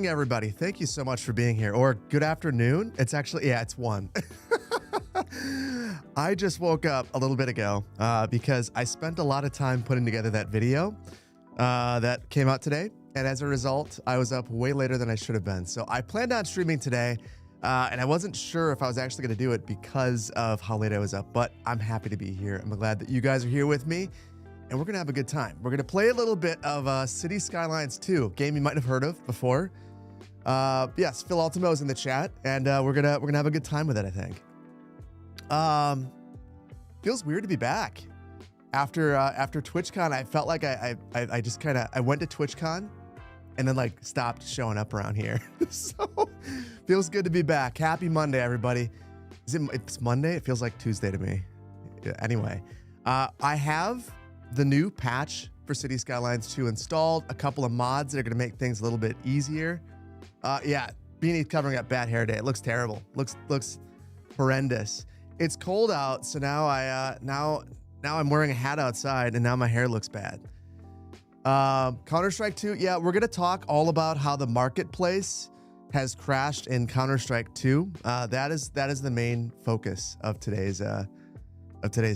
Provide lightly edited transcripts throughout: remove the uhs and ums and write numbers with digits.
morning, everybody. Thank you so much for being here. Or good afternoon. It's actually, yeah, it's 1. I just woke up a little bit ago because I spent a lot of time putting together that video that came out today. And as a result, I was up way later than I should have been. So I planned on streaming today, and I wasn't sure if I was actually going to do it because of how late I was up. But I'm happy to be here. I'm glad that you guys are here with me. And we're going to have a good time. We're going to play a little bit of City Skylines 2, game you might have heard of before. Yes, Phil Altimo's in the chat, and we're gonna have a good time with it, I think. Feels weird to be back. After TwitchCon, I felt like I just I went to TwitchCon and then like stopped showing up around here. So feels good to be back. Happy Monday, everybody. It's Monday? It feels like Tuesday to me. Yeah, anyway, I have the new patch for City Skylines 2 installed, a couple of mods that are going to make things a little bit easier. Yeah, Beanie covering up bad hair day. It looks terrible. Looks horrendous. It's cold out, so now now I'm wearing a hat outside, and now my hair looks bad. Counter-Strike 2, yeah, we're going to talk all about how the marketplace has crashed in Counter-Strike 2. That is the main focus of today's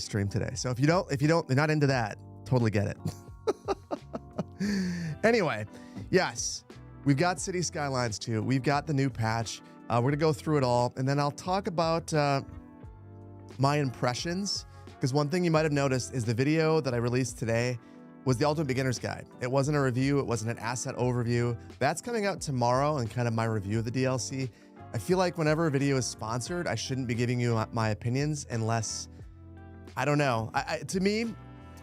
stream today. So if you're not into that, totally get it. Anyway, yes, we've got City Skylines 2. We've got the new patch. We're gonna go through it all, and then I'll talk about my impressions, because one thing you might have noticed is the video that I released today was the Ultimate Beginner's Guide. It wasn't a review. It wasn't an asset overview. That's coming out tomorrow, and kind of my review of the DLC. I feel like whenever a video is sponsored, I shouldn't be giving you my opinions unless, I don't know. To me,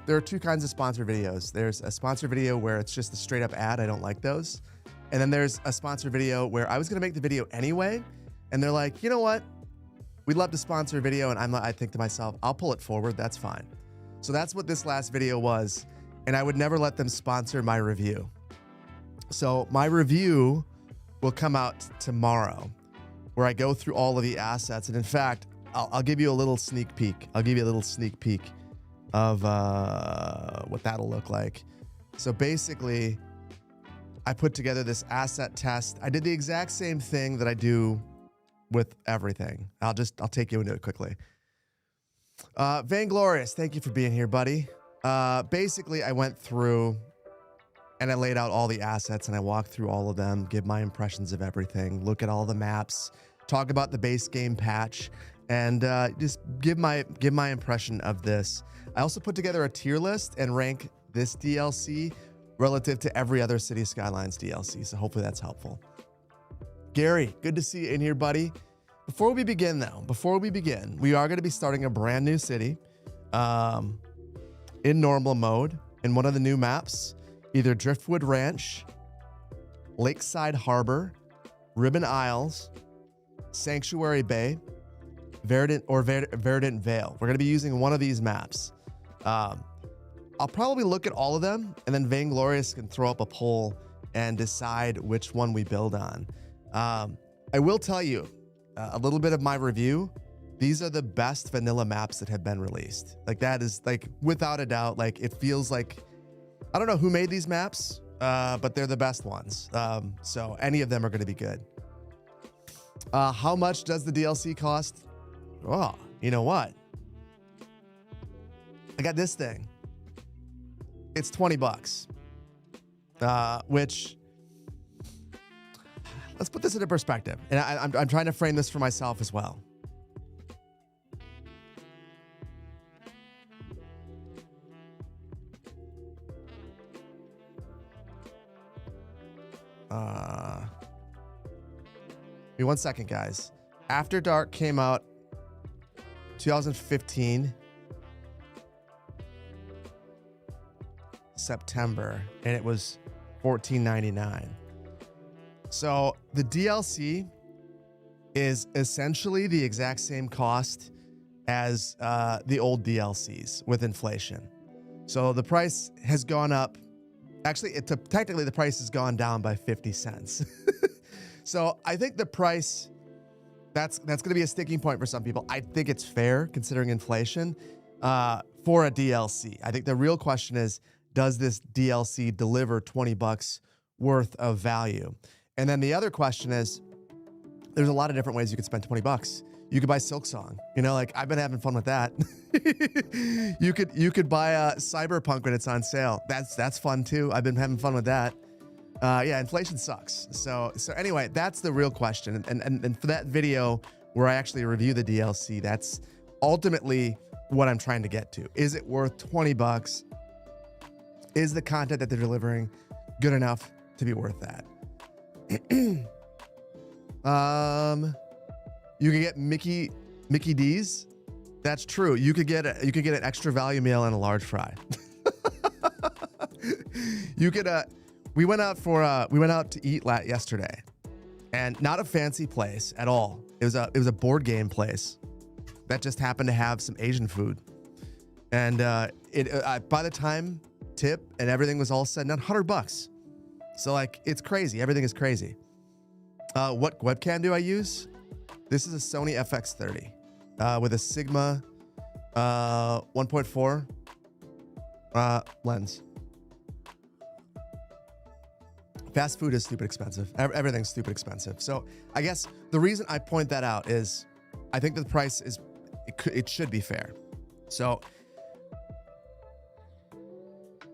there are two kinds of sponsored videos. There's a sponsored video where it's just a straight up ad. I don't like those. And then there's a sponsored video where I was gonna make the video anyway, and they're like, you know what? We'd love to sponsor a video, and I think to myself, I'll pull it forward, that's fine. So that's what this last video was, and I would never let them sponsor my review. So my review will come out tomorrow, where I go through all of the assets, and in fact, I'll give you a little sneak peek. I'll give you a little sneak peek of what that'll look like. So basically, I put together this asset test. I did the exact same thing that I do with everything. I'll take you into it quickly. Vainglorious, thank you for being here, buddy. Basically, I went through and I laid out all the assets, and I walked through all of them, give my impressions of everything, look at all the maps, talk about the base game patch, and just give my impression of this. I also put together a tier list and rank this DLC relative to every other City Skylines DLC, so hopefully that's helpful. Gary, good to see you in here, buddy. Before we begin, we are going to be starting a brand new city in normal mode in one of the new maps, either Driftwood Ranch, Lakeside Harbor, Ribbon Isles, Sanctuary Bay, Verdant Vale. We're going to be using one of these maps. I'll probably look at all of them, and then Vainglorious can throw up a poll and decide which one we build on. I will tell you a little bit of my review. These are the best vanilla maps that have been released. Like, that is, like, without a doubt, like, it feels like, I don't know who made these maps, but they're the best ones. So any of them are going to be good. How much does the DLC cost? Oh, you know what? I got this thing. It's $20, which, let's put this into perspective. And I'm trying to frame this for myself as well. Give me 1 second, guys. After Dark came out 2015. September, and it was $14.99. So the DLC is essentially the exact same cost as the old DLCs with inflation. So the price has gone up. Actually, technically the price has gone down by 50 cents. So I think the price, that's going to be a sticking point for some people. I think it's fair considering inflation for a DLC. I think the real question is, does this DLC deliver $20 worth of value? And then the other question is, there's a lot of different ways you could spend 20 bucks. You could buy Silksong. You know, like I've been having fun with that. You could buy Cyberpunk when it's on sale. That's fun too. I've been having fun with that. Yeah, inflation sucks. So anyway, that's the real question. And for that video where I actually review the DLC, that's ultimately what I'm trying to get to. Is it worth 20 bucks? Is the content that they're delivering good enough to be worth that? You can get Mickey D's. That's true. You could get an extra value meal and a large fry. You could we went out to eat yesterday, and not a fancy place at all. It was a board game place that just happened to have some Asian food, and by the time tip and everything was all said and done, $100. So like, it's crazy. Everything is crazy. What webcam do I use? This is a Sony FX30 with a Sigma 1.4 lens. Fast food is stupid expensive. Everything's stupid expensive. So I guess the reason I point that out is I think the price it should be fair. So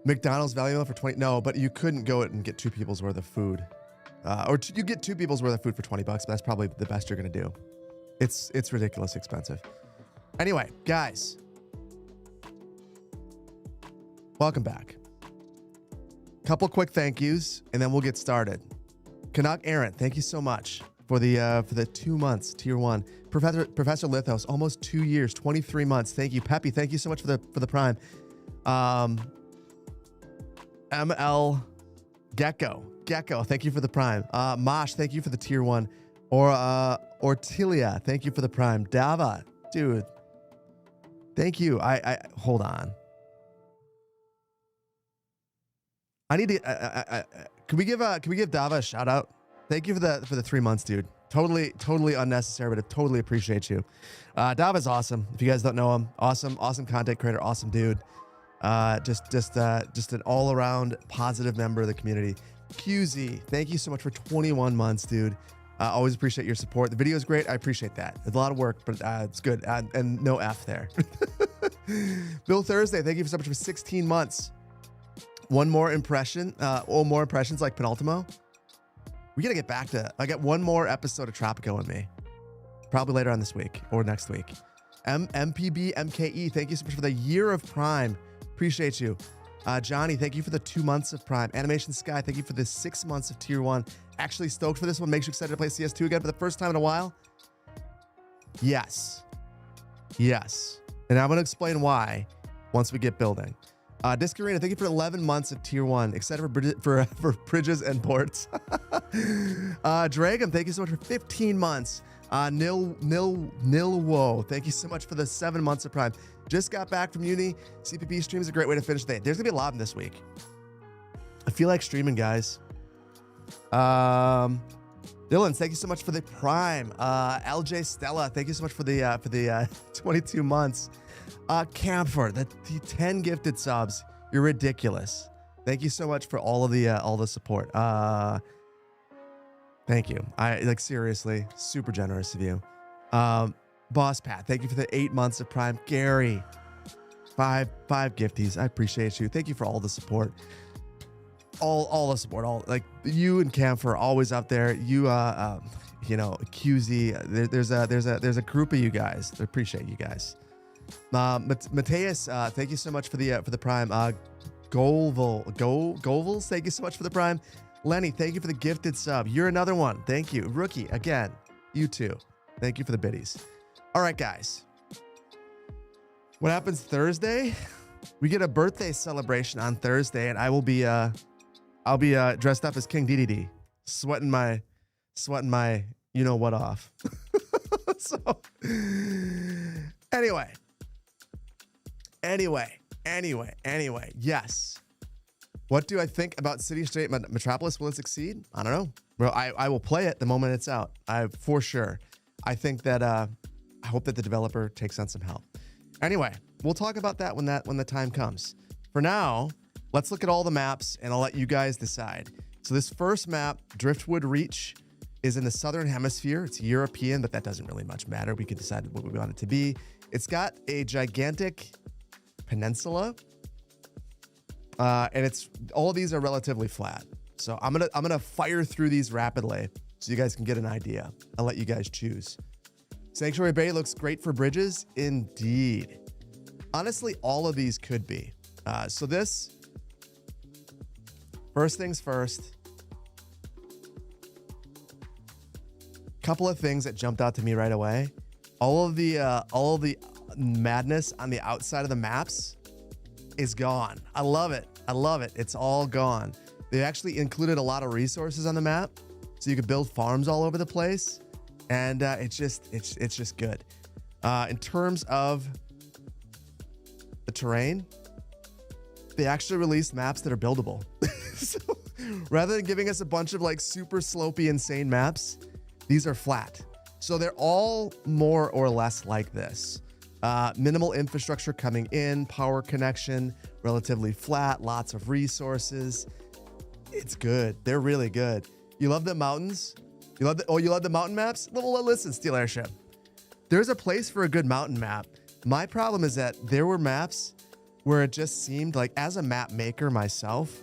McDonald's value meal for 20. No, but you couldn't go and get 2 people's worth of food. You get 2 people's worth of food for 20 bucks, but that's probably the best you're going to do. It's ridiculously expensive. Anyway, guys, welcome back. Couple quick thank yous, and then we'll get started. Canuck Aaron, thank you so much for the 2 months, tier 1. Professor Lithos, almost 2 years, 23 months. Thank you. Peppy, thank you so much for the prime. ML Gecko, thank you for the prime. Mosh, thank you for the tier 1. Ortilia, thank you for the prime. Dava, dude, thank you. I hold on. I need to. Can we give Dava a shout out? Thank you for the 3 months, dude. Totally unnecessary, but I totally appreciate you. Dava's awesome. If you guys don't know him, awesome content creator, awesome dude. Just an all around positive member of the community. QZ, thank you so much for 21 months, dude. Always appreciate your support. The video is great. I appreciate that. It's a lot of work, but it's good. And no F there. Bill Thursday, thank you so much for 16 months. One more impression, more impressions like Penultimo. We gotta get back to. I got one more episode of Tropico in me, probably later on this week or next week. MPB MKE, thank you so much for the year of Prime. Appreciate you. Johnny, thank you for the 2 months of Prime. Animation Sky, thank you for the 6 months of Tier 1. Actually stoked for this one. Makes you excited to play CS2 again for the first time in a while. Yes. And I'm going to explain why once we get building. Discarina, thank you for 11 months of Tier 1. Excited for bridges and ports. Dragon, thank you so much for 15 months. Nilwo, thank you so much for the 7 months of Prime. Just got back from uni. CPP stream is a great way to finish the day. There's gonna be a lot of them this week. I feel like streaming, guys. Dylan, thank you so much for the Prime. LJ Stella, thank you so much for the 22 months. Camphor, the 10 gifted subs. You're ridiculous. Thank you so much for all the support. Thank you. Seriously, super generous of you. Boss Pat, thank you for the 8 months of Prime. Gary, five gifties. I appreciate you. Thank you for all the support. All the support. All like you and Camphor are always out there. You QZ. There's a group of you guys. I appreciate you guys. Mateus, thank you so much for the Prime. Govels, thank you so much for the Prime. Lenny, thank you for the gifted sub. You're another one. Thank you. Rookie, again, you too. Thank you for the biddies. All right, guys. What happens Thursday? We get a birthday celebration on Thursday, and I'll be dressed up as King DDD, sweating my you know what off. So anyway, yes. What do I think about City State Metropolis? Will it succeed? I don't know. Well, I will play it the moment it's out. For sure. I think that I hope that the developer takes on some help. Anyway, we'll talk about that when the time comes. For now, let's look at all the maps and I'll let you guys decide. So this first map, Driftwood Reach, is in the southern hemisphere. It's European, but that doesn't really much matter. We can decide what we want it to be. It's got a gigantic peninsula, and it's all of these are relatively flat. So I'm gonna fire through these rapidly so you guys can get an idea. I'll let you guys choose. Sanctuary Bay looks great for bridges, indeed. Honestly, all of these could be. So this, first things first. Couple of things that jumped out to me right away. All of the madness on the outside of the maps is gone. I love it. I love it. It's all gone. They actually included a lot of resources on the map, so you could build farms all over the place, and it's just good. In terms of the terrain, they actually released maps that are buildable. So rather than giving us a bunch of like super slopey, insane maps, these are flat. So they're all more or less like this. Minimal infrastructure coming in, power connection, relatively flat, lots of resources. It's good. They're really good. You love the mountains? You love the mountain maps? Well, listen, Steel Airship. There's a place for a good mountain map. My problem is that there were maps where it just seemed like, as a map maker myself,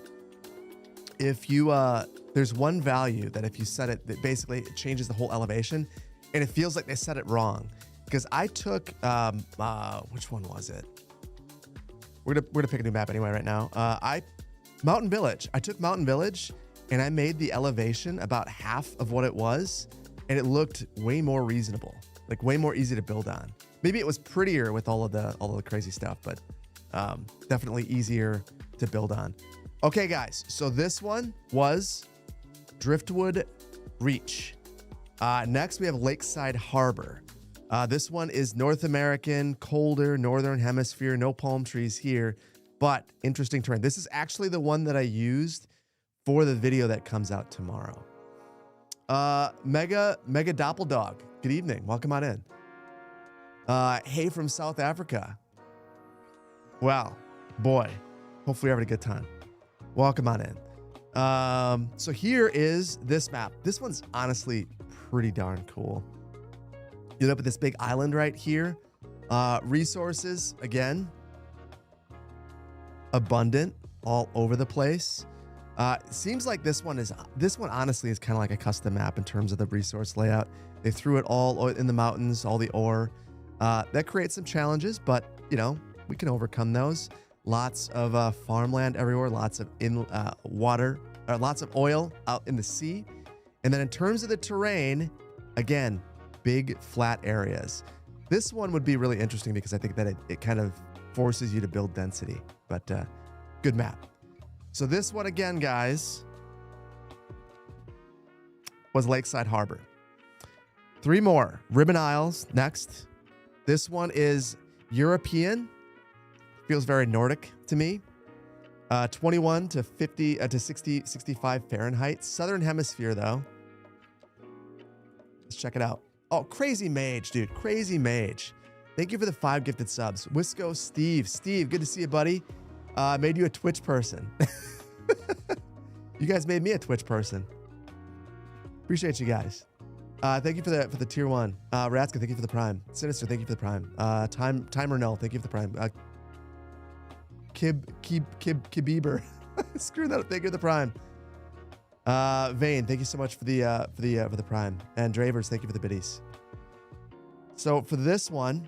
if you there's one value that if you set it, that basically it changes the whole elevation, and it feels like they set it wrong. Because I took which one was it? We're gonna pick a new map anyway right now. Mountain Village. I took Mountain Village and I made the elevation about half of what it was, and it looked way more reasonable, like way more easy to build on. Maybe it was prettier with all of the crazy stuff, but definitely easier to build on. Okay, guys, so this one was Driftwood Reach. Next, we have Lakeside Harbor. This one is North American, colder, northern hemisphere, no palm trees here, but interesting terrain. This is actually the one that I used for the video that comes out tomorrow. Mega Doppeldog, good evening. Welcome on in. Hey from South Africa. Well, boy, hopefully you're having a good time. Welcome on in. So here is this map. This one's honestly pretty darn cool. You end up with this big island right here. Resources, again, abundant all over the place. Seems like this one honestly is kind of like a custom map in terms of the resource layout. They threw it all in the mountains, all the ore. That creates some challenges, but you know, we can overcome those. Lots of farmland everywhere, lots of water, or lots of oil out in the sea. And then in terms of the terrain, again, big flat areas. This one would be really interesting because I think that it kind of forces you to build density, but good map. So this one again, guys, was Lakeside Harbor. 3 more. Ribbon Isles next. This one is European. Feels very Nordic to me. 21 to 50 to 60, 65 Fahrenheit. Southern hemisphere though. Let's check it out. Oh, Crazy Mage, dude. Crazy Mage. Thank you for the 5 gifted subs. Wisco Steve. Steve, good to see you, buddy. Made you a Twitch person. You guys made me a Twitch person. Appreciate you guys. Thank you for the tier 1. Ratska, thank you for the prime. Sinister, thank you for the prime. Timer Null, thank you for the prime. Kibeber. Screw that up. Thank you for the prime. Vane, thank you so much for the prime. And Dravers, thank you for the biddies. So for this one,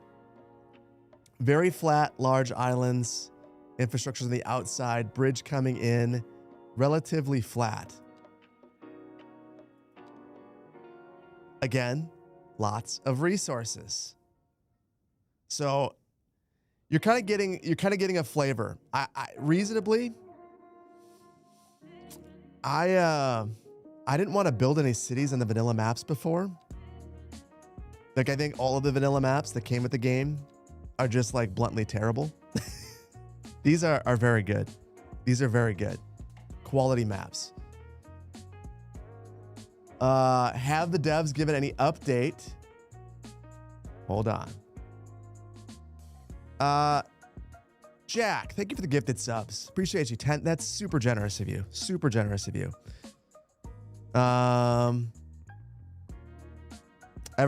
very flat, large islands, infrastructure on the outside, bridge coming in, relatively flat. Again, lots of resources. So you're kind of getting a flavor. I reasonably, I didn't want to build any cities on the vanilla maps before. Like, I think all of the vanilla maps that came with the game are just like bluntly terrible. These are very good. These are very good. Quality maps. Have the devs given any update? Hold on. Jack, thank you for the gifted subs. Appreciate you. 10. That's super generous of you. Super generous of you. Ever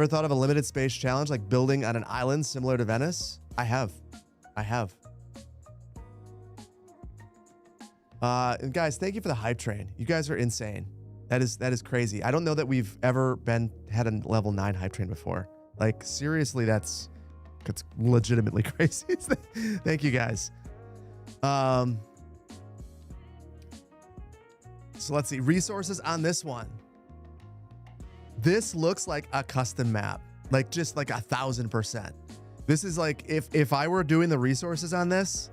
thought of a limited space challenge like building on an island similar to Venice? I have. And guys, thank you for the hype train. You guys are insane. That is crazy. I don't know that we've ever had a level 9 hype train before. Like seriously, that's legitimately crazy. Thank you guys. So let's see resources on this one. This looks like a custom map, like just like 1,000%. This is like if I were doing the resources on this,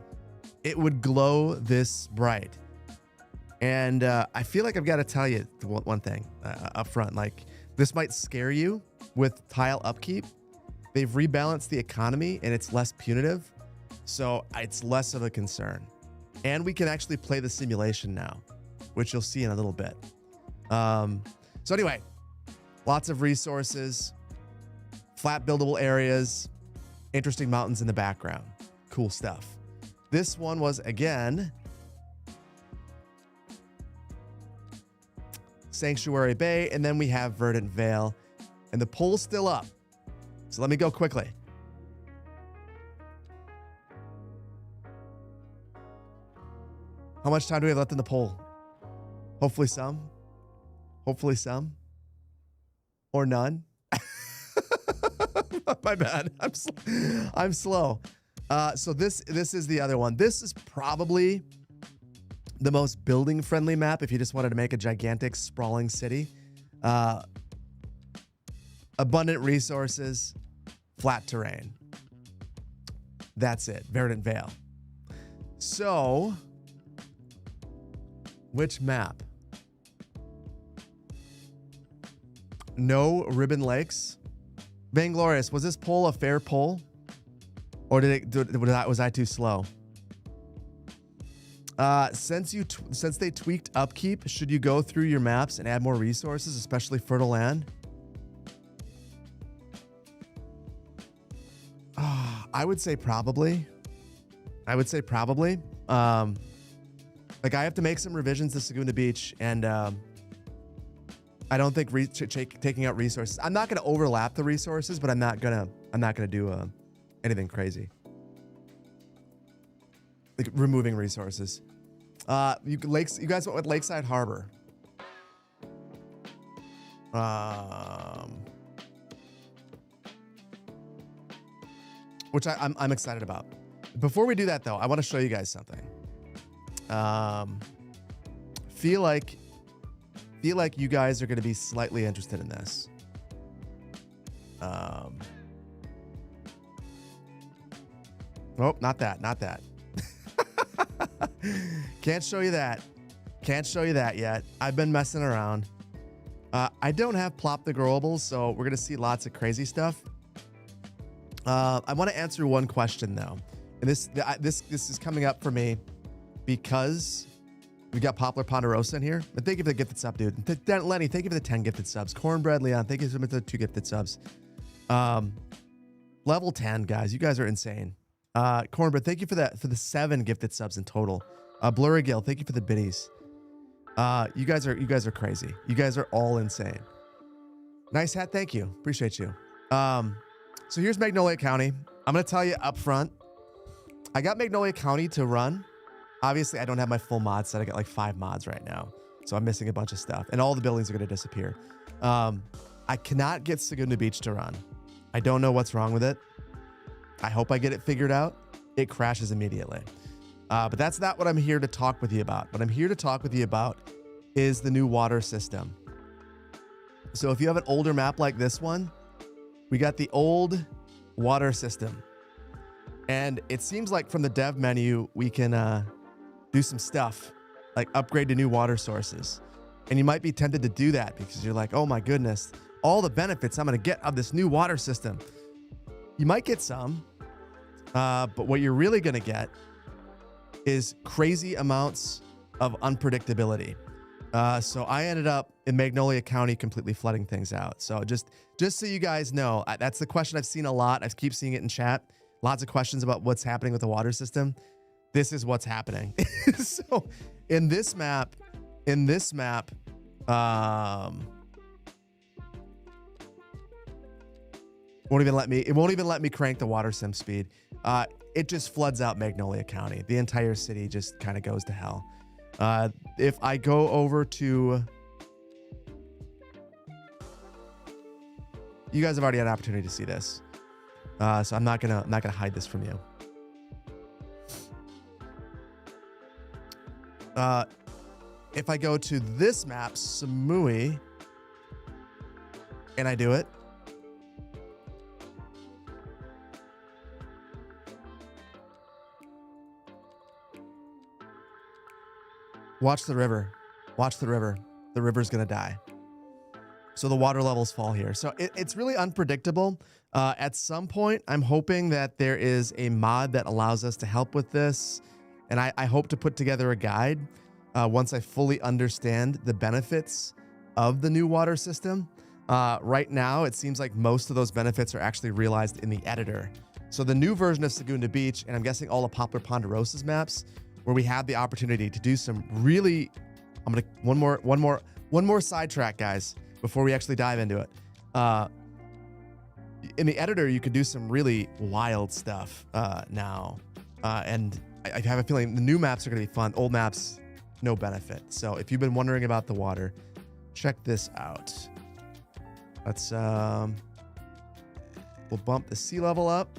it would glow this bright. And I feel like I've got to tell you one thing up front. Like this might scare you with tile upkeep. They've rebalanced the economy and it's less punitive, so it's less of a concern. And we can actually play the simulation now, which you'll see in a little bit. So anyway, lots of resources, flat buildable areas, interesting mountains in the background. Cool stuff. This one was, again, Sanctuary Bay, and then we have Verdant Vale, and the poll's still up. So let me go quickly. How much time do we have left in the poll? Hopefully some. Hopefully some. Or none. My bad. I'm slow. So this is the other one. This is probably the most building friendly map if you just wanted to make a gigantic sprawling city. Abundant resources, flat terrain. That's it. Verdant Vale. So, which map? No Ribbon Lakes. Vainglorious, was this poll a fair poll? Or was I too slow? Since they tweaked upkeep, should you go through your maps and add more resources, especially fertile land? I would say probably. Like I have to make some revisions to Saguna Beach, and I don't think taking out resources. I'm not going to overlap the resources, but I'm not gonna do anything crazy. Like removing resources. You guys went with Lakeside Harbor. Which I'm excited about. Before we do that though, I want to show you guys something. Feel like you guys are going to be slightly interested in this. Oh, not that. Can't show you that yet. I've been messing around. I don't have Plop the Growables, so we're going to see lots of crazy stuff. I want to answer one question though. And this is coming up for me because we got Poplar Ponderosa in here. And thank you for the gifted sub, dude. Lenny, thank you for the 10 gifted subs. Cornbread Leon, thank you for the 2 gifted subs. Level 10, guys. You guys are insane. Cornbread, thank you for the 7 gifted subs in total. Blurry Gill, thank you for the biddies. You guys are crazy. You guys are all insane. Nice hat, thank you. Appreciate you. So here's Magnolia County. I'm gonna tell you up front. I got Magnolia County to run. Obviously, I don't have my full mod set. I got like 5 mods right now. So I'm missing a bunch of stuff. And all the buildings are going to disappear. I cannot get Saguna Beach to run. I don't know what's wrong with it. I hope I get it figured out. It crashes immediately. But that's not what I'm here to talk with you about. What I'm here to talk with you about is the new water system. So if you have an older map like this one, we got the old water system. And it seems like from the dev menu, we can do some stuff like upgrade to new water sources. And you might be tempted to do that because you're like, oh my goodness, all the benefits I'm going to get of this new water system. You might get some, but what you're really going to get is crazy amounts of unpredictability. So I ended up in Magnolia County completely flooding things out. So just so you guys know, that's the question I've seen a lot. I keep seeing it in chat. Lots of questions about what's happening with the water system. This is what's happening. So in this map, Won't even let me. It won't even let me crank the water sim speed. It just floods out Magnolia County. The entire city just kind of goes to hell. If I go over to, you guys have already had an opportunity to see this, so I'm not gonna hide this from you. If I go to this map, Samui, and I do it, watch the river. Watch the river. The river's gonna die. So the water levels fall here. So it's really unpredictable. At some point, I'm hoping that there is a mod that allows us to help with this. And I hope to put together a guide once I fully understand the benefits of the new water system. Right now, it seems like most of those benefits are actually realized in the editor. So the new version of Segunda Beach, and I'm guessing all of Poplar Ponderosa's maps, where we have the opportunity to do some really, I'm gonna one more sidetrack, guys, before we actually dive into it. In the editor, you could do some really wild stuff now, and I have a feeling the new maps are gonna be fun. Old maps, no benefit. So if you've been wondering about the water, check this out. Let's we'll bump the sea level up.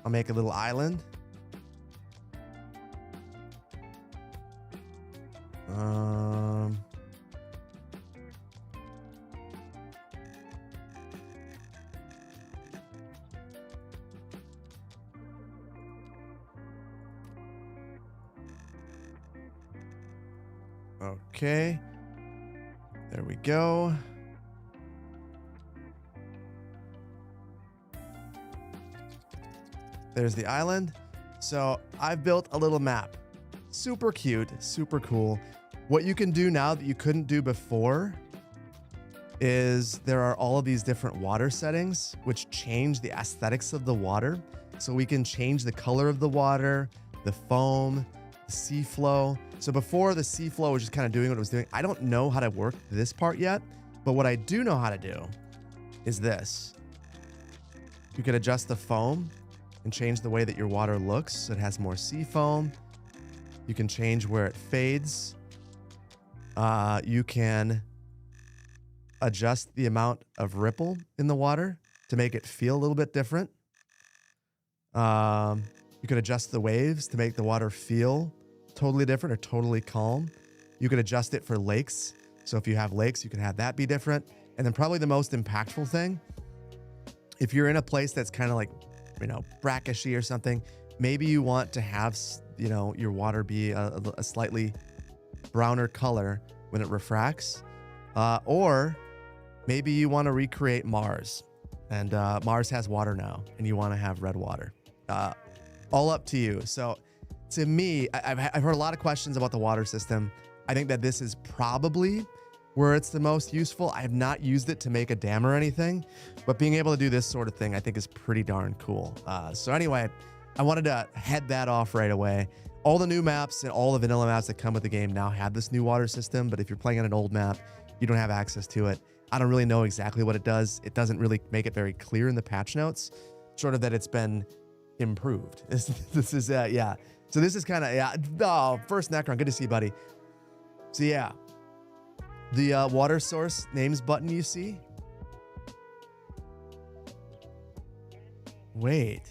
I'll make a little island. Okay. There we go. There's the island. So I've built a little map. Super cute, super cool. What you can do now that you couldn't do before is there are all of these different water settings which change the aesthetics of the water. So we can change the color of the water, the foam, the sea flow. So before, the sea flow was just kind of doing what it was doing. I don't know how to work this part yet, but what I do know how to do is this. You can adjust the foam and change the way that your water looks so it has more sea foam. You can change where it fades. You can adjust the amount of ripple in the water to make it feel a little bit different. You can adjust the waves to make the water feel totally different or totally calm. You can adjust it for lakes. So if you have lakes, you can have that be different. And then probably the most impactful thing, if you're in a place that's kind of like, brackishy or something, maybe you want to have, your water be a slightly browner color when it refracts. Or maybe you want to recreate Mars, and Mars has water now, and you want to have red water. All up to you. So to me, I've heard a lot of questions about the water system. I think that this is probably where it's the most useful. I have not used it to make a dam or anything, but being able to do this sort of thing, I think is pretty darn cool. So anyway, I wanted to head that off right away. All the new maps and all the vanilla maps that come with the game now have this new water system, but if you're playing on an old map, you don't have access to it. I don't really know exactly what it does. It doesn't really make it very clear in the patch notes, sort of that it's been improved. This is, yeah. So this is kind of, yeah. Oh, first Necron, good to see you, buddy. So yeah, the water source names button you see. Wait,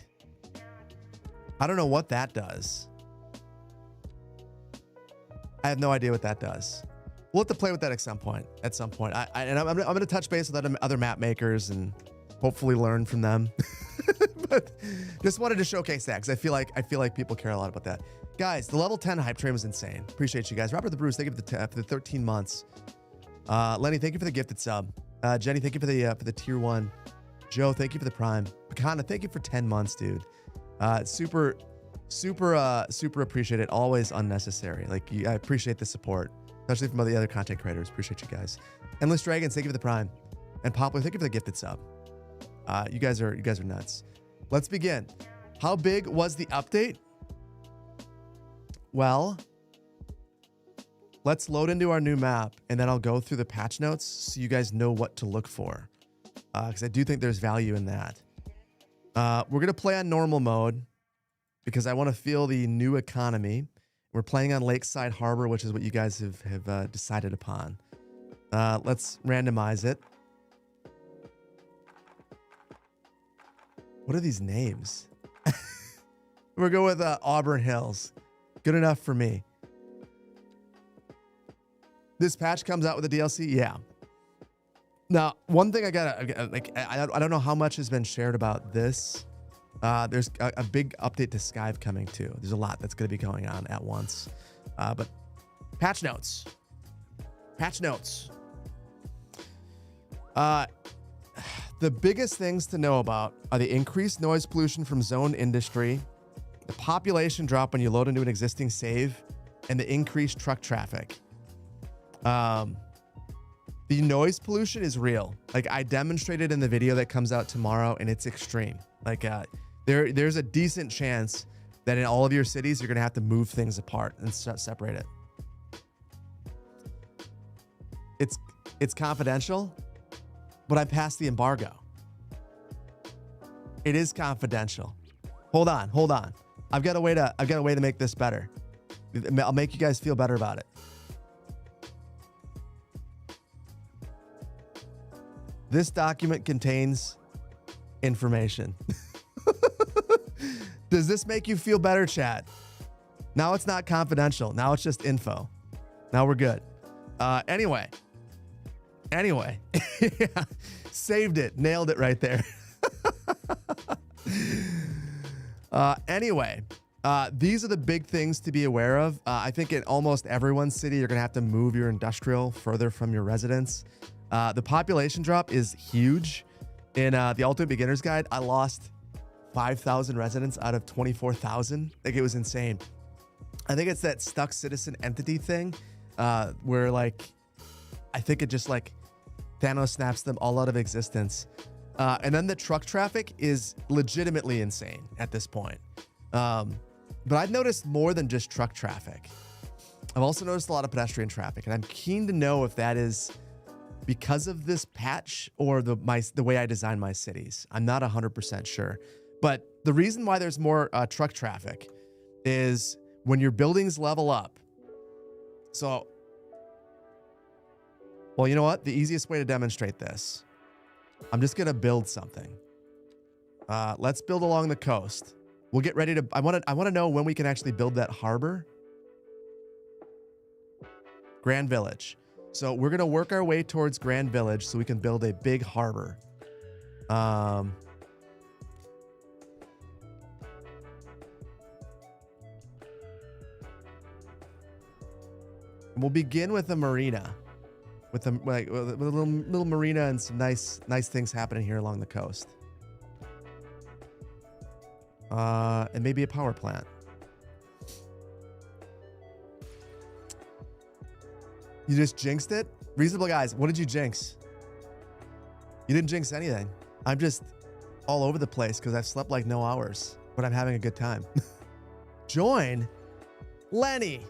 I don't know what that does. I have no idea what that does. We'll have to play with that at some point. I'm going to touch base with other map makers and hopefully learn from them. But just wanted to showcase that because I feel like people care a lot about that. Guys, the level 10 hype train was insane. Appreciate you guys. Robert the Brews, thank you for the 13 months. Lenny, thank you for the gifted sub. Jenny, thank you for the tier 1. Joe, thank you for the prime. Pakana, thank you for 10 months, dude. Super appreciate it. Always unnecessary. I appreciate the support, especially from the other content creators. Appreciate you guys. Endless Dragons, thank you for the prime. And Poplar, thank you for the gifted sub. You guys are nuts. Let's begin. How big was the update? Well, let's load into our new map, and then I'll go through the patch notes so you guys know what to look for. Because I do think there's value in that. We're going to play on normal mode because I want to feel the new economy. We're playing on Lakeside Harbor, which is what you guys have decided upon. Let's randomize it. What are these names? We're going with Auburn Hills. Good enough for me. This patch comes out with a DLC? Yeah. Now, one thing I don't know how much has been shared about this. There's a big update to Skive coming too. There's a lot that's going to be going on at once. But patch notes. Patch notes. The biggest things to know about are the increased noise pollution from zone industry, the population drop when you load into an existing save, and the increased truck traffic. The noise pollution is real. Like, I demonstrated in the video that comes out tomorrow, and it's extreme. Like, there's a decent chance that in all of your cities, you're going to have to move things apart and separate it. It's confidential, but I passed the embargo. It is confidential. Hold on. I've got a way to make this better. I'll make you guys feel better about it. This document contains information. Does this make you feel better, chat? Now it's not confidential. Now it's just info. Now we're good. Anyway. Yeah. Saved it. Nailed it right there. Anyway, these are the big things to be aware of. I think in almost everyone's city, you're going to have to move your industrial further from your residence. The population drop is huge. In the Ultimate Beginner's Guide, I lost 5,000 residents out of 24,000. Like, it was insane. I think it's that stuck citizen entity thing where, like, I think it just, like, Thanos snaps them all out of existence. And then the truck traffic is legitimately insane at this point. But I've noticed more than just truck traffic. I've also noticed a lot of pedestrian traffic, and I'm keen to know if that is because of this patch or the way I design my cities. I'm not 100% sure. But the reason why there's more truck traffic is when your buildings level up. So, well, you know what? The easiest way to demonstrate this, I'm just going to build something. Let's build along the coast. We'll get ready to, I want to know when we can actually build that harbor. Grand Village. So we're going to work our way towards Grand Village so we can build a big harbor. And we'll begin with a marina. With a little marina and some nice things happening here along the coast. And maybe a power plant. You just jinxed it? Reasonable guys, what did you jinx? You didn't jinx anything. I'm just all over the place because I've slept like no hours, but I'm having a good time. Join Lenny.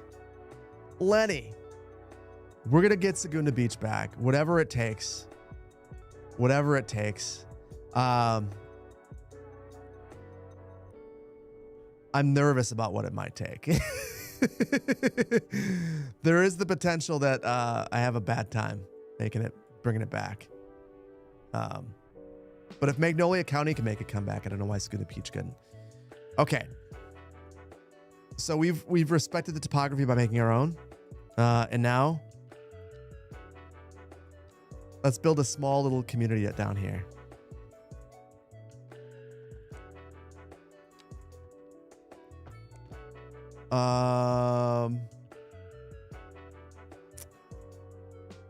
We're going to get Saguna Beach back, whatever it takes. I'm nervous about what it might take. There is the potential that I have a bad time bringing it back. But if Magnolia County can make a comeback, I don't know why Saguna Beach couldn't. Okay. So we've respected the topography by making our own. And now let's build a small little community down here.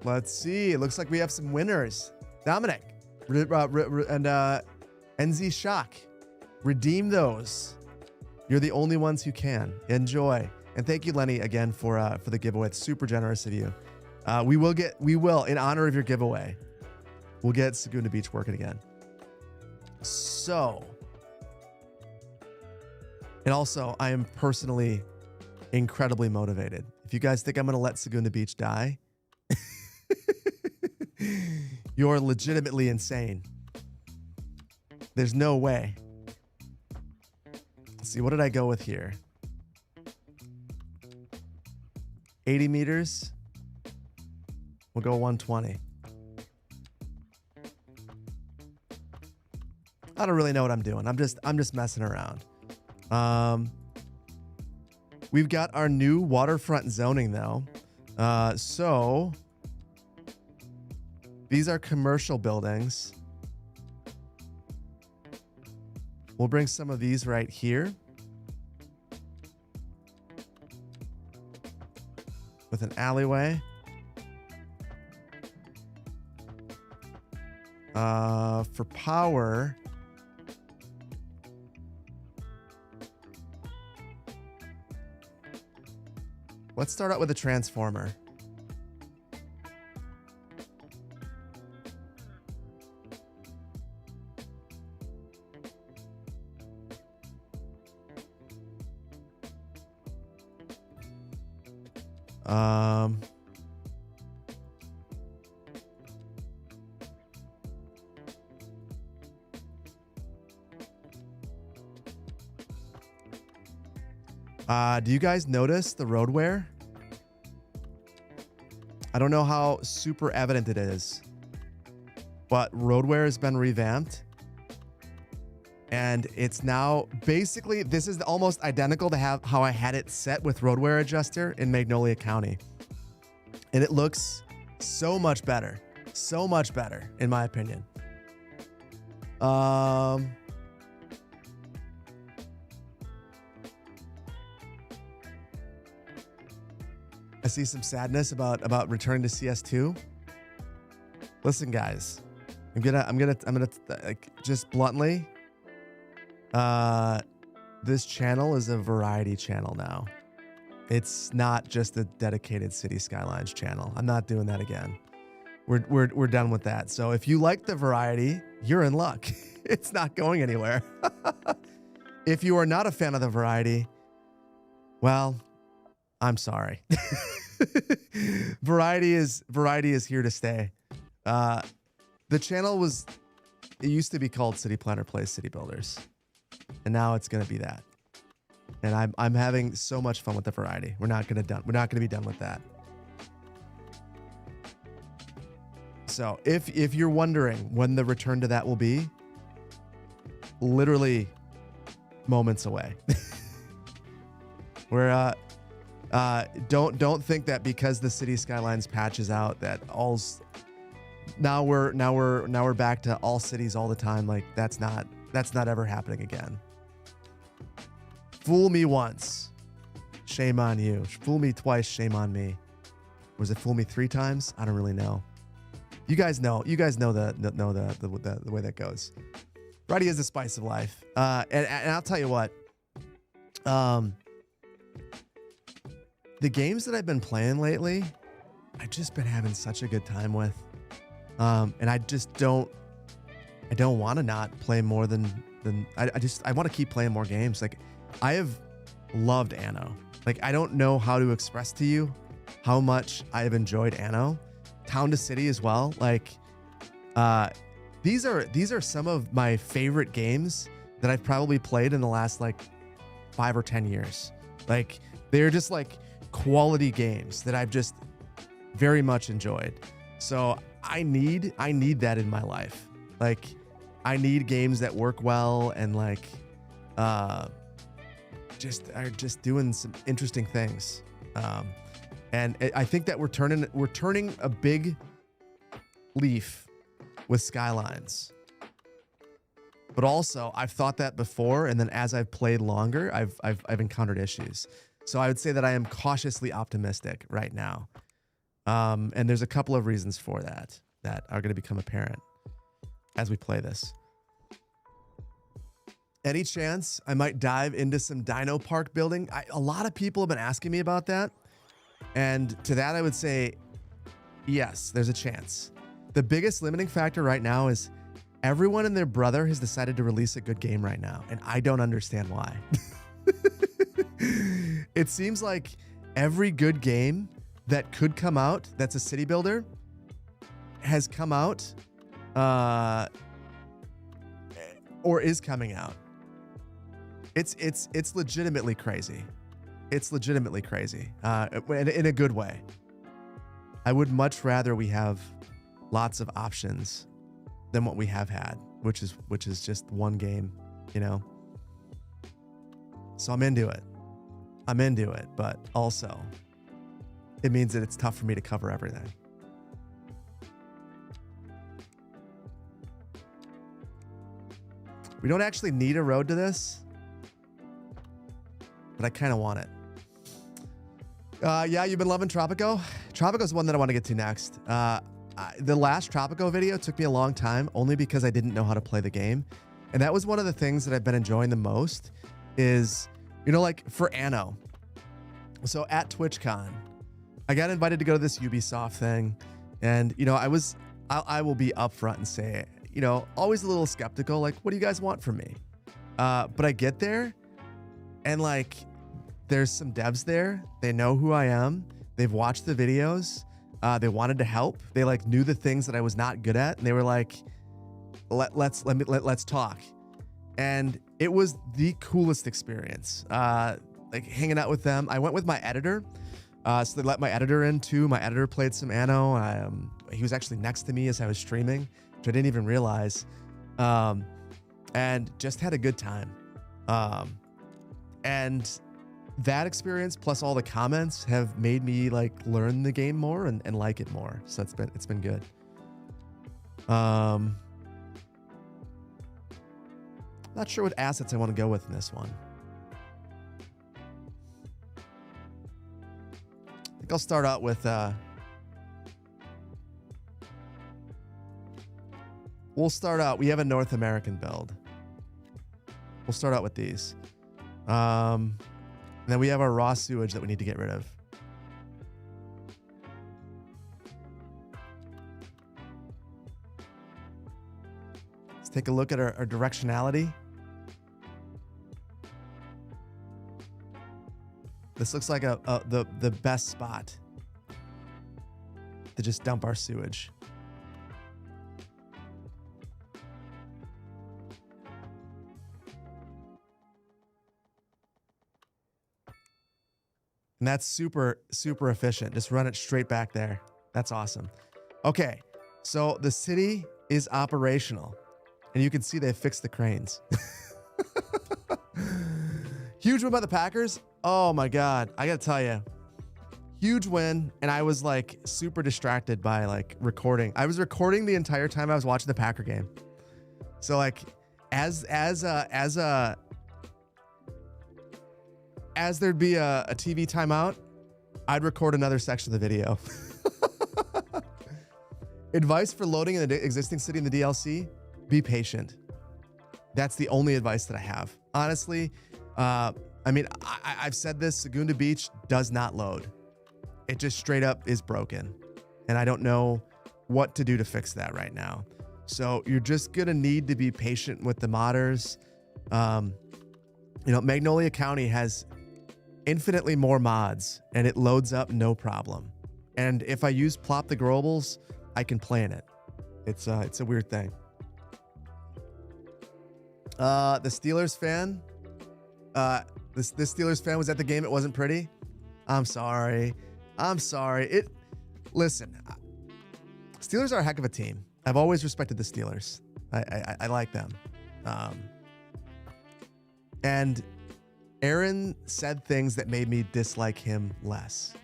Let's see. It looks like we have some winners. Dominic and NZ Shock. Redeem those. You're the only ones who can. Enjoy. And thank you, Lenny, again for the giveaway. It's super generous of you. We will, in honor of your giveaway, we'll get Saguna Beach working again. So, and also, I am personally incredibly motivated. If you guys think I'm going to let Saguna Beach die, you're legitimately insane. There's no way. Let's see, what did I go with here? 80 meters. We'll go 120. I don't really know what I'm doing. I'm just messing around. We've got our new waterfront zoning though. So these are commercial buildings. We'll bring some of these right here with an alleyway. For power, let's start out with a transformer. Do you guys notice the road wear? I don't know how super evident it is, but road wear has been revamped. And it's now basically, this is almost identical to how I had it set with road wear adjuster in Magnolia County. And it looks so much better in my opinion. I see some sadness about returning to CS2. Listen, guys, I'm gonna like, just bluntly, this channel is a variety channel now. It's not just a dedicated City Skylines channel. I'm not doing that again. We're done with that. So if you like the variety, you're in luck. It's not going anywhere. If you are not a fan of the variety, well, I'm sorry. Variety is here to stay. The channel it used to be called City Planner Plays City Builders, and now it's gonna be that. And I'm having so much fun with the variety. We're not gonna be done with that. So if you're wondering when the return to that will be, literally moments away. We're don't think that because the City Skylines patch is out that now we're back to all cities all the time. Like that's not ever happening again. Fool me once, shame on you. Fool me twice, shame on me. Was it fool me 3 times? I don't really know. You guys know the way that goes. Variety is the spice of life. And I'll tell you what. The games that I've been playing lately, I've just been having such a good time with. And I just don't want to not play more than I want to keep playing more games. Like I have loved Anno. Like I don't know how to express to you how much I have enjoyed Anno. Town to City as well. Like these are some of my favorite games that I've probably played in the last like 5 or 10 years. Like they're just like quality games that I've just very much enjoyed. So I need that in my life. Like I need games that work well and like are just doing some interesting things. And I think that we're turning a big leaf with Skylines. But also I've thought that before, and then as I've played longer, I've encountered issues. So I would say that I am cautiously optimistic right now. And there's a couple of reasons for that are going to become apparent as we play this. Any chance I might dive into some Dino Park building? A lot of people have been asking me about that. And to that, I would say, yes, there's a chance. The biggest limiting factor right now is everyone and their brother has decided to release a good game right now. And I don't understand why. It seems like every good game that could come out that's a city builder has come out or is coming out. It's legitimately crazy. It's legitimately crazy in a good way. I would much rather we have lots of options than what we have had, which is just one game, you know. So I'm into it. But also it means that it's tough for me to cover everything. We don't actually need a road to this, but I kind of want it. Yeah, you've been loving Tropico. Tropico's one that I want to get to next. The last Tropico video took me a long time only because I didn't know how to play the game. And that was one of the things that I've been enjoying the most is, you know, like for Anno. So at TwitchCon, I got invited to go to this Ubisoft thing. And, you know, I will be upfront and say, you know, always a little skeptical. Like, what do you guys want from me? But I get there and like, there's some devs there. They know who I am. They've watched the videos. They wanted to help. They like knew the things that I was not good at. And they were like, let's talk. And it was the coolest experience. Like hanging out with them. I went with my editor. So they let my editor in too. My editor played some Anno. He was actually next to me as I was streaming, which I didn't even realize. And just had a good time. And that experience plus all the comments have made me like learn the game more and like it more. So it's been good. Not sure what assets I want to go with in this one. I think I'll start out with we'll start out. We have a North American build. We'll start out with these. And then we have our raw sewage that we need to get rid of. Let's take a look at our directionality. This looks like the best spot to just dump our sewage. And that's super, super efficient. Just run it straight back there. That's awesome. Okay, so the city is operational. And you can see they fixed the cranes. Huge win by the Packers. Oh my God, I gotta tell you. Huge win, and I was like super distracted by like recording. I was recording the entire time I was watching the Packer game. So like as there'd be a TV timeout, I'd record another section of the video. Advice for loading in the existing city in the DLC, be patient. That's the only advice that I have. Honestly, I mean, I've said this, Segunda Beach does not load. It just straight up is broken. And I don't know what to do to fix that right now. So you're just gonna need to be patient with the modders. You know, Magnolia County has infinitely more mods and it loads up no problem. And if I use Plop the Grobles, I can play in it. It's a weird thing. The Steelers fan, this Steelers fan was at the game. It wasn't pretty. I'm sorry. Listen, Steelers are a heck of a team. I've always respected the Steelers. I like them. And Aaron said things that made me dislike him less.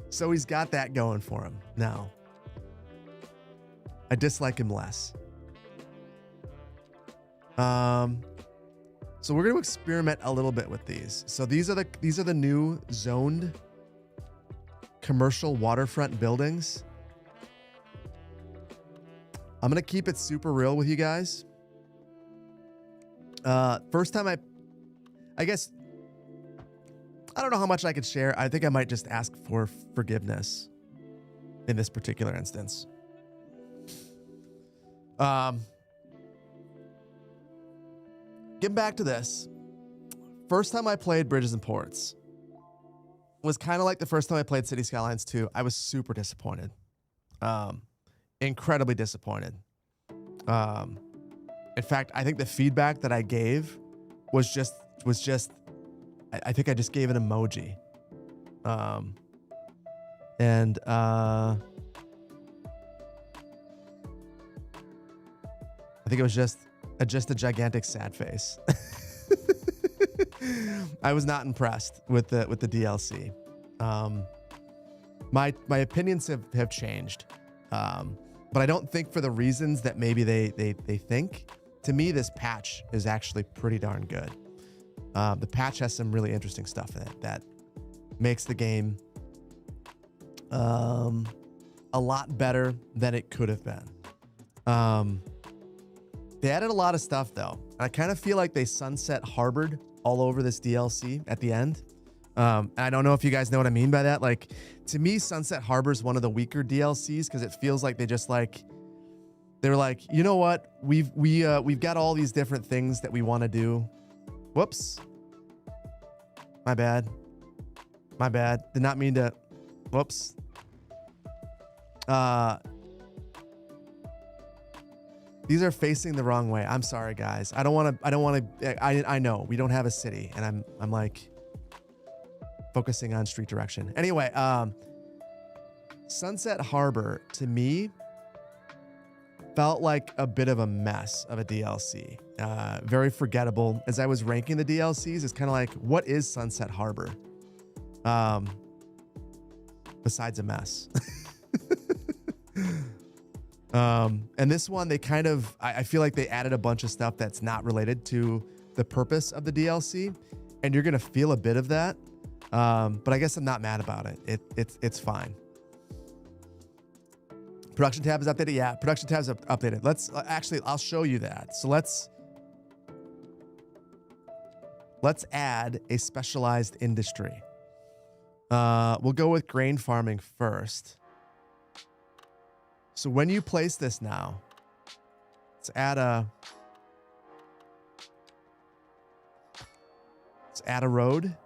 So he's got that going for him now. I dislike him less. So we're going to experiment a little bit with these. So these are the new zoned commercial waterfront buildings. I'm going to keep it super real with you guys. First time I guess, I don't know how much I could share. I think I might just ask for forgiveness in this particular instance. Getting back to this. first time I played Bridges and Ports was kind of like the first time I played City Skylines 2. I was super disappointed. Incredibly disappointed. In fact, I think the feedback that I gave was just I think I just gave an emoji. I think it was just a gigantic sad face. I was not impressed with the DLC. My opinions have changed, but I don't think for the reasons that maybe they think. To me, this patch is actually pretty darn good. The patch has some really interesting stuff in it that makes the game a lot better than it could have been. They added a lot of stuff though. I kind of feel like they sunset harbored all over this DLC at the end. And I don't know if you guys know what I mean by that. Like, to me, Sunset Harbor is one of the weaker DLCs because it feels like they were like, you know what? We've got all these different things that we want to do. Whoops. My bad. Did not mean to. Whoops. These are facing the wrong way. I'm sorry, guys. I know we don't have a city, and I'm like focusing on street direction. Anyway, Sunset Harbor to me felt like a bit of a mess of a DLC. Very forgettable. As I was ranking the DLCs, it's kind of like, what is Sunset Harbor? Besides a mess. And this one, they kind of, I feel like they added a bunch of stuff that's not related to the purpose of the DLC, and you're gonna feel a bit of that. But I guess I'm not mad about it. It's fine. Production tab is updated. Yeah, production tab is updated. Let's actually, I'll show you that. So let's add a specialized industry. We'll go with grain farming first. So when you place this now, let's add a road.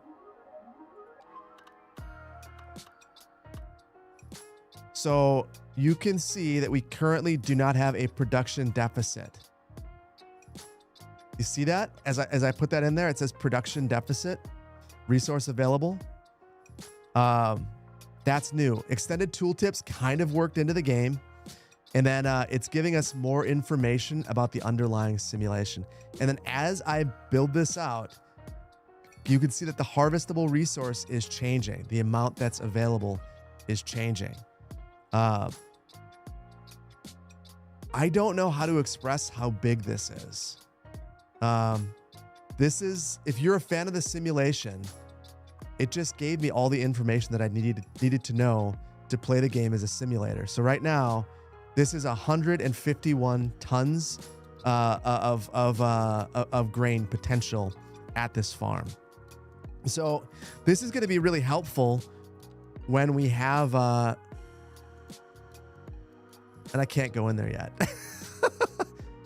So you can see that we currently do not have a production deficit. You see that? As I put that in there, it says production deficit, resource available. That's new. Extended tooltips kind of worked into the game. And then it's giving us more information about the underlying simulation. And then as I build this out, you can see that the harvestable resource is changing. The amount that's available is changing. I don't know how to express how big this is. This is, if you're a fan of the simulation, it just gave me all the information that I needed to know to play the game as a simulator. So right now, this is 151 tons of grain potential at this farm. So this is going to be really helpful when we have, and I can't go in there yet.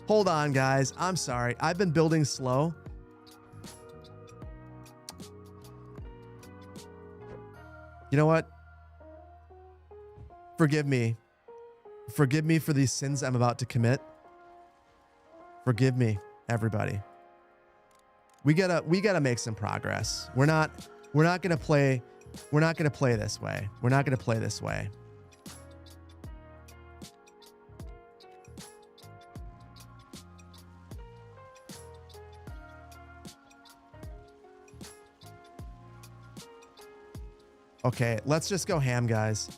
Hold on, guys. I'm sorry. I've been building slow. You know what? Forgive me. Forgive me for these sins I'm about to commit. Forgive me, everybody. We gotta make some progress. We're not gonna play this way. We're not gonna play this way. Okay, let's just go ham, guys.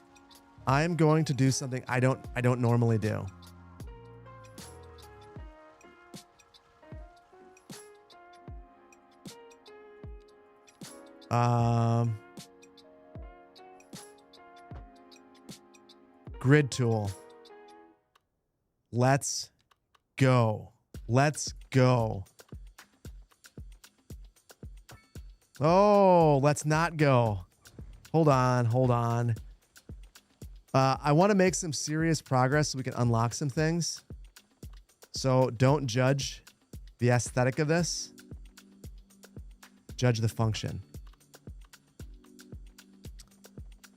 I'm going to do something I don't normally do. Grid tool. Let's go. Let's go. Oh, let's not go. Hold on. I want to make some serious progress so we can unlock some things. So don't judge the aesthetic of this. Judge the function.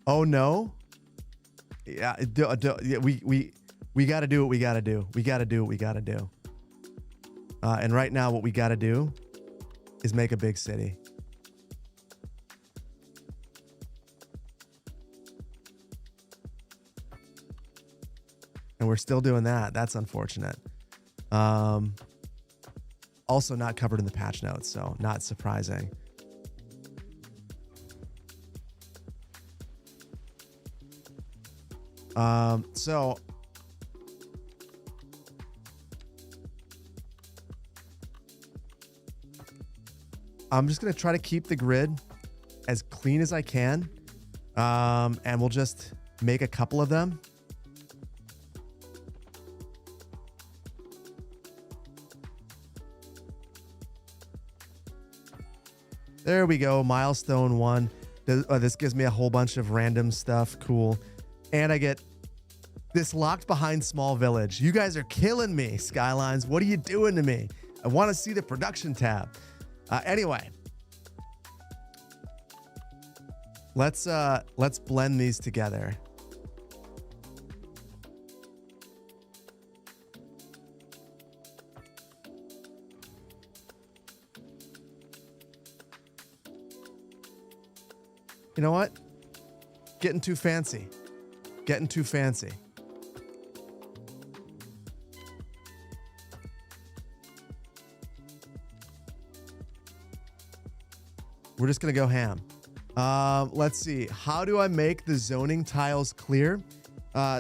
Oh no. Yeah, we got to do what we got to do. We got to do what we got to do. And right now what we got to do is make a big city. And we're still doing that. That's unfortunate. Also not covered in the patch notes, so not surprising. So I'm just going to try to keep the grid as clean as I can. And we'll just make a couple of them. There we go. Milestone 1. This gives me a whole bunch of random stuff. Cool. And I get this locked behind small village. You guys are killing me, Skylines. What are you doing to me? I want to see the production tab. Anyway, let's blend these together. You know what? Getting too fancy. Getting too fancy. We're just going to go ham. Let's see. How do I make the zoning tiles clear?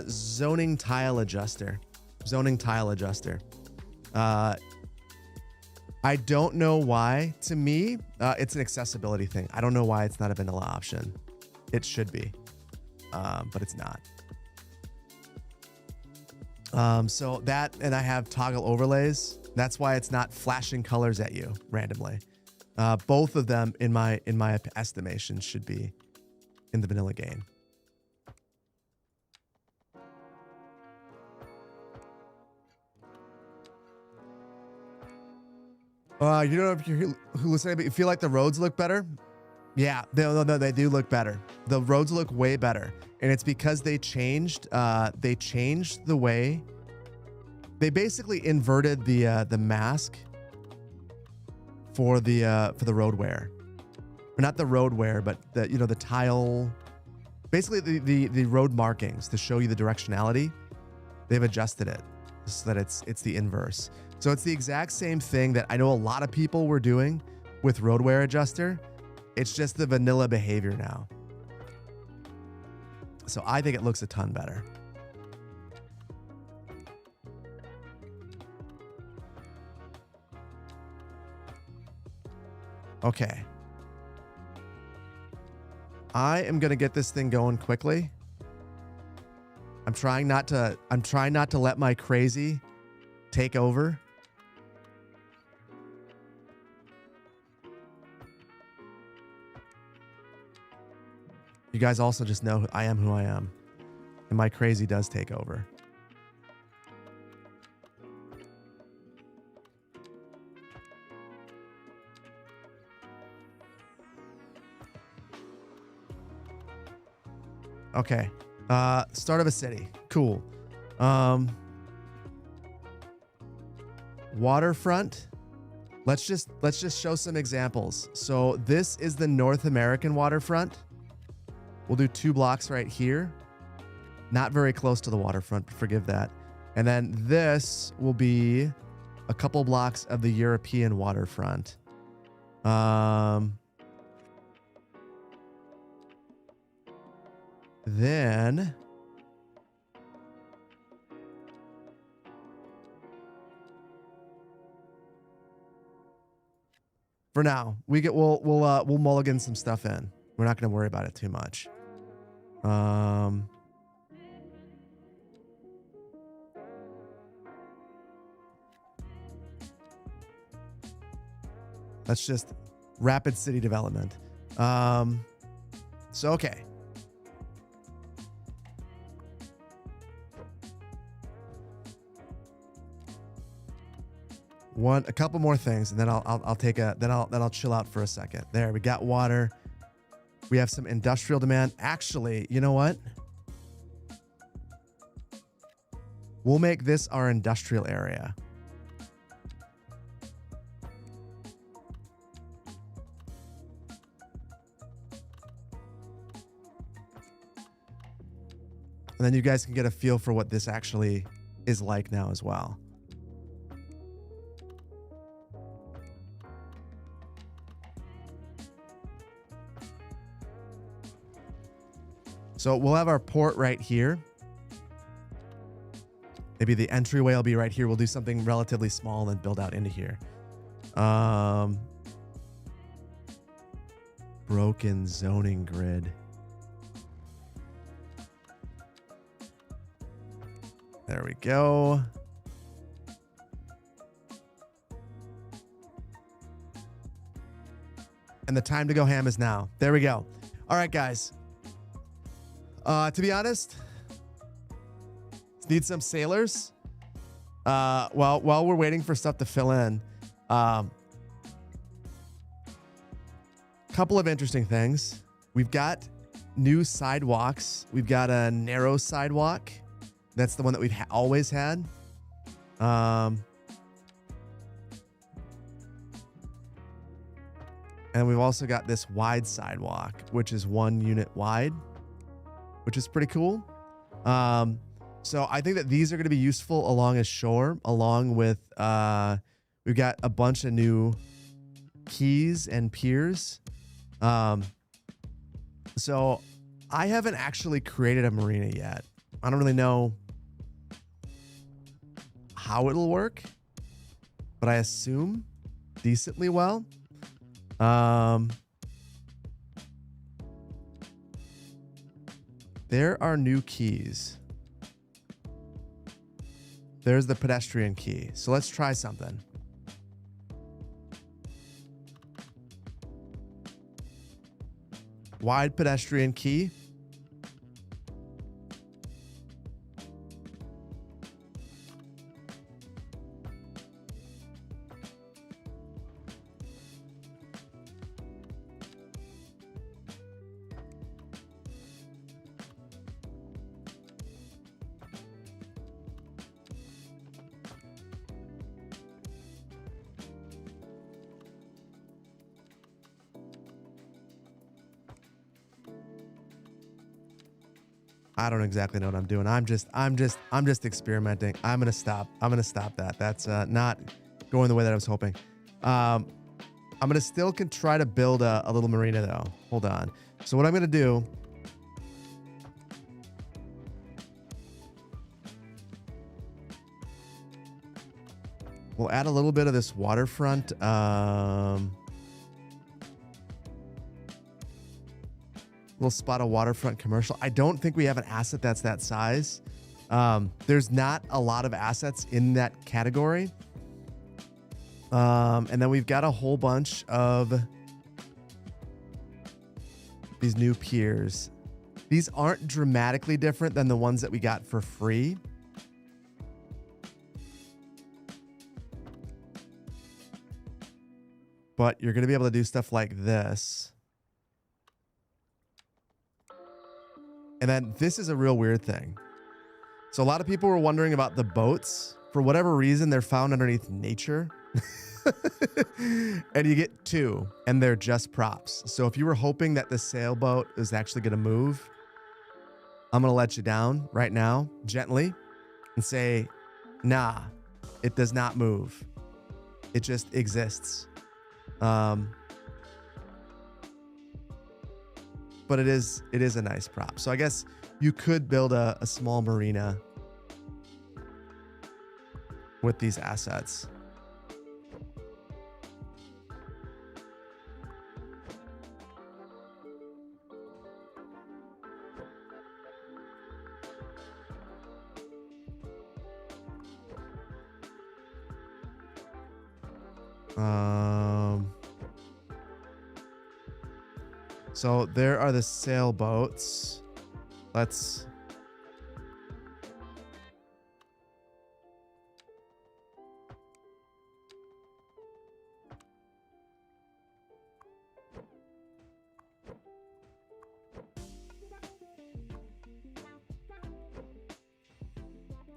Zoning tile adjuster. Zoning tile adjuster. I don't know why. To me, it's an accessibility thing. I don't know why it's not a vanilla option. It should be, but it's not. So that, and I have toggle overlays. That's why it's not flashing colors at you randomly. Both of them, in my estimation, should be in the vanilla game. You don't know if you're listening, but you feel like the roads look better? Yeah, no, they do look better. The roads look way better, and it's because they changed the way. They basically inverted the mask for the road wear, or not the road wear, but the tile. Basically, the road markings to show you the directionality. They've adjusted it so that it's the inverse. So it's the exact same thing that I know a lot of people were doing with road wear adjuster. It's just the vanilla behavior now. So I think it looks a ton better. Okay. I am going to get this thing going quickly. I'm trying not to let my crazy take over. You guys also just know I am who I am. And my crazy does take over. Okay. Start of a city. Cool. Waterfront. Let's just show some examples. So this is the North American waterfront. We'll do 2 blocks right here. Not very close to the waterfront, but forgive that. And then this will be a couple blocks of the European waterfront. Then for now, we'll mulligan some stuff in. We're not going to worry about it too much. That's just rapid city development. So, okay. a couple more things, and then I'll chill out for a second. There, we got water. We have some industrial demand. Actually, you know what? We'll make this our industrial area. And then you guys can get a feel for what this actually is like now as well. So we'll have our port right here. Maybe the entryway will be right here. We'll do something relatively small and build out into here. Broken zoning grid. There we go. And the time to go ham is now. There we go. All right, guys. To be honest, need some sailors. While we're waiting for stuff to fill in, couple of interesting things. We've got new sidewalks. We've got a narrow sidewalk. That's the one that we've always had. And we've also got this wide sidewalk, which is 1 unit wide, which is pretty cool. So I think that these are going to be useful along a shore, along with, we've got a bunch of new quays and piers. So I haven't actually created a marina yet. I don't really know how it'll work, but I assume decently well. There are new quays. There's the pedestrian quay. So let's try something. Wide pedestrian quay. I don't exactly know what I'm doing. I'm just experimenting. I'm gonna stop that. That's not going the way that I was hoping. I'm gonna still try to build a little marina though. Hold on. So what I'm gonna do, we'll add a little bit of this waterfront. Little spot of waterfront commercial. I don't think we have an asset that's that size. There's not a lot of assets in that category. And then we've got a whole bunch of these new piers. These aren't dramatically different than the ones that we got for free. But you're going to be able to do stuff like this. And then this is a real weird thing. So a lot of people were wondering about the boats. For whatever reason, they're found underneath nature. And you get 2, and they're just props. So if you were hoping that the sailboat is actually going to move, I'm going to let you down right now, gently, and say, nah, it does not move. It just exists. But it is a nice prop. So I guess you could build a small marina with these assets. So there are the sailboats. Let's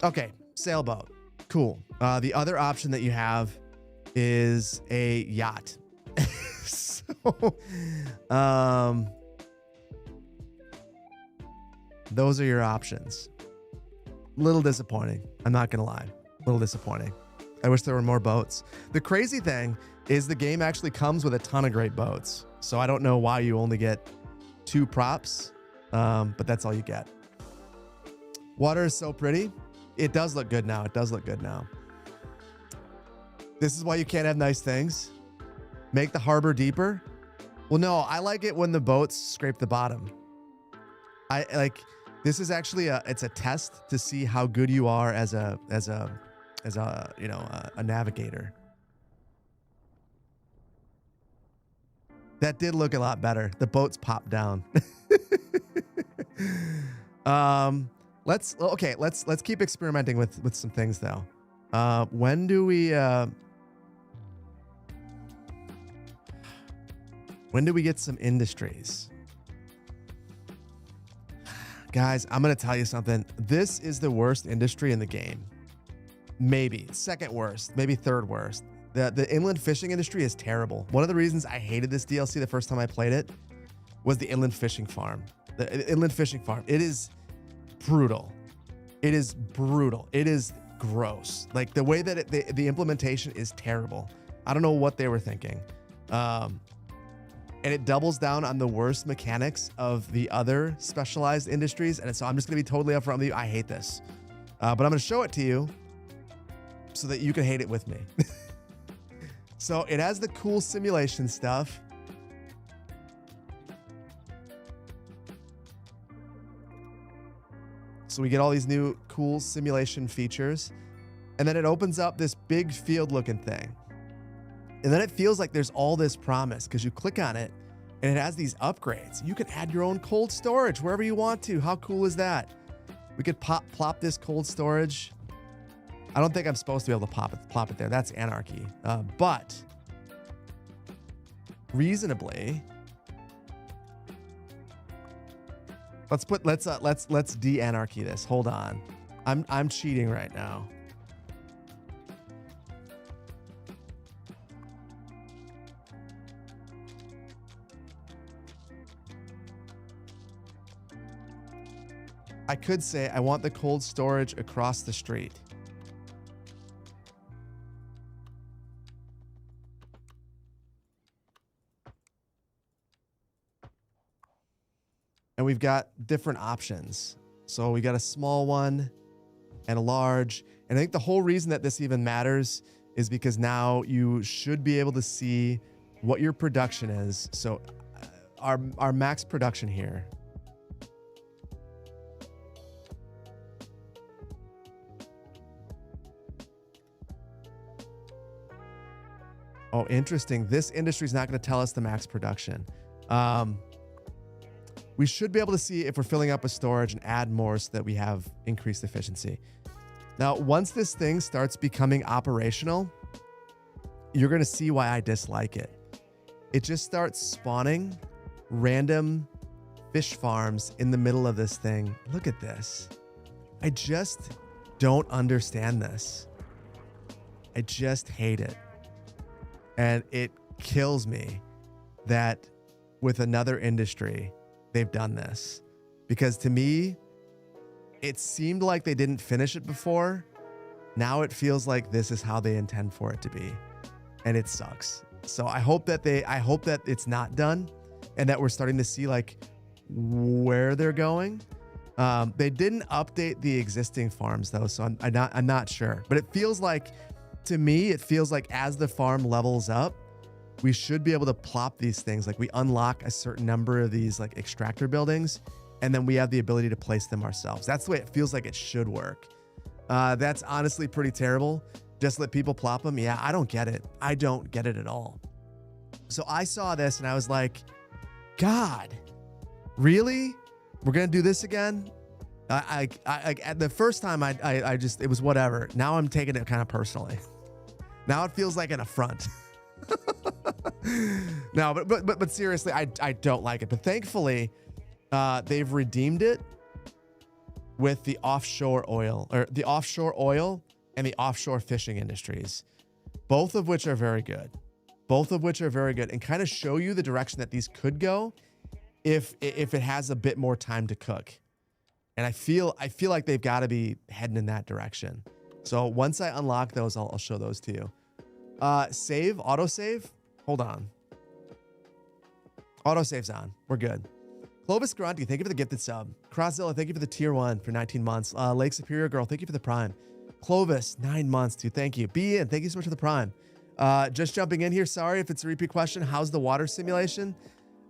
Okay, sailboat. Cool. The other option that you have is a yacht. So, those are your options. Little disappointing. I'm not gonna lie. Little disappointing. I wish there were more boats. The crazy thing is the game actually comes with a ton of great boats. So I don't know why you only get 2 props, but that's all you get. Water is so pretty. It does look good now. It does look good now. This is why you can't have nice things. Make the harbor deeper. Well, no, I like it when the boats scrape the bottom. I like, this is actually it's a test to see how good you are as a navigator. That did look a lot better. The boats popped down. Let's keep experimenting with some things though. When do we get some industries? Guys, I'm going to tell you something. This is the worst industry in the game. Maybe second worst, maybe third worst. The inland fishing industry is terrible. One of the reasons I hated this DLC the first time I played it was the inland fishing farm. The inland fishing farm. It is brutal. It is brutal. It is gross. Like the way that the implementation is terrible. I don't know what they were thinking. And it doubles down on the worst mechanics of the other specialized industries. And so I'm just going to be totally upfront with you. I hate this. But I'm going to show it to you so that you can hate it with me. So it has the cool simulation stuff. So we get all these new cool simulation features. And then it opens up this big field looking thing. And then it feels like there's all this promise because you click on it and it has these upgrades. You can add your own cold storage wherever you want to. How cool is that? We could plop this cold storage. I don't think I'm supposed to be able to plop it there. That's anarchy. But reasonably, let's de-anarchy this. Hold on. I'm cheating right now. I could say I want the cold storage across the street. And we've got different options. So we got a small one and a large. And I think the whole reason that this even matters is because now you should be able to see what your production is. So our max production here. Oh, interesting. This industry is not going to tell us the max production. We should be able to see if we're filling up with storage and add more so that we have increased efficiency. Now, once this thing starts becoming operational, you're going to see why I dislike it. It just starts spawning random fish farms in the middle of this thing. Look at this. I just don't understand this. I just hate it. And it kills me that with another industry, they've done this. Because to me, it seemed like they didn't finish it before. Now it feels like this is how they intend for it to be. And it sucks. So I hope that it's not done and that we're starting to see like where they're going. They didn't update the existing farms though, so I'm not sure. But it feels like, to me, it feels like as the farm levels up, we should be able to plop these things. Like we unlock a certain number of these like extractor buildings, and then we have the ability to place them ourselves. That's the way it feels like it should work. That's honestly pretty terrible. Just let people plop them. Yeah, I don't get it. I don't get it at all. So I saw this and I was like, God, really? We're going to do this again? At the first time, I just, it was whatever. Now I'm taking it kind of personally. Now it feels like an affront. No, but seriously, I don't like it. But thankfully, they've redeemed it. with the offshore oil and the offshore fishing industries, both of which are very good. And kind of show you the direction that these could go if it has a bit more time to cook. And I feel like they've got to be heading in that direction. So once I unlock those, I'll show those to you. Autosave. Hold on. Autosave's on. We're good. Clovis Grunty, thank you for the gifted sub. Crosszilla, thank you for the tier 1 for 19 months. Lake Superior Girl, thank you for the prime. Clovis, 9 months too. Thank you. Be in. Thank you so much for the prime. Just jumping in here. Sorry if it's a repeat question. How's the water simulation?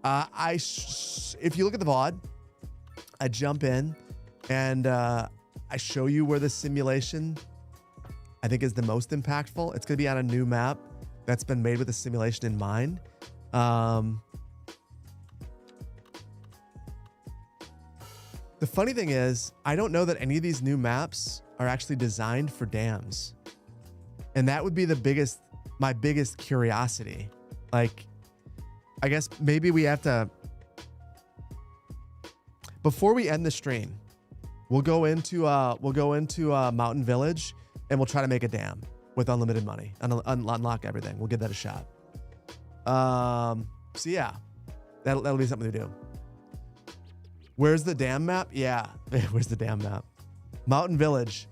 If you look at the VOD, I jump in and I show you where the simulation I think is the most impactful. It's going to be on a new map that's been made with the simulation in mind. The funny thing is, I don't know that any of these new maps are actually designed for dams. And that would be my biggest curiosity. Like, I guess maybe we have to, before we end the stream, we'll go into Mountain Village and we'll try to make a dam with unlimited money and unlock everything. We'll give that a shot. So yeah, that'll be something to do. Where's the dam map? Yeah, where's the dam map? Mountain Village,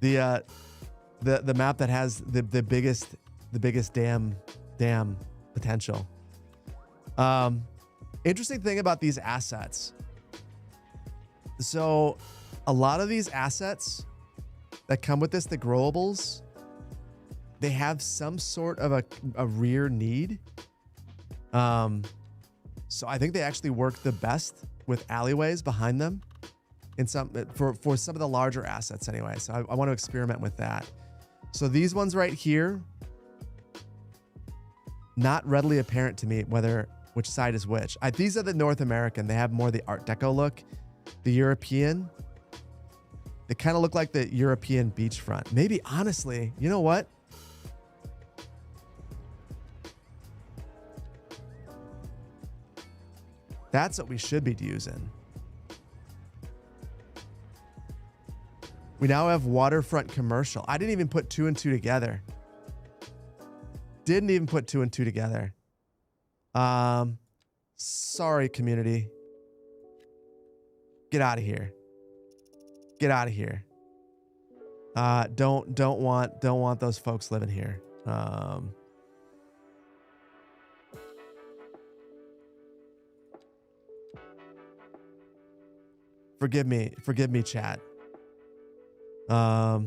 the map that has the biggest dam potential. Interesting thing about these assets. So a lot of these assets that come with this, the growables, they have some sort of a rear need. So I think they actually work the best with alleyways behind them in for some of the larger assets anyway. So I want to experiment with that. So these ones right here, not readily apparent to me which side is which. These are the North American. They have more the Art Deco look. The European, they kind of look like the European beachfront. Maybe, honestly, you know what? That's what we should be using. We now have waterfront commercial. I didn't even put 2 and 2 together. Sorry, community. Get out of here. Don't want those folks living here. Forgive me, chat. I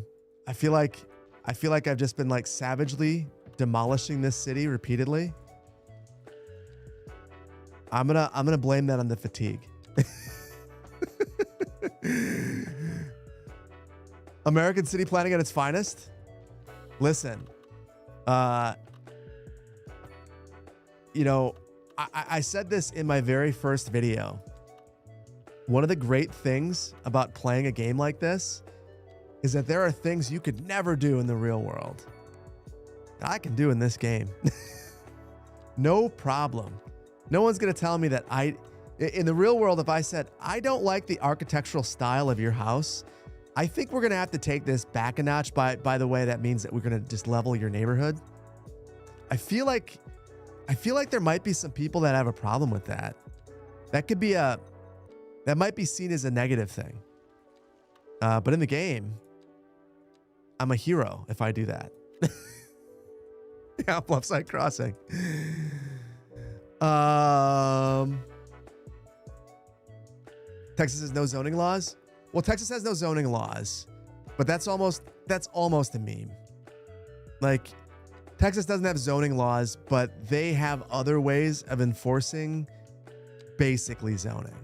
feel like I've just been like savagely demolishing this city repeatedly. I'm gonna blame that on the fatigue. American city planning at its finest. Listen, I said this in my very first video. One of the great things about playing a game like this is that there are things you could never do in the real world that I can do in this game. No problem. No one's going to tell me that in the real world, if I said, I don't like the architectural style of your house, I think we're going to have to take this back a notch. By the way, that means that we're going to just level your neighborhood. I feel like there might be some people that have a problem with that. That might be seen as a negative thing. But in the game, I'm a hero if I do that. Yeah, Bluffside Crossing. Texas has no zoning laws. Well, Texas has no zoning laws, but that's almost a meme. Like, Texas doesn't have zoning laws, but they have other ways of enforcing basically zoning.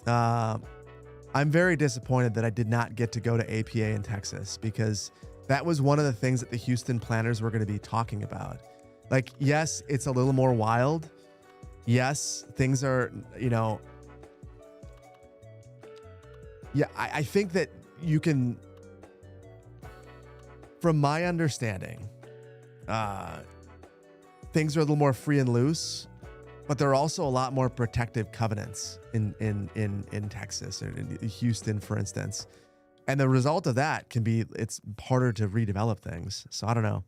I'm very disappointed that I did not get to go to APA in Texas, because that was one of the things that the Houston planners were going to be talking about. Like, yes, it's a little more wild. Yes, things are, yeah, I think that you can, from my understanding, things are a little more free and loose but there are also a lot more protective covenants in Texas or in Houston, for instance. And the result of that can be it's harder to redevelop things. So I don't know.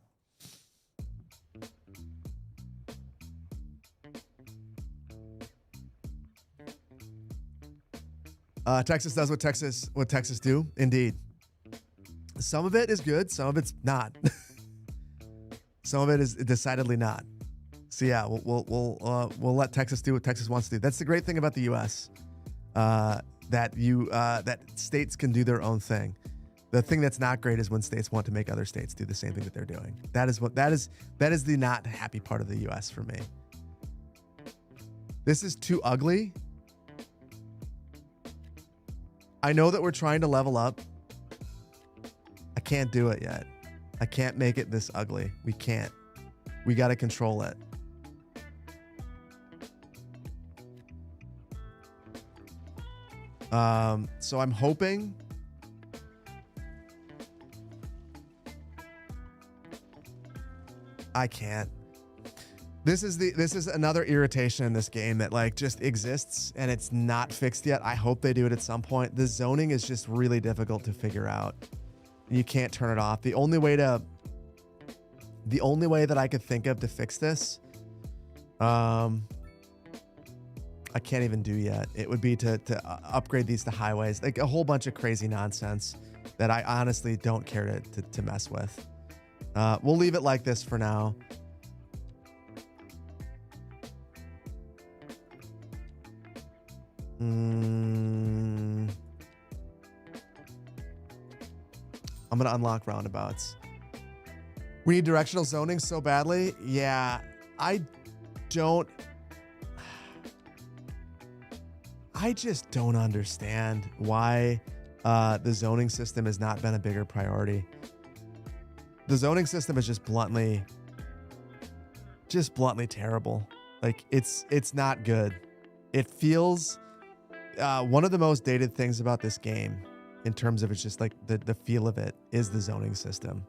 Texas does what Texas do. Indeed. Some of it is good. Some of it's not. Some of it is decidedly not. So yeah, we'll let Texas do what Texas wants to do. That's the great thing about the U.S. That states can do their own thing. The thing that's not great is when states want to make other states do the same thing that they're doing. That is the not happy part of the U.S. for me. This is too ugly. I know that we're trying to level up. I can't do it yet. I can't make it this ugly. We can't. We got to control it. So I'm hoping I can't. This is another irritation in this game that like just exists and it's not fixed yet. I hope they do it at some point. The zoning is just really difficult to figure out. You can't turn it off. The only way that I could think of to fix this, I can't even do yet. It would be to upgrade these to highways, like a whole bunch of crazy nonsense that I honestly don't care to mess with. We'll leave it like this for now. I'm going to unlock roundabouts. We need directional zoning so badly. Yeah, I just don't understand why the zoning system has not been a bigger priority. The zoning system is just bluntly terrible. Like it's not good. It feels one of the most dated things about this game in terms of it's just like the feel of it is the zoning system.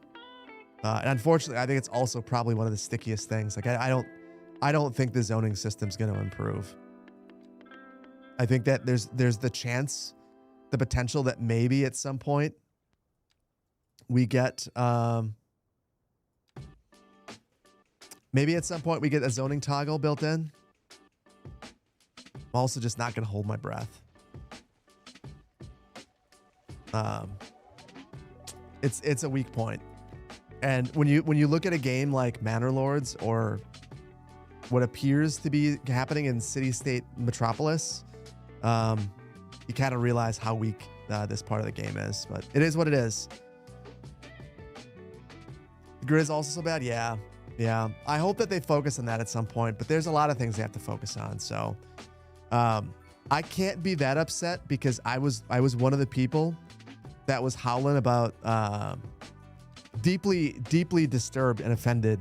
And unfortunately, I think it's also probably one of the stickiest things. Like I don't think the zoning system's going to improve. I think that there's the potential that maybe at some point we get maybe at some point we get a zoning toggle built in. I'm also just not going to hold my breath. It's a weak point. And when you look at a game like Manor Lords or what appears to be happening in City-State Metropolis, you kind of realize how weak this part of the game is. But it is what it is. The grid is also so bad. Yeah. I hope that they focus on that at some point. But there's a lot of things they have to focus on. So I can't be that upset because I was one of the people that was howling about deeply disturbed and offended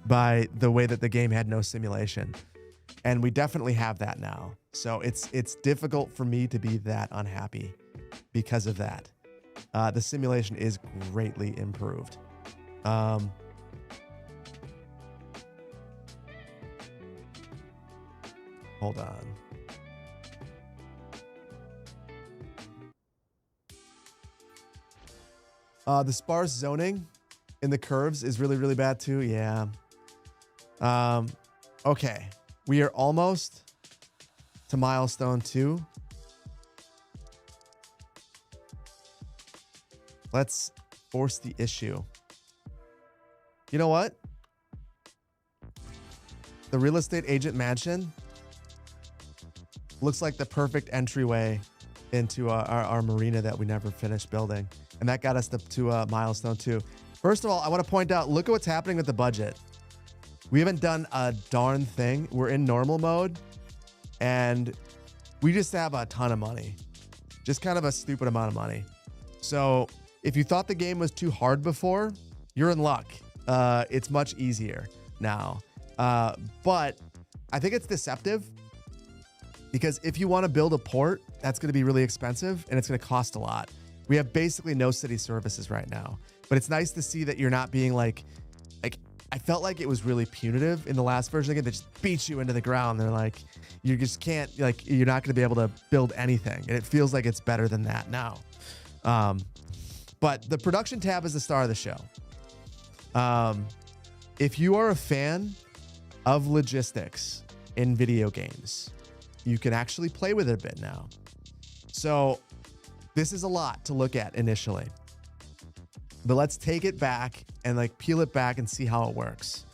by the way that the game had no simulation. And we definitely have that now. So it's difficult for me to be that unhappy because of that. The simulation is greatly improved. Hold on. The sparse zoning in the curves is really, really bad too. Yeah. Okay. We are almost to milestone 2. Let's force the issue. You know what? The real estate agent mansion looks like the perfect entryway into our marina that we never finished building. And that got us to milestone 2. First of all, I want to point out, look at what's happening with the budget. We haven't done a darn thing. We're in normal mode and we just have a ton of money. Just kind of a stupid amount of money. So if you thought the game was too hard before, you're in luck. It's much easier now. But I think it's deceptive because if you want to build a port, that's going to be really expensive and it's going to cost a lot. We have basically no city services right now, but it's nice to see that you're not being like I felt like it was really punitive in the last version of the game. They just beat you into the ground. They're like, you just can't, like, you're not going to be able to build anything. And it feels like it's better than that now. But the production tab is the star of the show. If you are a fan of logistics in video games, you can actually play with it a bit now. So this is a lot to look at initially, but let's take it back and like peel it back and see how it works.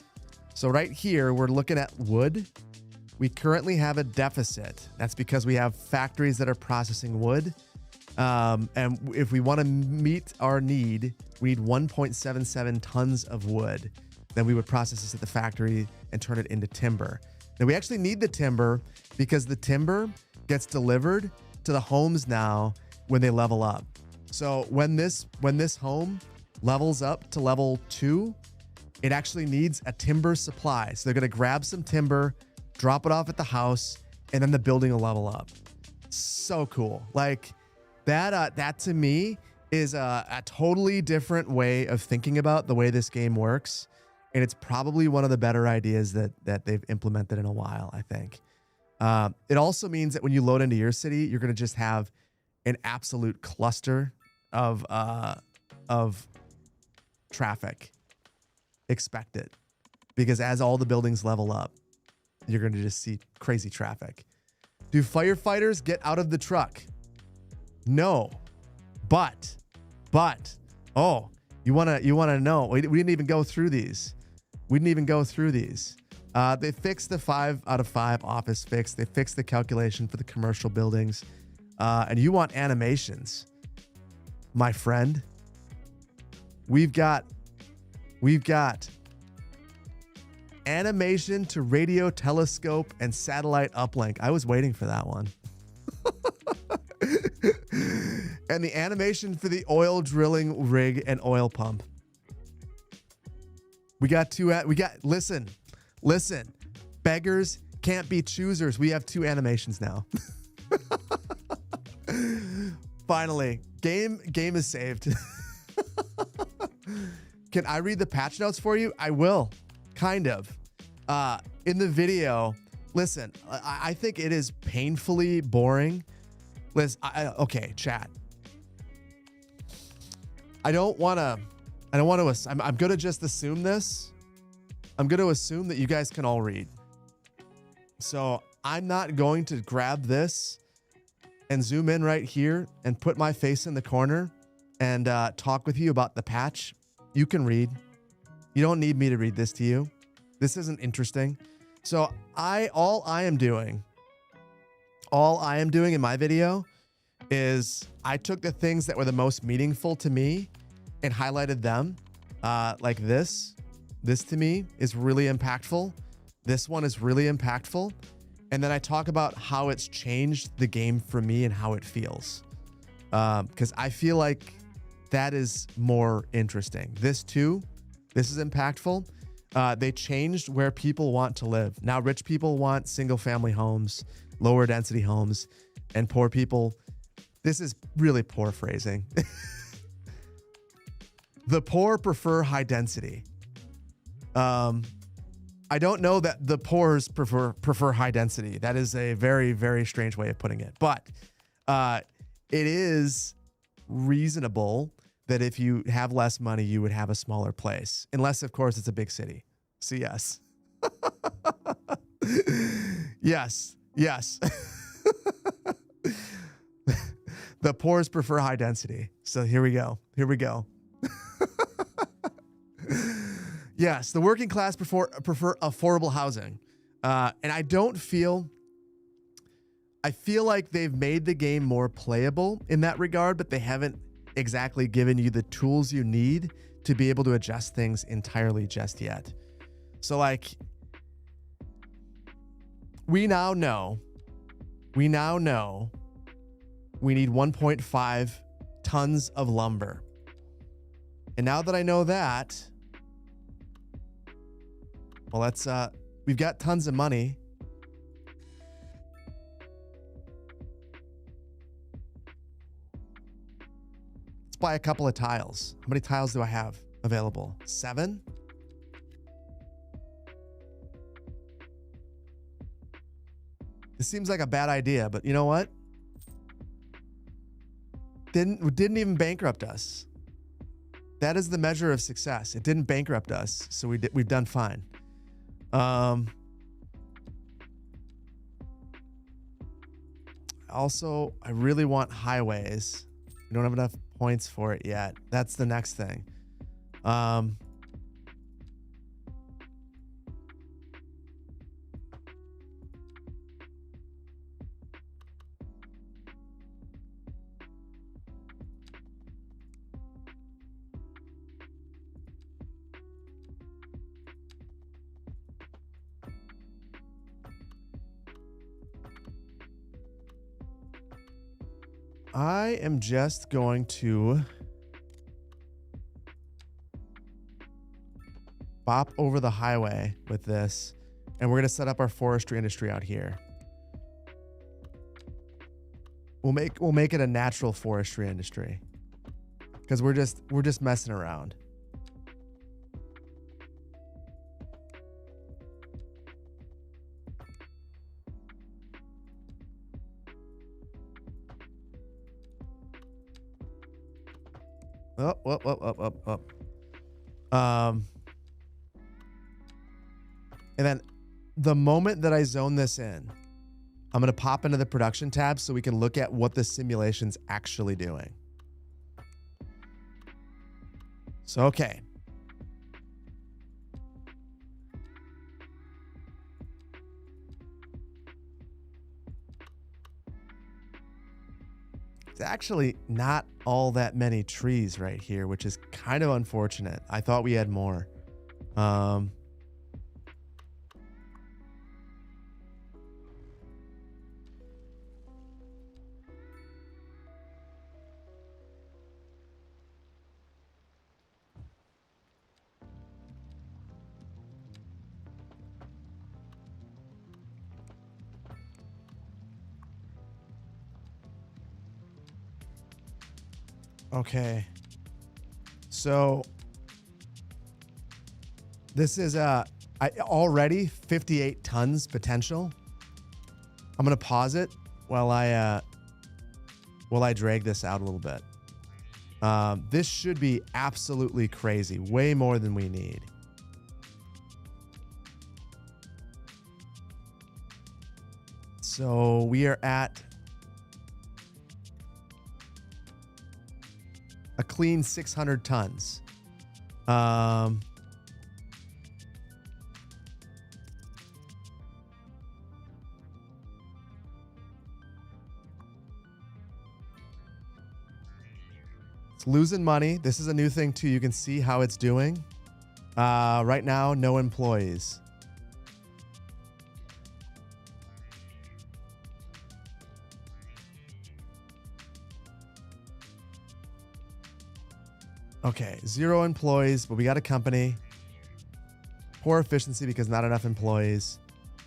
So right here, we're looking at wood. We currently have a deficit. That's because we have factories that are processing wood. And if we want to meet our need, we need 1.77 tons of wood. Then we would process this at the factory and turn it into timber. Now we actually need the timber because the timber gets delivered to the homes now when they level up. So when this home levels up to level 2, it actually needs a timber supply. So they're going to grab some timber, drop it off at the house, and then the building will level up. So cool. Like that to me is a totally different way of thinking about the way this game works. And it's probably one of the better ideas that they've implemented in a while, I think. It also means that when you load into your city, you're going to just have an absolute cluster of traffic. Expect it. Because as all the buildings level up, you're going to just see crazy traffic. Do firefighters get out of the truck? No. But, oh, you want to know, we didn't even go through these. They fixed the 5 out of 5 office fix. They fixed the calculation for the commercial buildings. And you want animations, my friend. We've got animation to radio telescope and satellite uplink. I was waiting for that one. And the animation for the oil drilling rig and oil pump. Listen. Beggars can't be choosers. We have 2 animations now. Finally, game is saved. Can I read the patch notes for you? I will, kind of. In the video, listen, I think it is painfully boring. Listen, okay, chat. I'm going to just assume this. I'm going to assume that you guys can all read. So I'm not going to grab this and zoom in right here and put my face in the corner and talk with you about the patch. You can read. You don't need me to read this to you. This isn't interesting. So all I am doing in my video is I took the things that were the most meaningful to me and highlighted them. Like this to me is really impactful. This one is really impactful. And then I talk about how it's changed the game for me and how it feels. Because I feel like that is more interesting. This is impactful. They changed where people want to live. Now rich people want single family homes, lower density homes, and poor people. This is really poor phrasing. The poor prefer high density. I don't know that the poors prefer high density. That is a very, very strange way of putting it. But it is reasonable that if you have less money, you would have a smaller place. Unless, of course, it's a big city. So yes. Yes. The poors prefer high density. So here we go. Yes, the working class prefer affordable housing. And I feel like they've made the game more playable in that regard, but they haven't exactly given you the tools you need to be able to adjust things entirely just yet. So like, we now know we need 1.5 tons of lumber. And now that I know that, well, we've got tons of money. Let's buy a couple of tiles. How many tiles do I have available? 7? This seems like a bad idea, but you know what? Didn't even bankrupt us. That is the measure of success. It didn't bankrupt us, so we've done fine. Also, I really want highways. We don't have enough points for it yet. That's the next thing. I am just going to bop over the highway with this, and we're going to set up our forestry industry out here. We'll make it a natural forestry industry because we're just messing around. Up. And then the moment that I zone this in, I'm going to pop into the production tab so we can look at what the simulation's actually doing. So, okay. It's actually not all that many trees right here, which is kind of unfortunate. I thought we had more. Okay. So this is already 58 tons potential. I'm going to pause it while I drag this out a little bit. This should be absolutely crazy, way more than we need. So we are at a clean 600 tons. It's losing money. This is a new thing too. You can see how it's doing. Right now, no employees. Okay, 0 employees, but we got a company. Poor efficiency because not enough employees.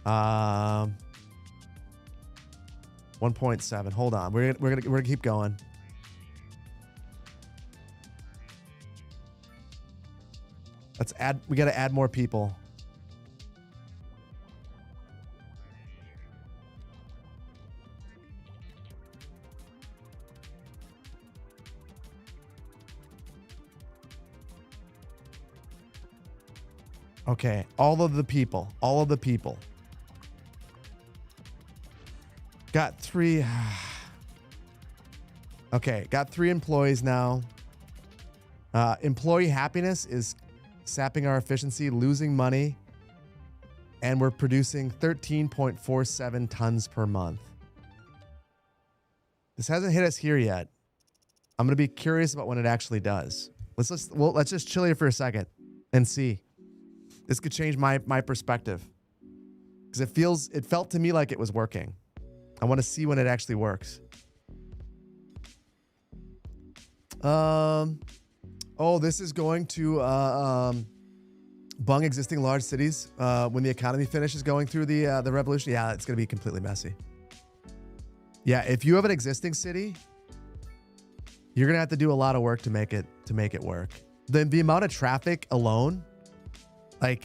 1.7. Hold on, we're gonna keep going. Let's add. We got to add more people. Okay, all of the people. Got 3. Okay, got 3 employees now. Employee happiness is sapping our efficiency, losing money, and we're producing 13.47 tons per month. This hasn't hit us here yet. I'm going to be curious about when it actually does. Let's just chill here for a second and see. This could change my perspective because it felt to me like it was working. I want to see when it actually works. Oh, this is going to bung existing large cities when the economy finishes going through the revolution. Yeah, it's going to be completely messy. Yeah, if you have an existing city, you're going to have to do a lot of work to make it work. The amount of traffic alone, like,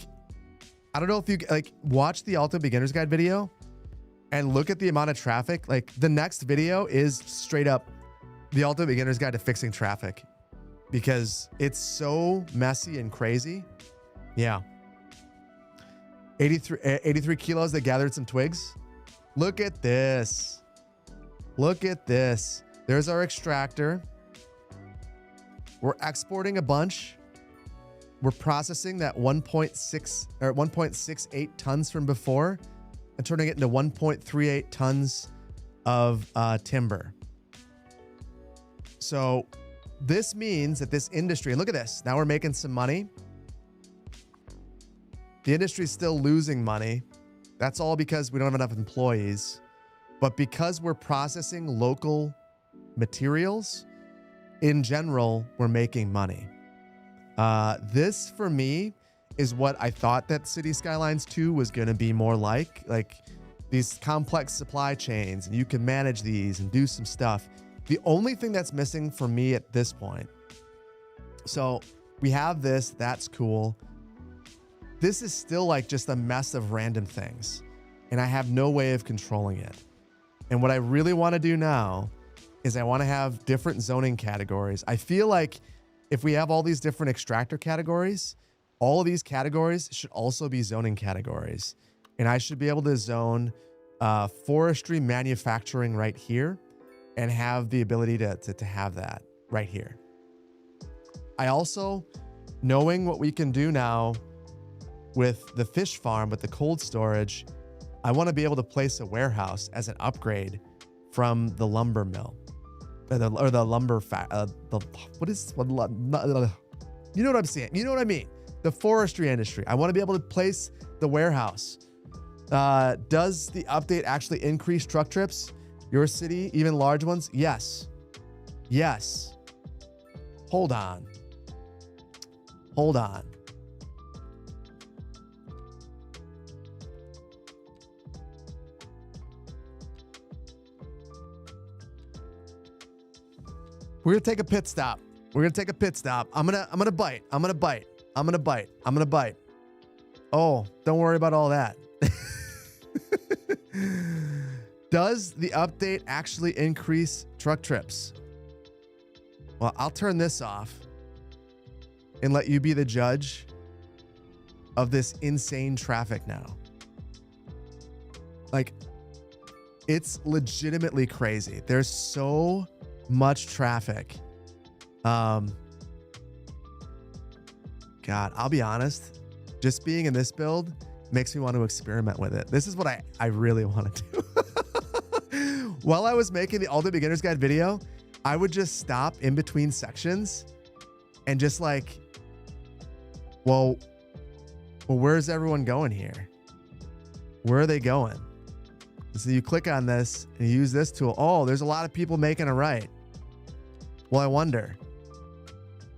I don't know if you like watch the Alto Beginner's Guide video. and look at the amount of traffic. Like the next video is straight up the ultimate beginner's guide to fixing traffic because it's so messy and crazy. Yeah. 83 kilos that gathered some twigs. Look at this. Look at this. There's our extractor. We're exporting a bunch. We're processing that 1.6 or 1.68 tons from before and turning it into 1.38 tons of timber. So this means that this industry, and look at this, now we're making some money. The industry is still losing money. That's all because we don't have enough employees. But because we're processing local materials, in general, we're making money. This, for me, is what I thought that City Skylines 2 was going to be more like these complex supply chains, and you can manage these and do some stuff. The only thing that's missing for me at this point, so we have this, that's cool. This is still like just a mess of random things, and I have no way of controlling it. And what I really want to do now is I want to have different zoning categories. I feel like if we have all these different extractor categories, all of these categories should also be zoning categories. And I should be able to zone forestry manufacturing right here and have the ability to have that right here. I also, knowing what we can do now with the fish farm, with the cold storage, I want to be able to place a warehouse as an upgrade from the lumber mill. You know what I'm saying? You know what I mean? The forestry industry. I want to be able to place the warehouse. Does the update actually increase truck trips? Your city, even large ones? Yes. Yes. Hold on. Hold on. We're gonna take a pit stop. We're gonna take a pit stop. I'm gonna bite. I'm gonna bite. I'm gonna bite. I'm gonna bite. Oh, don't worry about all that. Does the update actually increase truck trips? Well, I'll turn this off and let you be the judge of this insane traffic now. Like, it's legitimately crazy. There's so much traffic. God, I'll be honest, just being in this build makes me want to experiment with it. This is what I really want to do. While I was making the Ultimate Beginner's Guide video, I would just stop in between sections and just like, well, where's everyone going here? Where are they going? So you click on this and you use this tool. Oh, there's a lot of people making a right. Well, I wonder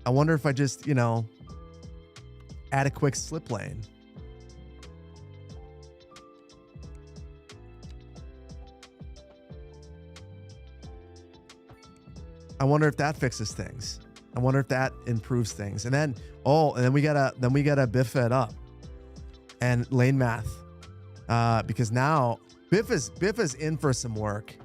if I just, add a quick slip lane. I wonder if that fixes things. I wonder if that improves things. And then, we gotta biff it up and lane math. Because now Biff is in for some work.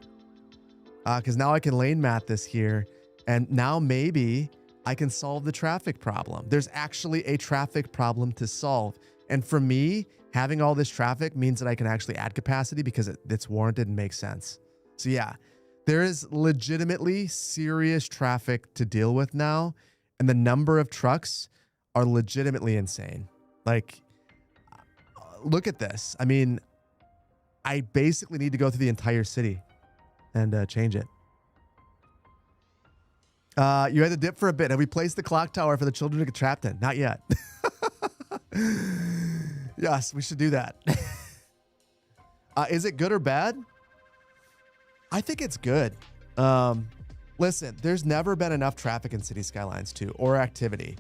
Because now I can lane math this here. And now maybe I can solve the traffic problem. There's actually a traffic problem to solve. And for me, having all this traffic means that I can actually add capacity because it's warranted and makes sense. So yeah, there is legitimately serious traffic to deal with now. And the number of trucks are legitimately insane. Like, look at this. I mean, I basically need to go through the entire city and change it. You had to dip for a bit. Have we placed the clock tower for the children to get trapped in? Not yet. Yes, we should do that. Is it good or bad? I think it's good. Listen, there's never been enough traffic in City Skylines 2 or activity.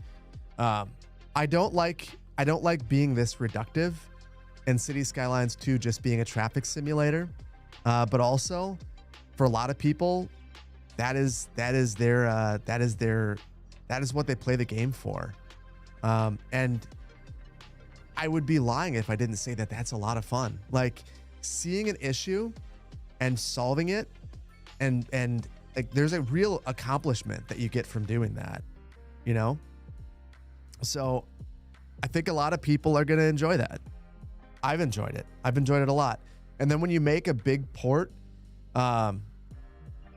I don't like being this reductive and City Skylines 2 just being a traffic simulator. But also for a lot of people, that is what they play the game for. And I would be lying if I didn't say that that's a lot of fun. Like, seeing an issue and solving it, and like there's a real accomplishment that you get from doing that, you know? So I think a lot of people are going to enjoy that. I've enjoyed it. I've enjoyed it a lot. And then when you make a big port,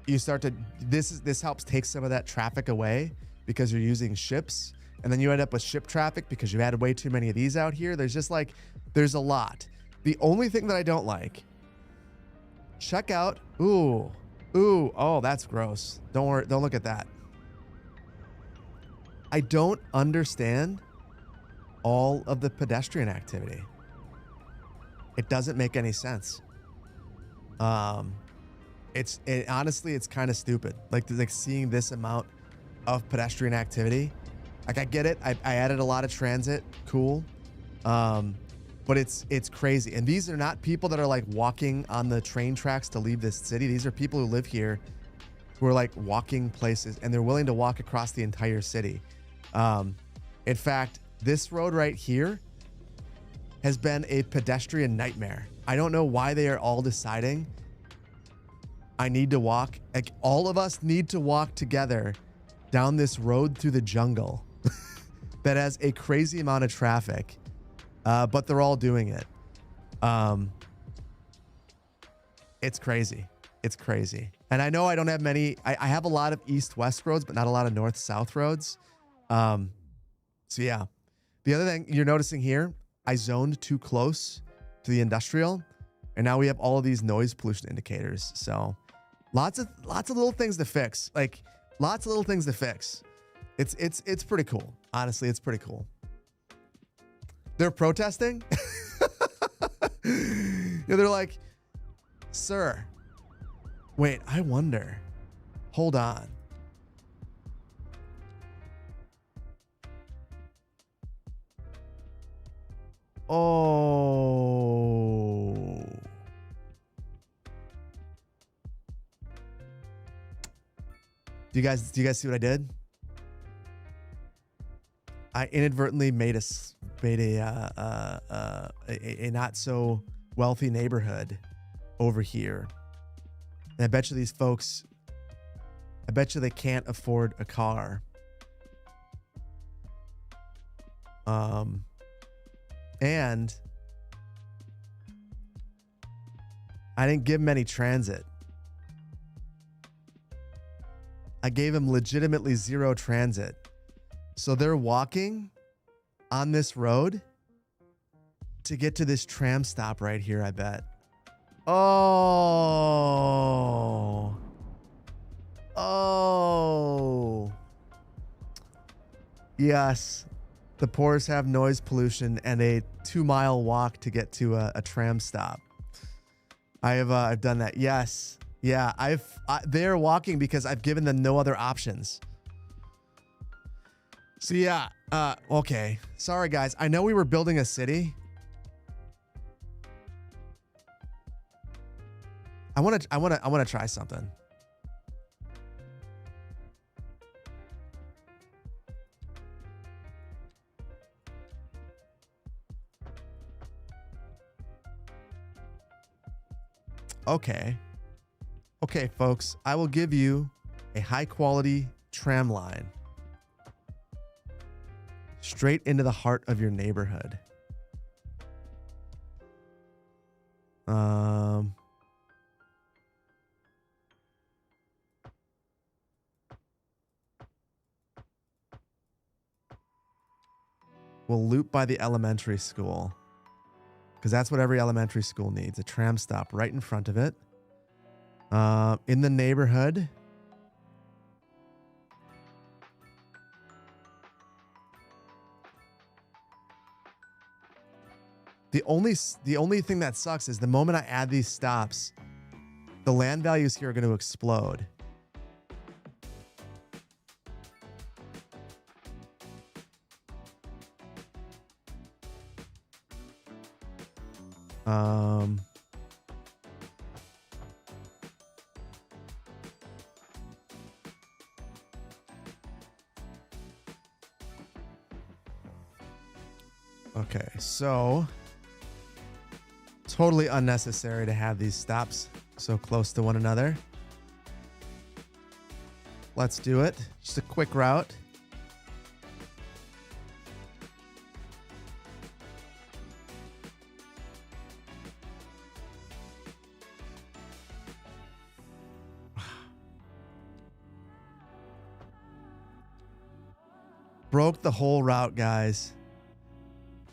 you start to, this helps take some of that traffic away because you're using ships, and then you end up with ship traffic because you've added way too many of these out here. There's just like, there's a lot. The only thing that I don't like, check out, oh, that's gross. Don't worry, don't look at that. I don't understand all of the pedestrian activity. It doesn't make any sense. Honestly, it's kind of stupid. Like seeing this amount of pedestrian activity. Like I get it. I added a lot of transit. Cool. But it's crazy. And these are not people that are like walking on the train tracks to leave this city. These are people who live here who are like walking places, and they're willing to walk across the entire city. In fact, this road right here has been a pedestrian nightmare. I don't know why they are all deciding I need to walk. Like all of us need to walk together down this road through the jungle that has a crazy amount of traffic. But they're all doing it. It's crazy. It's crazy. And I know I don't have many, I have a lot of east-west roads, but not a lot of north-south roads. So yeah. The other thing you're noticing here, I zoned too close to the industrial, and now we have all of these noise pollution indicators. So lots of little things to fix. Like lots of little things to fix. It's pretty cool. Honestly, it's pretty cool. They're protesting. Yeah, they're like, sir, wait, I wonder. Hold on. Oh. Do you guys see what I did? I inadvertently made a not so wealthy neighborhood over here. And I bet you these folks, I bet you they can't afford a car. And I didn't give them any transit. I gave them legitimately zero transit. So they're walking on this road to get to this tram stop right here, I bet. Oh. Oh. Yes. The poorest have noise pollution and a 2-mile walk to get to a tram stop. I've done that. Yes. Yeah. They're walking because I've given them no other options. So yeah. Okay. Sorry guys. I know we were building a city. I want to try something. Okay. Okay, folks, I will give you a high quality tram line straight into the heart of your neighborhood. We'll loop by the elementary school, because that's what every elementary school needs, a tram stop right in front of it. In the neighborhood. The only thing that sucks is the moment I add these stops, the land values here are going to explode. Okay, so Totally unnecessary to have these stops so close to one another. Let's do it. Just a quick route. Broke the whole route, guys.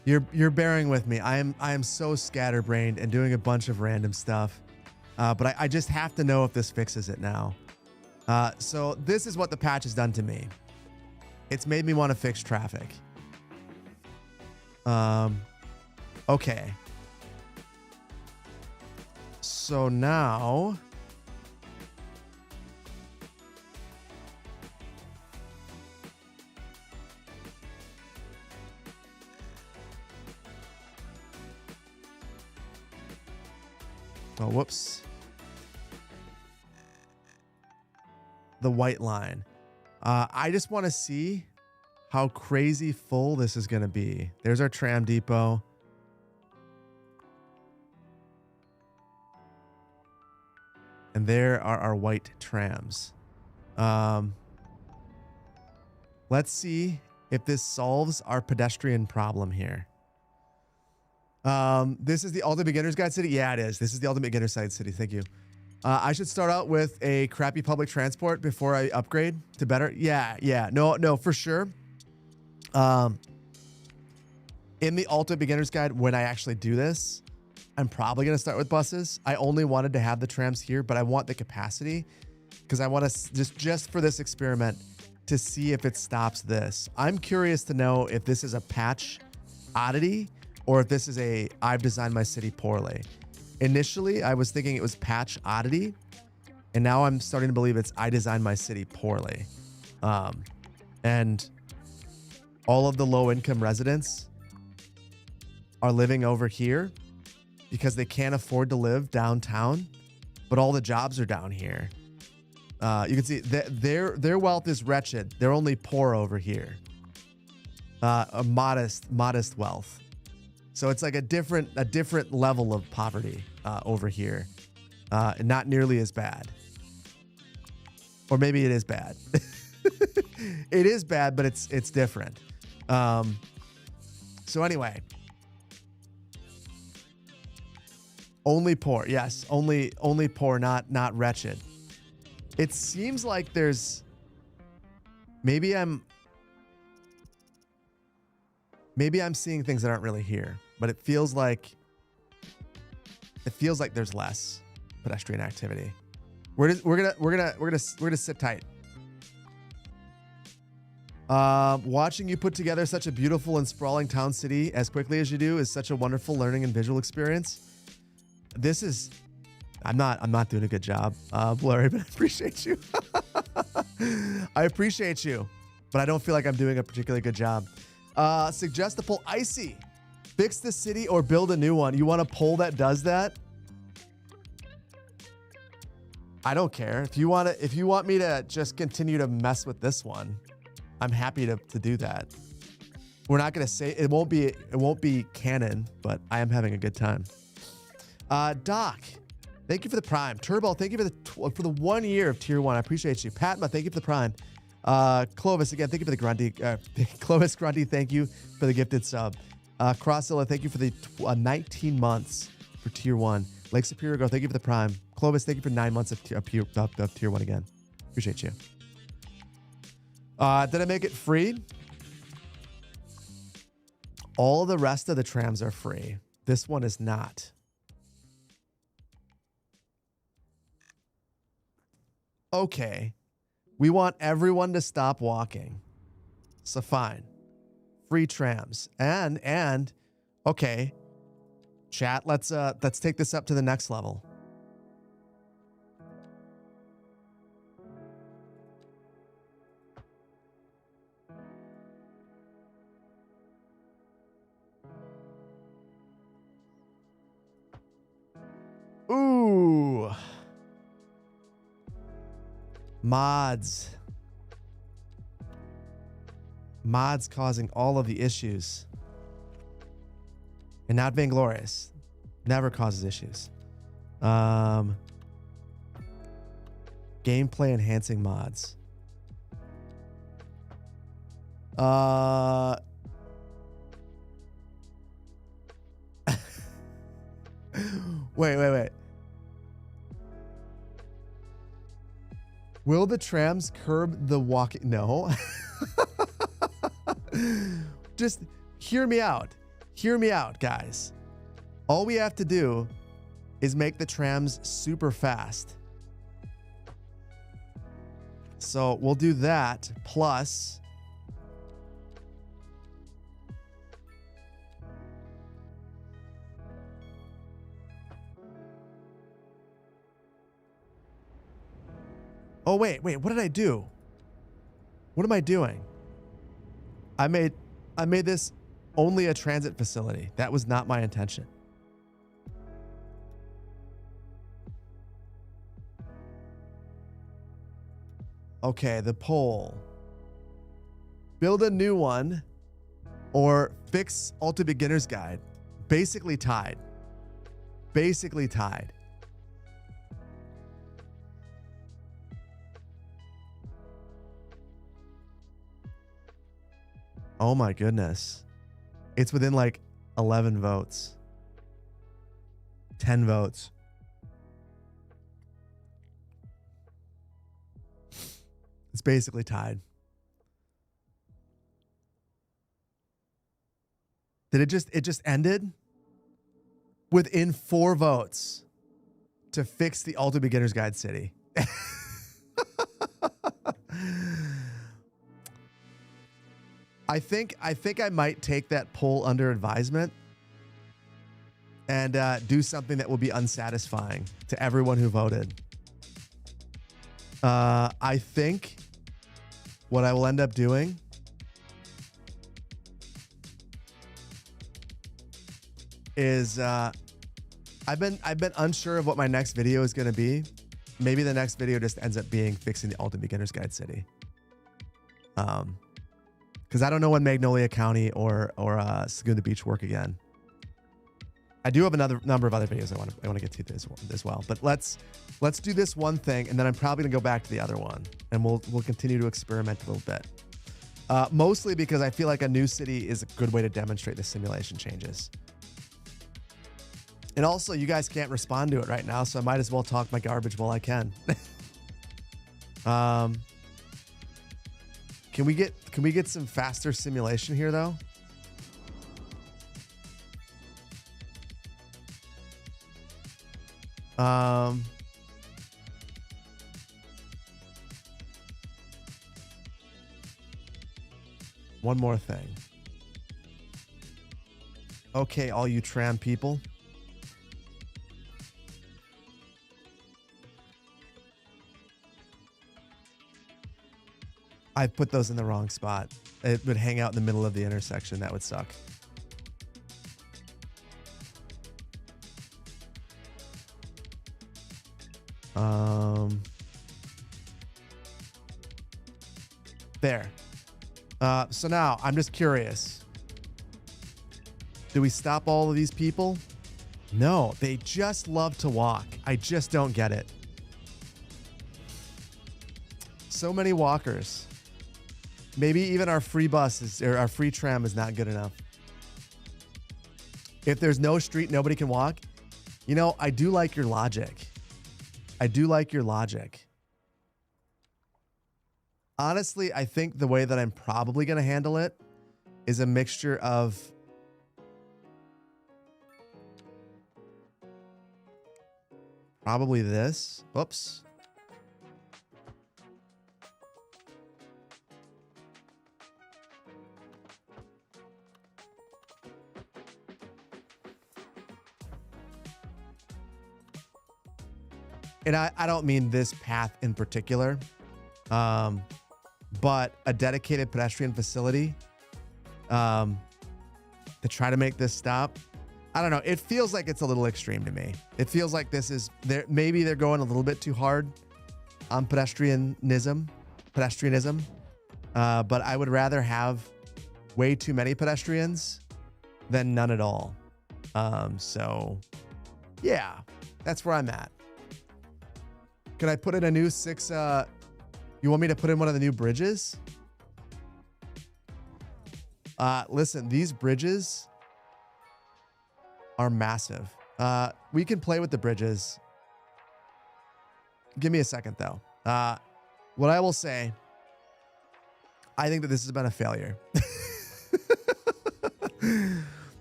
You're bearing with me. I am so scatterbrained and doing a bunch of random stuff. But I just have to know if this fixes it now. So this is what the patch has done to me. It's made me want to fix traffic. Okay. So now... Oh, whoops. The white line. I just want to see how crazy full this is going to be. There's our tram depot. And there are our white trams. Let's see if this solves our pedestrian problem here. This is the Ultimate Beginner's Guide City. Yeah, it is. This is the Ultimate Beginner's Guide City. Thank you. I should start out with a crappy public transport before I upgrade to better. Yeah. No, for sure. In the Ultimate Beginner's Guide, when I actually do this, I'm probably going to start with buses. I only wanted to have the trams here, but I want the capacity because I want to just for this experiment to see if it stops this. I'm curious to know if this is a patch oddity or if this is a I've designed my city poorly. Initially, I was thinking it was patch oddity, and now I'm starting to believe it's I designed my city poorly. And all of the low-income residents are living over here because they can't afford to live downtown, but all the jobs are down here. You can see that their wealth is wretched. They're only poor over here. A modest wealth. So it's like a different level of poverty over here, and not nearly as bad. Or maybe it is bad. It is bad, but it's different. So anyway, only poor. Yes, only poor, not wretched. It seems like there's maybe I'm seeing things that aren't really here. But it feels like there's less pedestrian activity. We're gonna sit tight. Watching you put together such a beautiful and sprawling town city as quickly as you do is such a wonderful learning and visual experience. This is, I'm not doing a good job, Blurry, but I appreciate you. I appreciate you, but I don't feel like I'm doing a particularly good job. Suggest the poll. Icy. Fix the city or build a new one. You want a poll that does that? I don't care. If you want me to just continue to mess with this one, I'm happy to do that. We're not gonna say it won't be canon, but I am having a good time. Doc, thank you for the Prime. Turbo, thank you for the 1 year of Tier 1. I appreciate you. Patma, thank you for the Prime. Clovis, again, thank you for the Grundy. Clovis Grundy, thank you for the gifted sub. Crossilla, thank you for the 19 months for Tier 1. Lake Superior Girl, thank you for the Prime. Clovis, thank you for 9 months of Tier 1 again. Appreciate you. Did I make it free? All the rest of the trams are free. This one is not. Okay. We want everyone to stop walking. So fine. Free trams. And okay. Chat, let's take this up to the next level. Ooh. Mods. Mods causing all of the issues. And not vainglorious. Never causes issues. Gameplay enhancing mods. Wait. Will the trams curb the walking? No. Just hear me out. Hear me out, guys. All we have to do is make the trams super fast. So we'll do that plus oh wait, what did I do? What am I doing? I made this only a transit facility. That was not my intention. Okay, the poll. Build a new one or fix Ultra Beginner's Guide. Basically tied. Basically tied. Oh my goodness. It's within like 11 votes. 10 votes. It's basically tied. Did it just ended? Within 4 votes to fix the Ultra Beginner's Guide city. I think I might take that poll under advisement and do something that will be unsatisfying to everyone who voted. I think what I will end up doing is I've been unsure of what my next video is going to be. Maybe the next video just ends up being fixing the Ultimate Beginner's Guide city. Because I don't know when Magnolia County or Saguna Beach work again. I do have another number of other videos I want to get to this as well. But let's do this one thing, and then I'm probably gonna go back to the other one, and we'll continue to experiment a little bit. Mostly because I feel like a new city is a good way to demonstrate the simulation changes. And also, you guys can't respond to it right now, so I might as well talk my garbage while I can. Can we get some faster simulation here though? One more thing. Okay, all you tram people. I put those in the wrong spot. It would hang out in the middle of the intersection. That would suck. There. So now I'm just curious. Do we stop all of these people? No, they just love to walk. I just don't get it. So many walkers. Maybe even our free bus or our free tram is not good enough. If there's no street, nobody can walk. You know, I do like your logic. I do like your logic. Honestly, I think the way that I'm probably going to handle it is a mixture of probably this. Whoops. And I don't mean this path in particular, but a dedicated pedestrian facility to try to make this stop. I don't know. It feels like it's a little extreme to me. It feels like this is there. Maybe they're going a little bit too hard on pedestrianism. But I would rather have way too many pedestrians than none at all. So Yeah, that's where I'm at. Can I put in a new 6? You want me to put in one of the new bridges? Listen, these bridges are massive. We can play with the bridges. Give me a second, though. What I will say, I think that this has been a failure.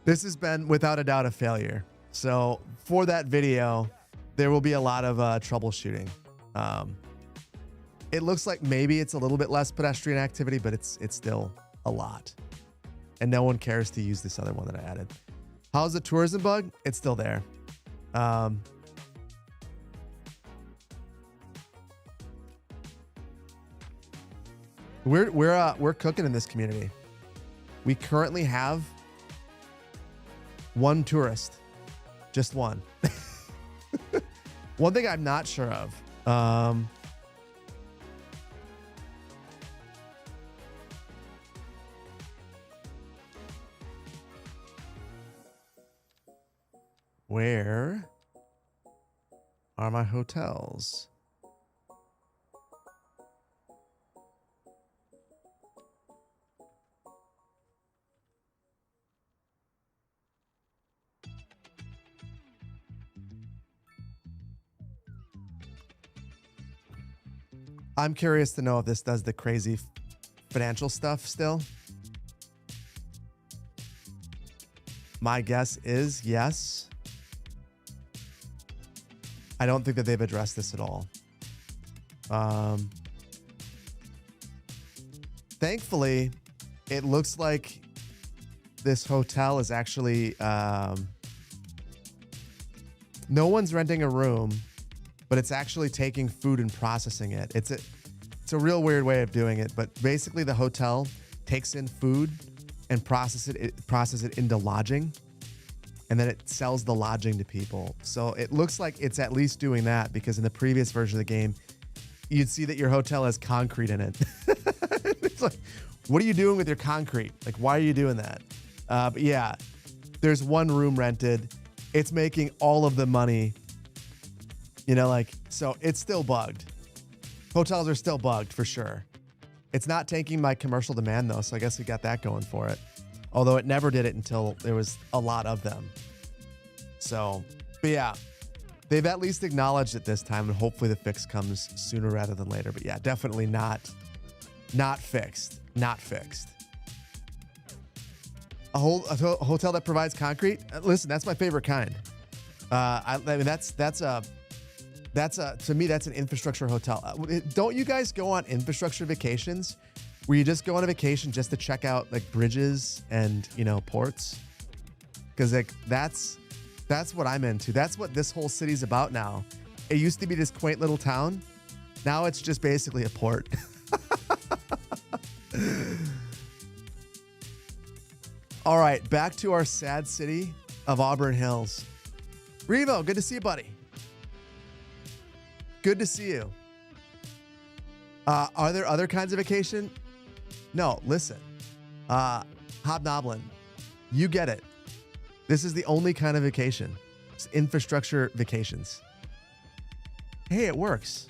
This has been, without a doubt, a failure. So for that video, there will be a lot of troubleshooting. It looks like maybe it's a little bit less pedestrian activity, but it's still a lot. And no one cares to use this other one that I added. How's the tourism bug? It's still there. We're cooking in this community. We currently have one tourist, just one. One thing I'm not sure of. Where are my hotels? I'm curious to know if this does the crazy financial stuff still. My guess is yes. I don't think that they've addressed this at all. Thankfully, it looks like this hotel is actually no one's renting a room, but it's actually taking food and processing it. It's a real weird way of doing it, but basically the hotel takes in food and processes it into lodging, and then it sells the lodging to people. So it looks like it's at least doing that, because in the previous version of the game, you'd see that your hotel has concrete in it. It's like, what are you doing with your concrete? Like, why are you doing that? But yeah, there's one room rented. It's making all of the money. You know, like, so it's still bugged. Hotels are still bugged for sure. It's not tanking my commercial demand though, so I guess we got that going for it. Although it never did it until there was a lot of them. So, but yeah, they've at least acknowledged it this time, and hopefully the fix comes sooner rather than later. But yeah, definitely not fixed. Not fixed. A hotel that provides concrete? Listen, that's my favorite kind. I mean, that's to me, that's an infrastructure hotel. Don't you guys go on infrastructure vacations where you just go on a vacation just to check out like bridges and, you know, ports? Because like that's what I'm into. That's what this whole city's about now. It used to be this quaint little town. Now it's just basically a port. All right, back to our sad city of Auburn Hills. Revo, good to see you, buddy. Good to see you. Are there other kinds of vacation? No, listen. Hobnoblin, you get it. This is the only kind of vacation. It's infrastructure vacations. Hey, it works.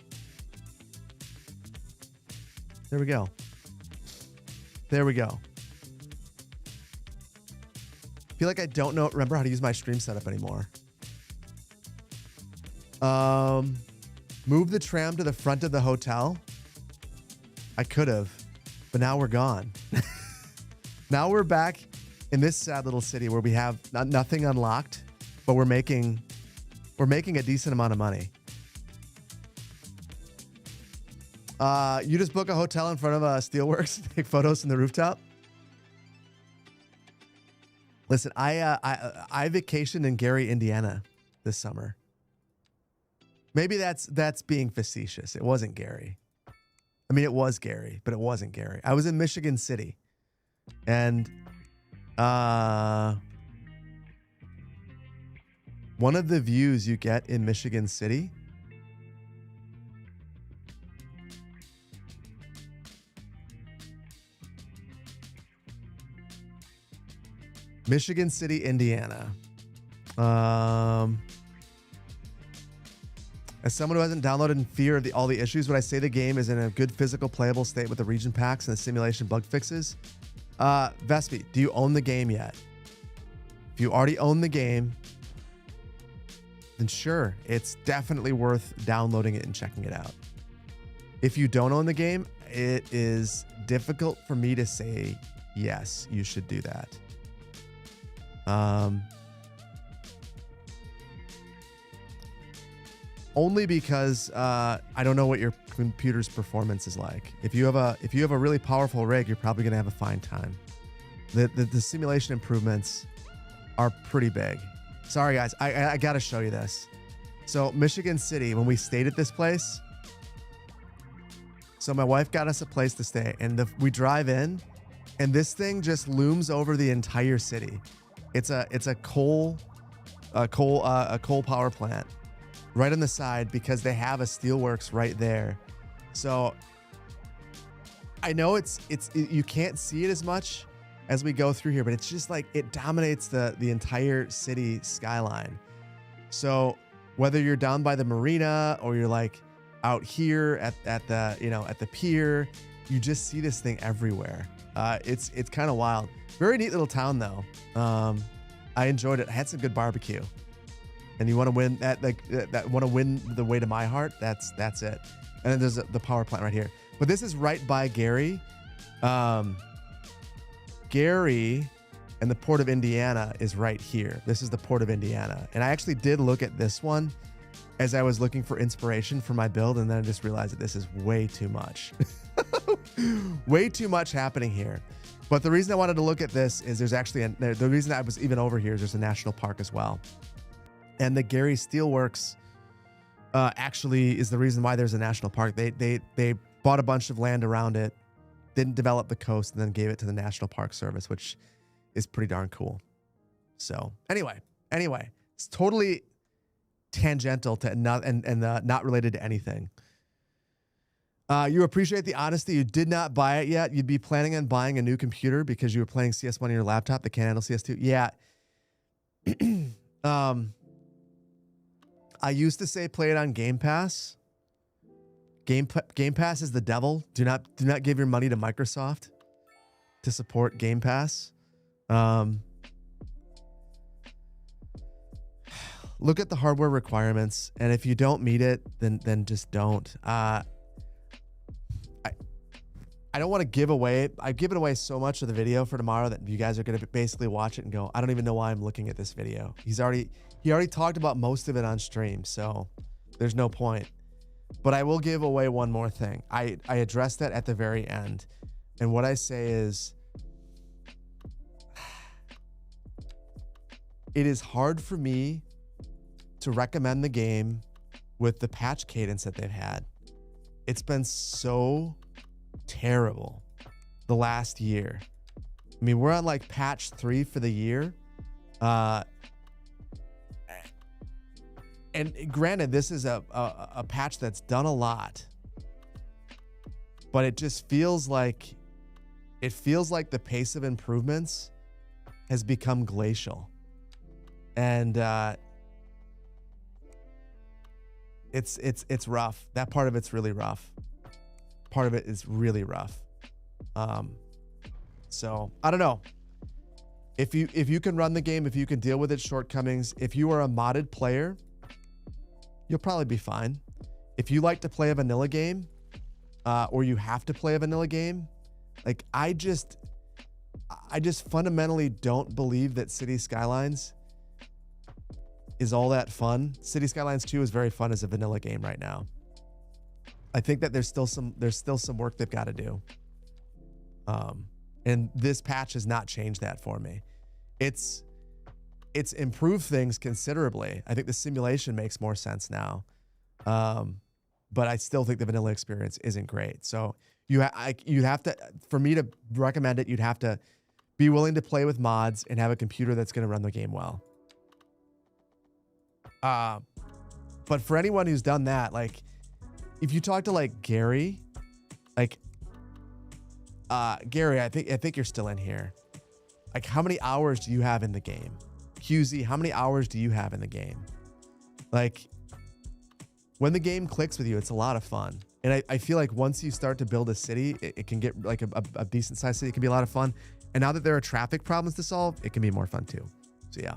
There we go. There we go. I feel like I don't remember how to use my stream setup anymore. Move the tram to the front of the hotel. I could have, but now we're gone. Now we're back in this sad little city where we have nothing unlocked, but we're making a decent amount of money. You just book a hotel in front of a steelworks, take photos from the rooftop. Listen, I vacationed in Gary, Indiana this summer. Maybe that's being facetious. It wasn't Gary. I mean, it was Gary, but it wasn't Gary. I was in Michigan City, and one of the views you get in Michigan City Michigan City, Indiana. As someone who hasn't downloaded in fear of all the issues, would I say the game is in a good physical playable state with the region packs and the simulation bug fixes? Vespi, do you own the game yet? If you already own the game, then sure, it's definitely worth downloading it and checking it out. If you don't own the game, it is difficult for me to say yes, you should do that. Only because I don't know what your computer's performance is like. If you have a really powerful rig, you're probably gonna have a fine time. The simulation improvements are pretty big. Sorry guys, I gotta show you this. So Michigan City, when we stayed at this place, so my wife got us a place to stay, and we drive in, and this thing just looms over the entire city. It's a coal power plant right on the side because they have a steelworks right there. So I know you can't see it as much as we go through here, but it's just like it dominates the entire city skyline. So whether you're down by the marina or you're like out here at the pier, you just see this thing everywhere. It's kind of wild. Very neat little town though. I enjoyed it. I had some good barbecue. And you want to win want to win the way to my heart. That's it. And then there's the power plant right here. But this is right by Gary. Gary and the Port of Indiana is right here. This is the Port of Indiana. And I actually did look at this one as I was looking for inspiration for my build. And then I just realized that this is way too much. Way too much happening here. But the reason I wanted to look at this is there's actually the reason I was even over here is there's a national park as well. And the Gary Steelworks actually is the reason why there's a national park. They bought a bunch of land around it, didn't develop the coast, and then gave it to the National Park Service, which is pretty darn cool. So anyway, it's totally tangential to not related to anything. You appreciate the honesty. You did not buy it yet. You'd be planning on buying a new computer because you were playing CS1 on your laptop that can't handle CS2. Yeah. I used to say play it on Game Pass. Game Pass is the devil. Do not give your money to Microsoft to support Game Pass. Look at the hardware requirements, and if you don't meet it, then just don't. I don't want to give away. I've given away so much of the video for tomorrow that you guys are going to basically watch it and go, I don't even know why I'm looking at this video. He already talked about most of it on stream, so there's no point. But I will give away one more thing. I address that at the very end. And what I say is, it is hard for me to recommend the game with the patch cadence that they've had. It's been so terrible the last year. I mean, we're on like patch 3 for the year. And granted, this is a patch that's done a lot, but it just feels like the pace of improvements has become glacial. And it's rough. That part of it's really rough. Part of it is really rough. So I don't know. If you can run the game, if you can deal with its shortcomings, if you are a modded player, you'll probably be fine. If you like to play a vanilla game, or you have to play a vanilla game, like I just fundamentally don't believe that City Skylines is all that fun. City Skylines 2 is very fun as a vanilla game right now. I think that there's still some work they've got to do. And this patch has not changed that for me. It's improved things considerably. I think the simulation makes more sense now. But I still think the vanilla experience isn't great. So you'd have to, for me to recommend it, you'd have to be willing to play with mods and have a computer that's going to run the game well. But for anyone who's done that, like if you talk to like Gary, Gary, I think you're still in here. Like how many hours do you have in the game? QZ, how many hours do you have in the game? Like when the game clicks with you, it's a lot of fun. And I feel like once you start to build a city, it can get like a decent sized city. It can be a lot of fun. And now that there are traffic problems to solve, it can be more fun too. So yeah.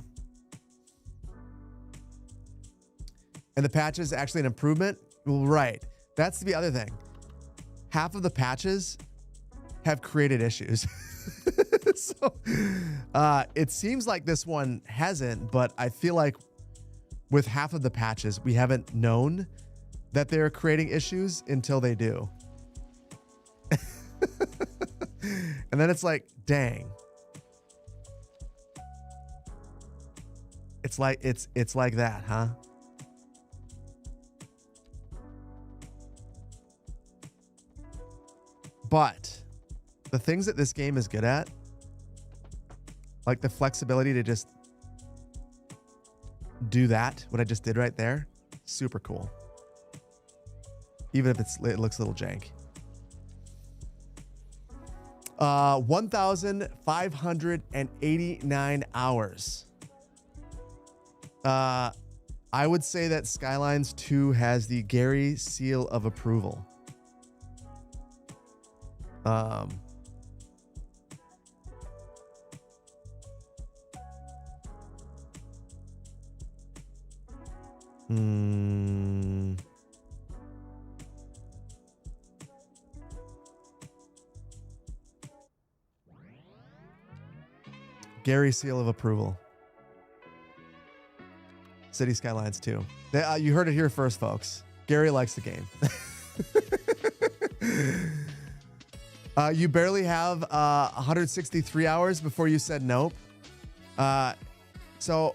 And the patch is actually an improvement. Right. That's the other thing. Half of the patches have created issues. So it seems like this one hasn't, but I feel like with half of the patches, we haven't known that they're creating issues until they do. And then it's like, dang. It's like that, huh? But the things that this game is good at, like the flexibility to just do that, what I just did right there, super cool. Even if it looks a little jank. 1,589 hours. I would say that Skylines 2 has the Gary seal of approval. Gary seal of approval. City Skylines 2. You heard it here first, folks. Gary likes the game. You barely have 163 hours before you said nope. So,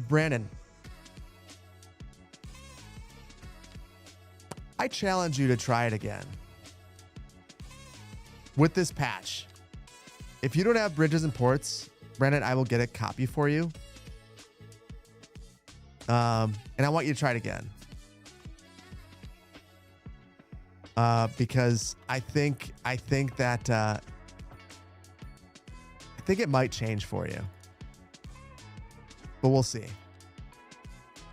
Brandon, I challenge you to try it again. With this patch. If you don't have bridges and ports, Brandon, I will get a copy for you. And I want you to try it again. Because I think that I think it might change for you. But we'll see.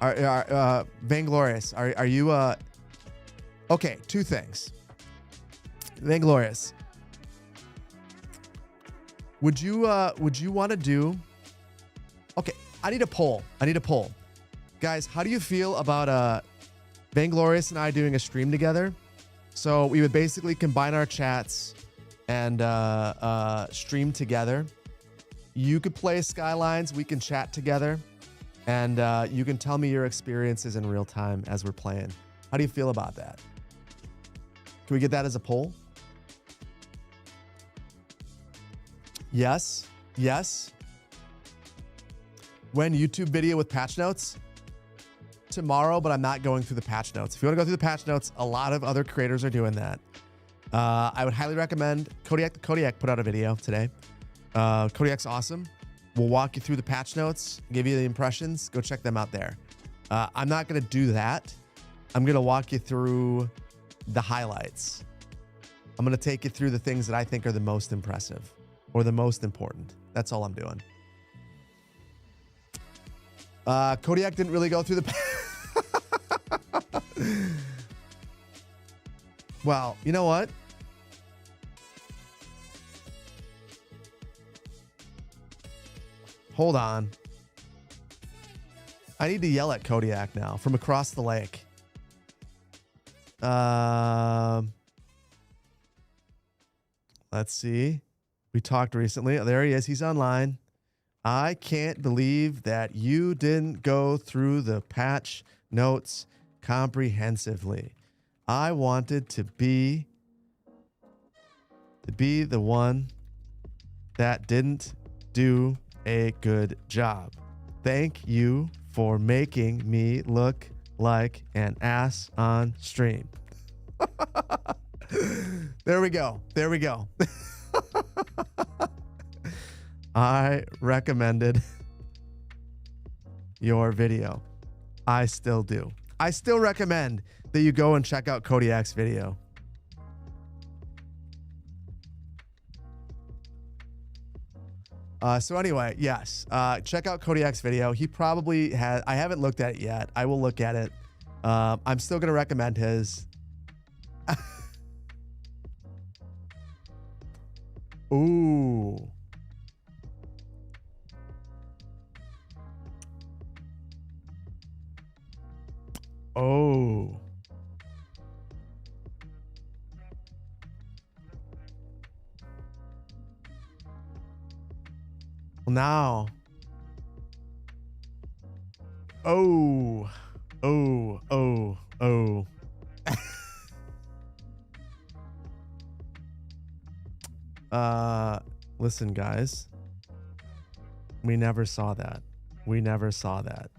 Vainglorious, are you okay, two things. Vainglorious. Would you want to do? Okay, I need a poll. Guys, how do you feel about Vainglorious and I doing a stream together? So we would basically combine our chats and stream together. You could play Skylines, we can chat together, and you can tell me your experiences in real time as we're playing. How do you feel about that? Can we get that as a poll? Yes. When YouTube video with patch notes? Tomorrow, but I'm not going through the patch notes. If you want to go through the patch notes, a lot of other creators are doing that. I would highly recommend Kodiak put out a video today. Kodiak's awesome. We'll walk you through the patch notes, give you the impressions. Go check them out there. I'm not going to do that. I'm going to walk you through the highlights. I'm going to take you through the things that I think are the most impressive or the most important. That's all I'm doing. Kodiak didn't really go through the... Well, you know what? Hold on. I need to yell at Kodiak now from across the lake. Let's see. We talked recently. There he is. He's online. I can't believe that you didn't go through the patch notes comprehensively. I wanted to be the one that didn't do a good job. Thank you for making me look like an ass on stream. There we go. I recommended your video. I still do. I still recommend that you go and check out Kodiak's video. So anyway, yes, check out Kodiak's video. He probably has, I haven't looked at it yet. I will look at it. I'm still gonna recommend his. Ooh. Oh. Well, now. Oh. Oh. Oh. Oh. Listen, guys. We never saw that. We never saw that.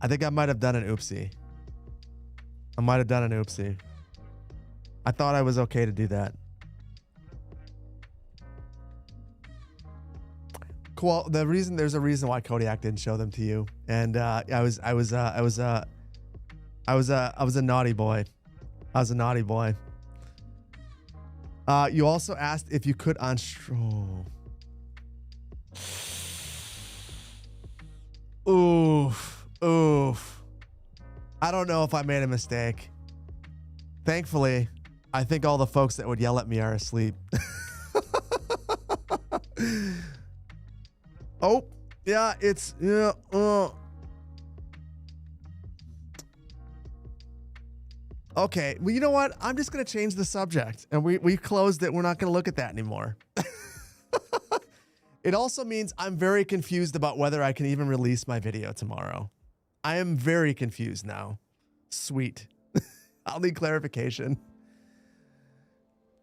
I think I might have done an oopsie. I might have done an oopsie. I thought I was okay to do that. Cool. There's a reason why Kodiak didn't show them to you. And I was a naughty boy. I was a naughty boy. You also asked if you could on Oof. Oof. I don't know if I made a mistake. Thankfully, I think all the folks that would yell at me are asleep. Oh, yeah, it's yeah. Okay, well, you know what? I'm just gonna change the subject, and we closed it. We're not gonna look at that anymore. It also means I'm very confused about whether I can even release my video tomorrow. I am very confused now. Sweet. I'll need clarification.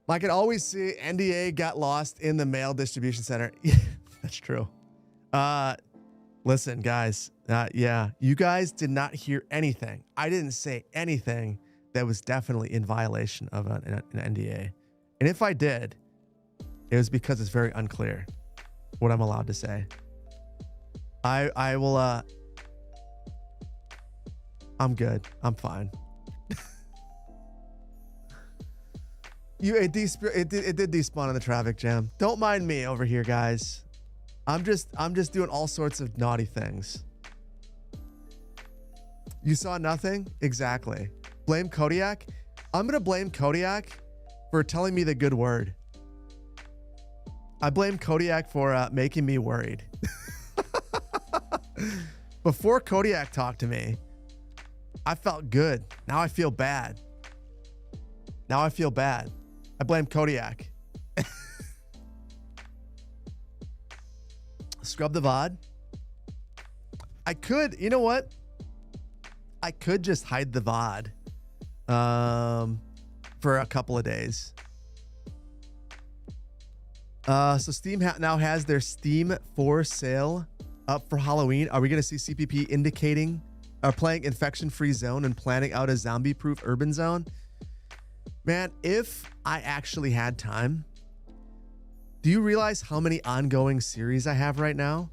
I can always see NDA got lost in the mail distribution center. Yeah, that's true. Listen, guys. Yeah, you guys did not hear anything. I didn't say anything that was definitely in violation of an NDA. And if I did, it was because it's very unclear what I'm allowed to say. I will, I'm good. I'm fine. It did despawn in the traffic jam. Don't mind me over here, guys. I'm just doing all sorts of naughty things. You saw nothing? Exactly. Blame Kodiak? I'm gonna blame Kodiak for telling me the good word. I blame Kodiak for making me worried. Before Kodiak talked to me, I felt good. Now I feel bad. Now I feel bad. I blame Kodiak. Scrub the VOD. I could, you know what? I could just hide the VOD for a couple of days. So Steam now has their Steam for sale up for Halloween. Are we going to see CPP indicating or playing infection-free zone and planning out a zombie-proof urban zone? Man, if I actually had time, do you realize how many ongoing series I have right now?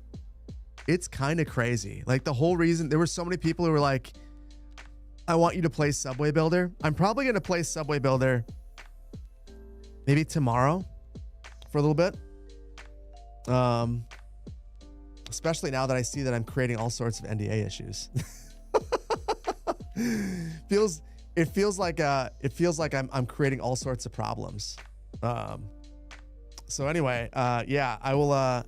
It's kind of crazy. Like the whole reason, there were so many people who were like, I want you to play Subway Builder. I'm probably going to play Subway Builder maybe tomorrow for a little bit. Especially now that I see that I'm creating all sorts of NDA issues. It feels like I'm creating all sorts of problems. So anyway, yeah, I will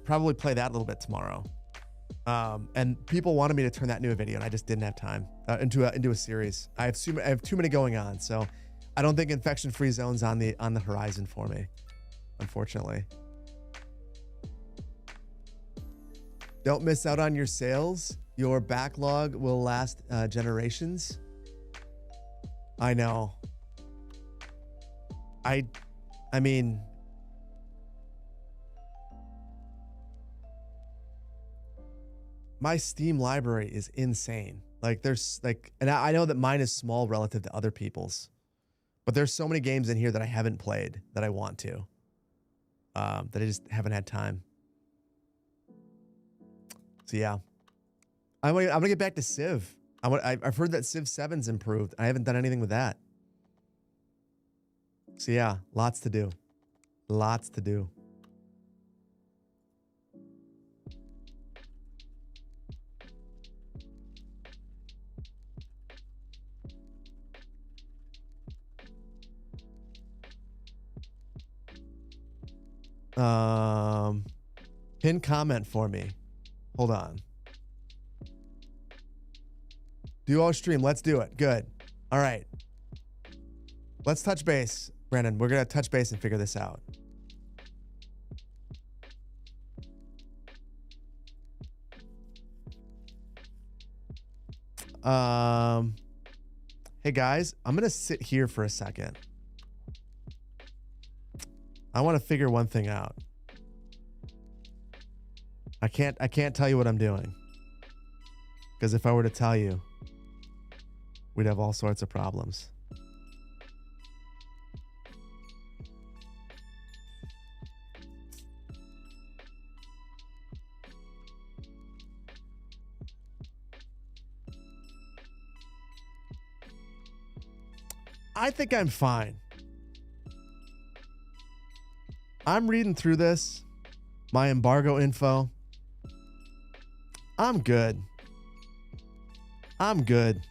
probably play that a little bit tomorrow. And people wanted me to turn that into a video, and I just didn't have time into a series. I have too many going on, so I don't think infection-free zone's on the horizon for me, unfortunately. Don't miss out on your sales. Your backlog will last generations. I know. I mean, my Steam library is insane. Like there's like, and I know that mine is small relative to other people's, but there's so many games in here that I haven't played that I want to, that I just haven't had time. So yeah, I'm gonna get back to Civ. I've heard that Civ 7's improved. I haven't done anything with that. So yeah, lots to do. Lots to do. Pin comment for me. Hold on. Duo stream. Let's do it. Good. All right. Let's touch base, Brandon. We're going to touch base and figure this out. Hey guys, I'm going to sit here for a second. I want to figure one thing out. I can't tell you what I'm doing. Because if I were to tell you, we'd have all sorts of problems. I think I'm fine. I'm reading through this, my embargo info. I'm good. I'm good.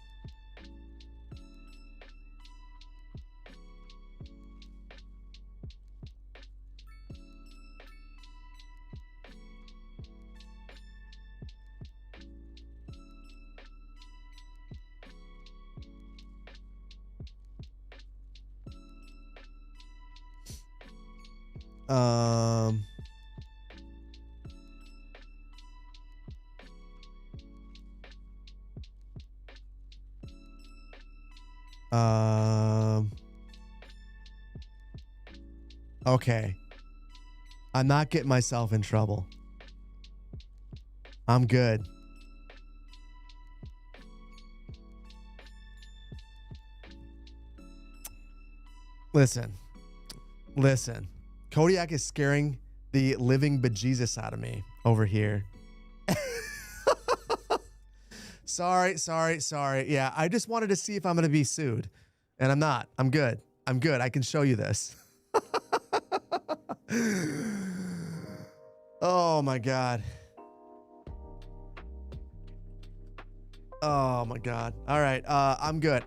Okay. I'm not getting myself in trouble. I'm good. Listen. Kodiak is scaring the living bejesus out of me over here. Sorry. Yeah, I just wanted to see if I'm going to be sued. And I'm not. I'm good. I can show you this. Oh, my God. Oh, my God. All right. I'm good.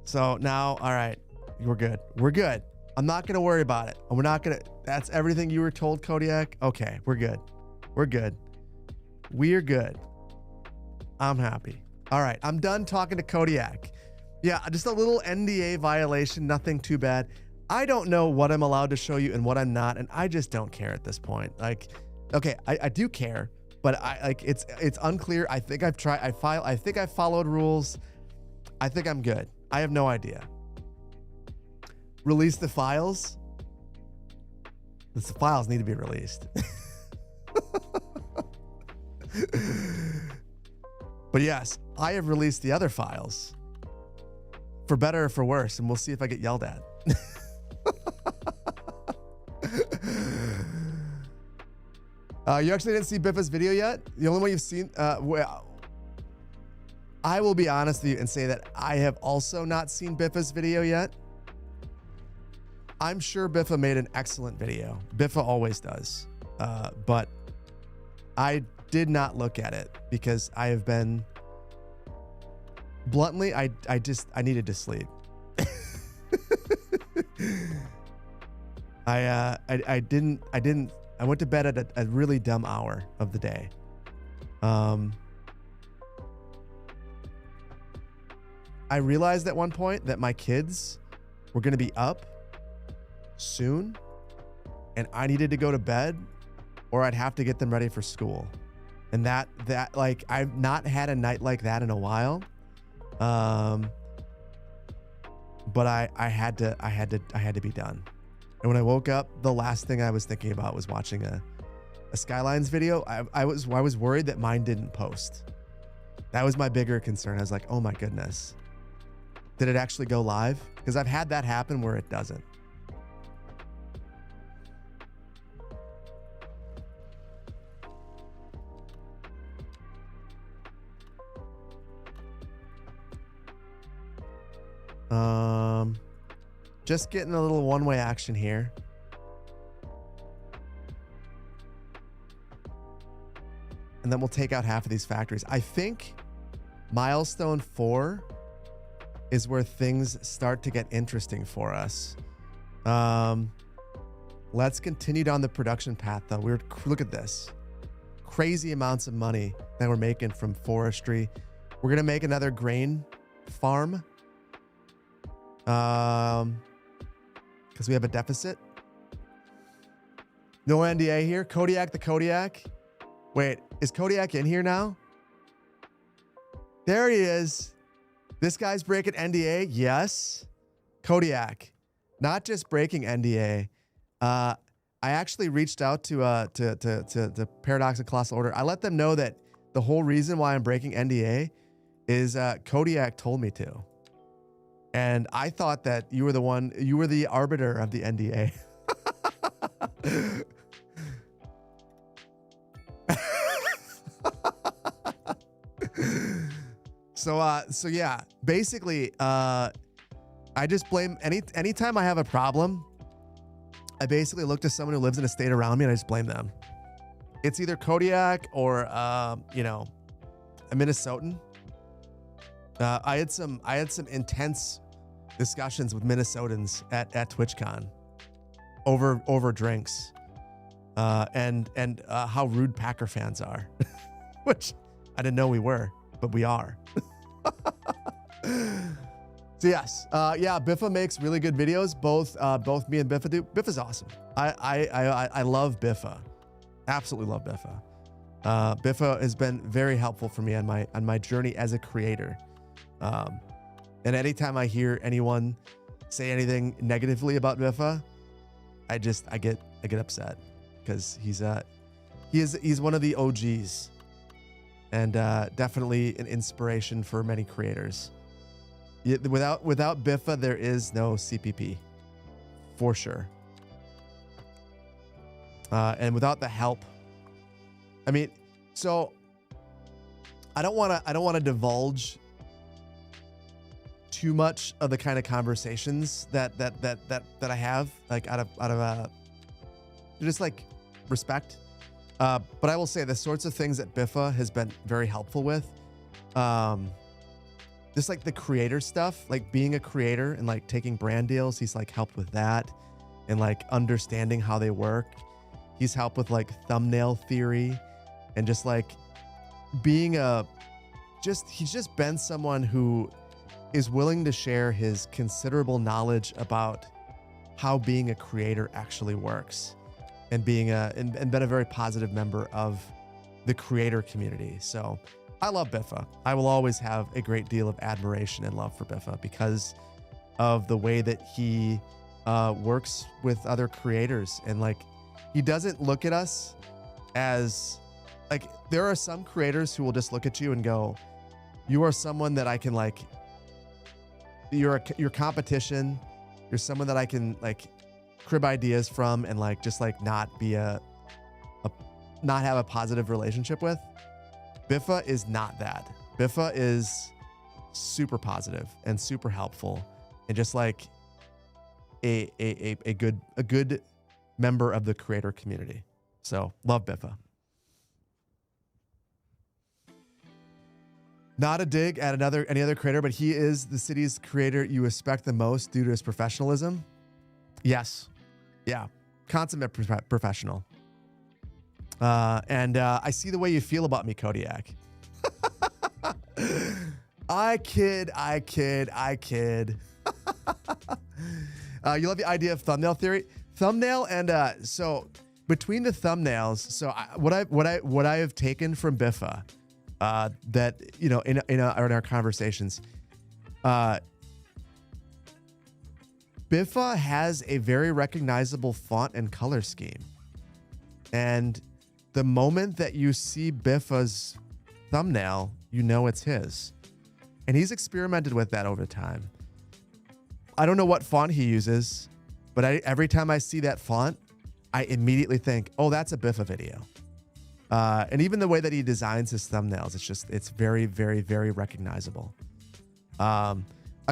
So now, all right. We're good. I'm not going to worry about it. We're not going to. That's everything you were told, Kodiak? Okay. We're good. We're good. I'm happy. All right. I'm done talking to Kodiak. Yeah, just a little NDA violation. Nothing too bad. I don't know what I'm allowed to show you and what I'm not, and I just don't care at this point. Like, okay, I do care, but it's unclear. I think I've tried. I think I followed rules. I think I'm good. I have no idea. Release the files. The files need to be released. But yes, I have released the other files. For better or for worse, and we'll see if I get yelled at. You actually didn't see Biffa's video yet? The only one you've seen... well, I will be honest with you and say that I have also not seen Biffa's video yet. I'm sure Biffa made an excellent video. Biffa always does. But I did not look at it because I have been... Bluntly, I needed to sleep. I went to bed at a really dumb hour of the day. I realized at one point that my kids were going to be up soon and I needed to go to bed or I'd have to get them ready for school. And that like, I've not had a night like that in a while. But I had to be done. And when I woke up, the last thing I was thinking about was watching a Skylines video. I was worried that mine didn't post. That was my bigger concern. I was like, oh my goodness. Did it actually go live? Because I've had that happen where it doesn't. Just getting a little one-way action here. And then we'll take out half of these factories. I think milestone 4 is where things start to get interesting for us. Let's continue down the production path, though. Look at this. Crazy amounts of money that we're making from forestry. We're going to make another grain farm. Because we have a deficit. No NDA here. Kodiak the Kodiak. Wait, is Kodiak in here now? There he is. This guy's breaking NDA. Yes. Kodiak. Not just breaking NDA. I actually reached out to Paradox and Colossal Order. I let them know that the whole reason why I'm breaking NDA is Kodiak told me to. And I thought that you were the arbiter of the NDA. So yeah, basically, I just blame anytime I have a problem, I basically look to someone who lives in a state around me and I just blame them. It's either Kodiak or, a Minnesotan. I had some intense discussions with Minnesotans at TwitchCon over drinks, and how rude Packer fans are, which I didn't know we were, but we are. So yes, Biffa makes really good videos. Both me and Biffa do. Biffa's awesome. I love Biffa. Absolutely love Biffa. Biffa has been very helpful for me on my journey as a creator. And anytime I hear anyone say anything negatively about Biffa, I get upset because he's one of the OGs and definitely an inspiration for many creators. Without Biffa, there is no CPP, for sure. And without the help, I mean, so I don't want to divulge too much of the kind of conversations that I have, like out of just like respect. But I will say the sorts of things that Biffa has been very helpful with. Just like the creator stuff, like being a creator and like taking brand deals, he's like helped with that and like understanding how they work. He's helped with like thumbnail theory and just like being he's just been someone who is willing to share his considerable knowledge about how being a creator actually works and being and been a very positive member of the creator community. So I love Biffa. I will always have a great deal of admiration and love for Biffa because of the way that he works with other creators. And like, he doesn't look at us as like, there are some creators who will just look at you and go, you are someone that I can like, you're your competition. You're someone that I can like crib ideas from and like, just like not be not have a positive relationship with. Biffa is not that. Biffa is super positive and super helpful and just like a good member of the creator community. So love Biffa. Not a dig at any other creator, but he is the city's creator you respect the most due to his professionalism. Yes. Yeah. Consummate professional. And I see the way you feel about me, Kodiak. I kid. You love the idea of thumbnail theory? Thumbnail and so between the thumbnails, so what I have taken from Biffa, that in our conversations, Biffa has a very recognizable font and color scheme, and the moment that you see Biffa's thumbnail, you know it's his. And he's experimented with that over time. I don't know what font he uses, but every time I see that font, I immediately think, oh, that's a Biffa video. And even the way that he designs his thumbnails, it's very, very, very recognizable. A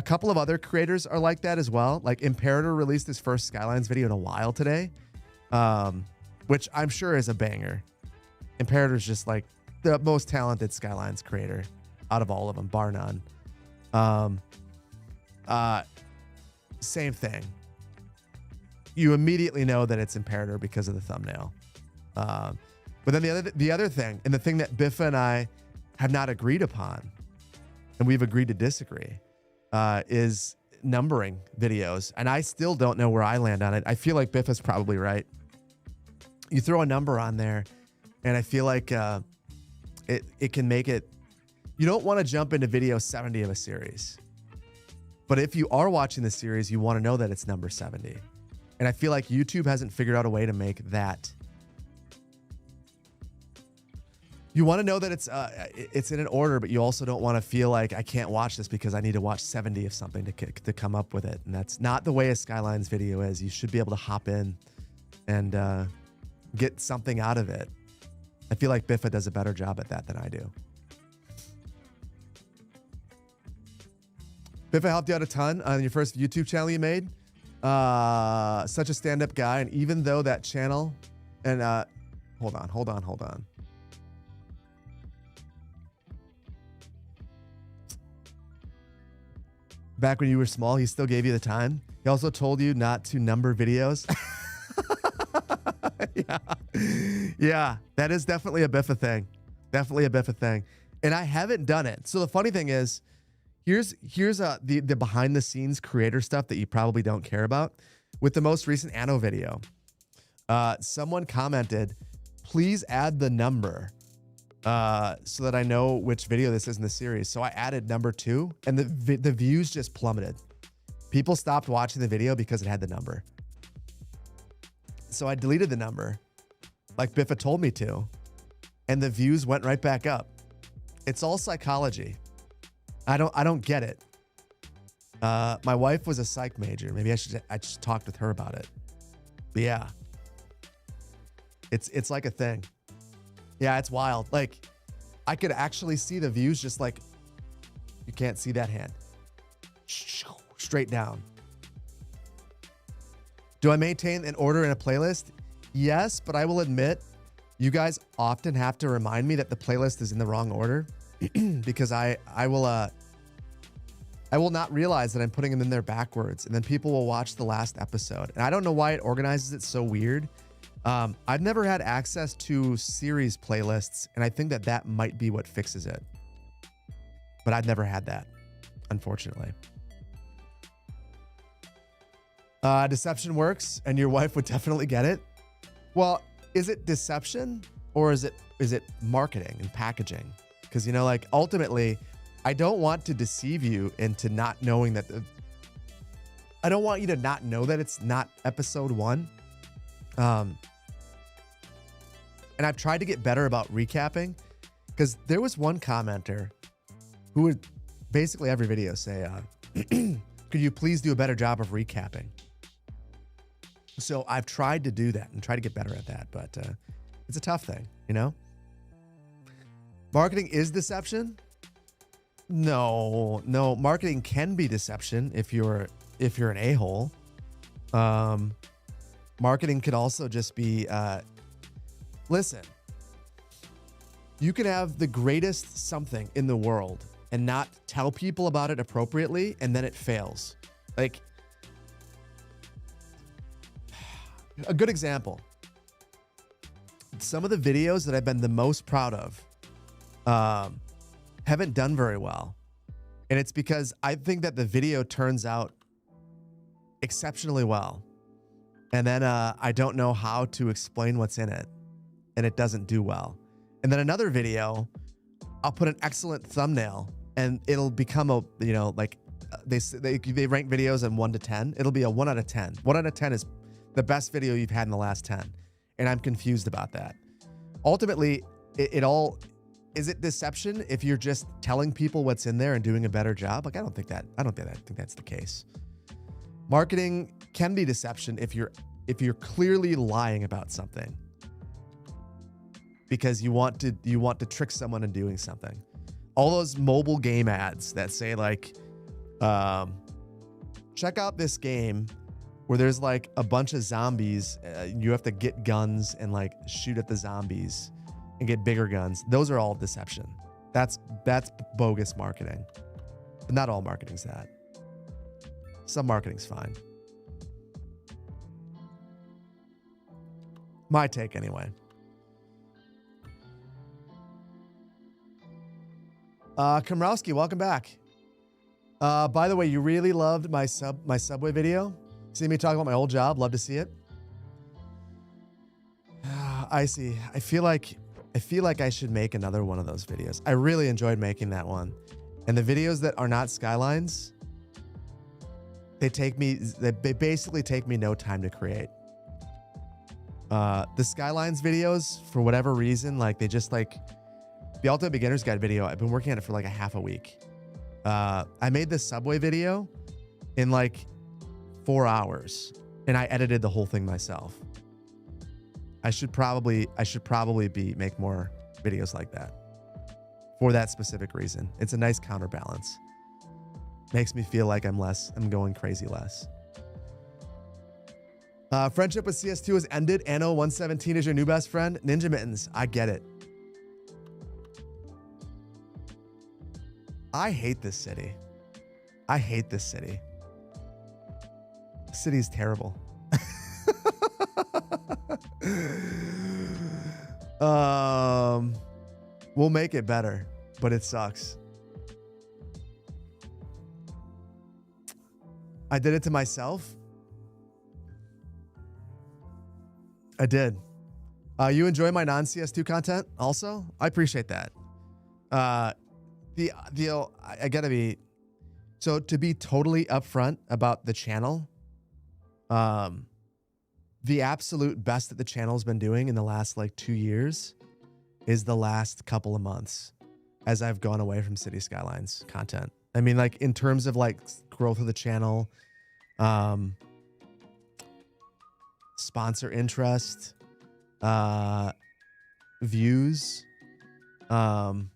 couple of other creators are like that as well. Like Imperator released his first Skylines video in a while today, which I'm sure is a banger. Imperator's just like the most talented Skylines creator out of all of them, bar none. Same thing. you immediately know that it's imperator because of the thumbnail. But then the other thing, and the thing that Biffa and I have not agreed upon, and we've agreed to disagree, is numbering videos. And I still don't know where I land on it. I feel like Biffa's probably right. You throw a number on there, and I feel like it can make it. You don't want to jump into video 70 of a series. But if you are watching the series, you want to know that it's number 70. And I feel like YouTube hasn't figured out a way to make that. You want to know that it's in an order, but you also don't want to feel like I can't watch this because I need to watch 70 of something to come up with it. And that's not the way a Skylines video is. You should be able to hop in and get something out of it. I feel like Biffa does a better job at that than I do. Biffa helped you out a ton on your first YouTube channel you made. Such a stand-up guy. And even though that channel, and hold on. Back when you were small, he still gave you the time. He also told you not to number videos. Yeah, that is definitely a Biffa thing. Definitely a Biffa thing. And I haven't done it. So the funny thing is, here's the behind the scenes creator stuff that you probably don't care about. With the most recent Anno video, someone commented, please add the number so that I know which video this is in the series. So I added number 2, and the views just plummeted. People stopped watching the video because it had the number. So I deleted the number, like Biffa told me to, and the views went right back up. It's all psychology. I don't get it. My wife was a psych major. Maybe I should talk with her about it. But yeah, it's like a thing. Yeah, it's wild. Like, I could actually see the views just like, you can't see that hand. Straight down. Do I maintain an order in a playlist? Yes, but I will admit, you guys often have to remind me that the playlist is in the wrong order because I will not realize that I'm putting them in there backwards, and then people will watch the last episode. And I don't know why it organizes it so weird. I've never had access to series playlists, and I think that might be what fixes it. But I've never had that, unfortunately. Deception works, and your wife would definitely get it. Well, is it deception, or is it marketing and packaging? Because, you know, like, ultimately, I don't want to deceive you into not knowing that I don't want you to not know that it's not episode 1. And I've tried to get better about recapping, because there was one commenter who would basically every video say, could you please do a better job of recapping? So I've tried to do that and try to get better at that, but it's a tough thing, you know? Marketing is deception? No. Marketing can be deception if you're an a-hole. Marketing could also just be, listen, you can have the greatest something in the world and not tell people about it appropriately, and then it fails. Like, a good example, some of the videos that I've been the most proud of haven't done very well. And it's because I think that the video turns out exceptionally well. And then I don't know how to explain what's in it, and it doesn't do well. And then another video, I'll put an excellent thumbnail, and it'll become a, you know, like they rank videos in 1 to 10. It'll be a 1 out of 10. 1 out of 10 is the best video you've had in the last 10. And I'm confused about that. Ultimately, is it deception if you're just telling people what's in there and doing a better job? Like, I think that's the case. Marketing can be deception if you're clearly lying about something because you want to trick someone into doing something. All those mobile game ads that say like, check out this game where there's like a bunch of zombies. You have to get guns and like shoot at the zombies and get bigger guns. Those are all deception. That's bogus marketing. But not all marketing's that. Some marketing's fine. My take anyway. Komrowski, welcome back. By the way, you really loved my Subway video. See me talk about my old job. Love to see it. I see. I feel like I should make another one of those videos. I really enjoyed making that one. And the videos that are not Skylines, they basically take me no time to create. The Skylines videos, for whatever reason, like they just like the Ultimate Beginner's Guide video, I've been working on it for like a half a week. I made the Subway video in like 4 hours and I edited the whole thing myself. I should probably make more videos like that for that specific reason. It's a nice counterbalance. Makes me feel like I'm going crazy less. Friendship with CS2 has ended. Anno 117 is your new best friend. Ninja Mittens, I get it. I hate this city. I hate this city. The city's terrible. We'll make it better, but it sucks. I did it to myself. I did. You enjoy my non-CS2 content also? I appreciate that. I gotta be, so to be totally upfront about the channel, the absolute best that the channel's been doing in the last like 2 years is the last couple of months as I've gone away from City Skylines content. I mean, like in terms of like growth of the channel, sponsor interest, views, the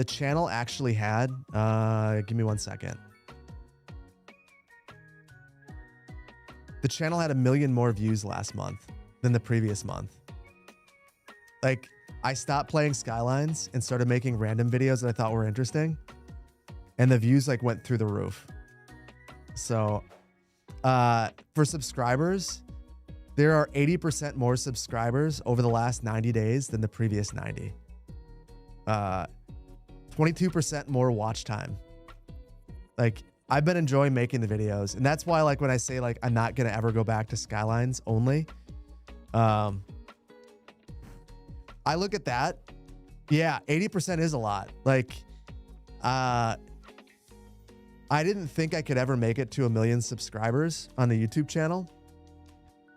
channel actually had, give me 1 second. The channel had 1 million more views last month than the previous month. Like, I stopped playing Skylines and started making random videos that I thought were interesting. And the views like went through the roof. So, for subscribers, there are 80% more subscribers over the last 90 days than the previous 90. 22% more watch time. Like, I've been enjoying making the videos, and that's why, like, when I say like I'm not gonna ever go back to Skylines only, I look at that. Yeah, 80% is a lot. Like, I didn't think I could ever make it to 1 million subscribers on the YouTube channel,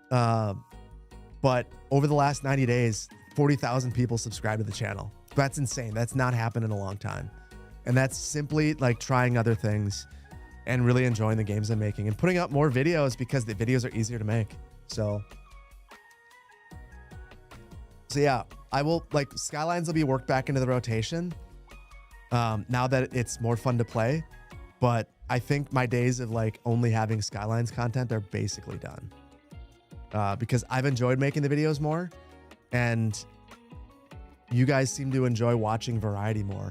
but over the last 90 days, 40,000 people subscribed to the channel. That's insane. That's not happened in a long time, and that's simply like trying other things and really enjoying the games I'm making and putting up more videos because the videos are easier to make. So yeah, I will, like, Skylines will be worked back into the rotation now that it's more fun to play. But I think my days of like only having Skylines content are basically done because I've enjoyed making the videos more, and you guys seem to enjoy watching variety more.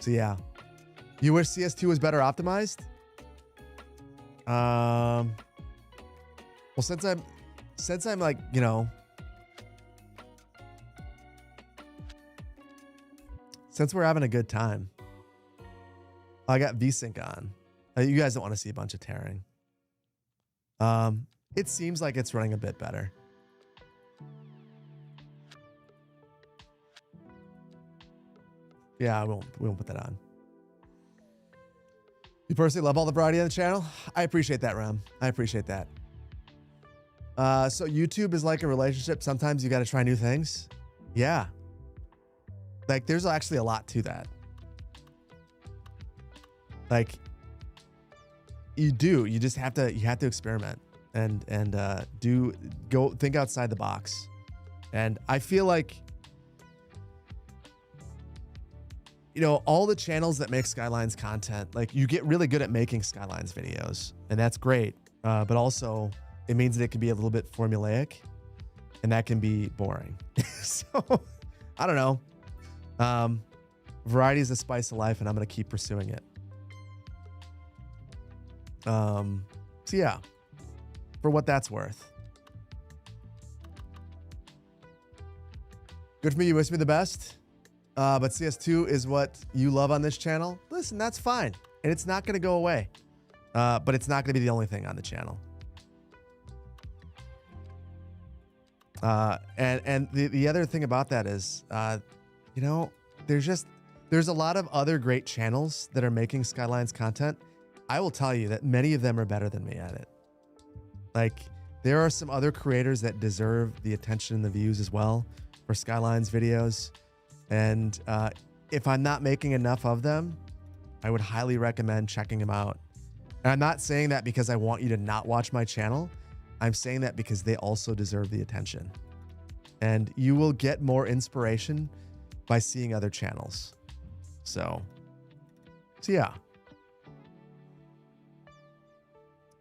So yeah. You wish CS2 was better optimized? Well, since I'm like, you know, since we're having a good time, I got VSync on. You guys don't want to see a bunch of tearing. It seems like it's running a bit better. Yeah, we won't put that on. You personally love all the variety on the channel? I appreciate that, Ram. I appreciate that. So YouTube is like a relationship. Sometimes you got to try new things. Yeah. Like, there's actually a lot to that. Like, you just have to experiment and go think outside the box. And I feel like, you know, all the channels that make Skylines content, like, you get really good at making Skylines videos, and that's great. But also it means that it can be a little bit formulaic, and that can be boring. So I don't know. Variety is the spice of life, and I'm going to keep pursuing it. So yeah, for what that's worth. Good for me. You wish me the best. But CS2 is what you love on this channel. Listen, that's fine. And it's not going to go away. But it's not going to be the only thing on the channel. And the other thing about that is, you know, there's a lot of other great channels that are making Skylines content. I will tell you that many of them are better than me at it. Like, there are some other creators that deserve the attention and the views as well for Skylines videos. And if I'm not making enough of them, I would highly recommend checking them out. And I'm not saying that because I want you to not watch my channel. I'm saying that because they also deserve the attention. And you will get more inspiration by seeing other channels. So yeah.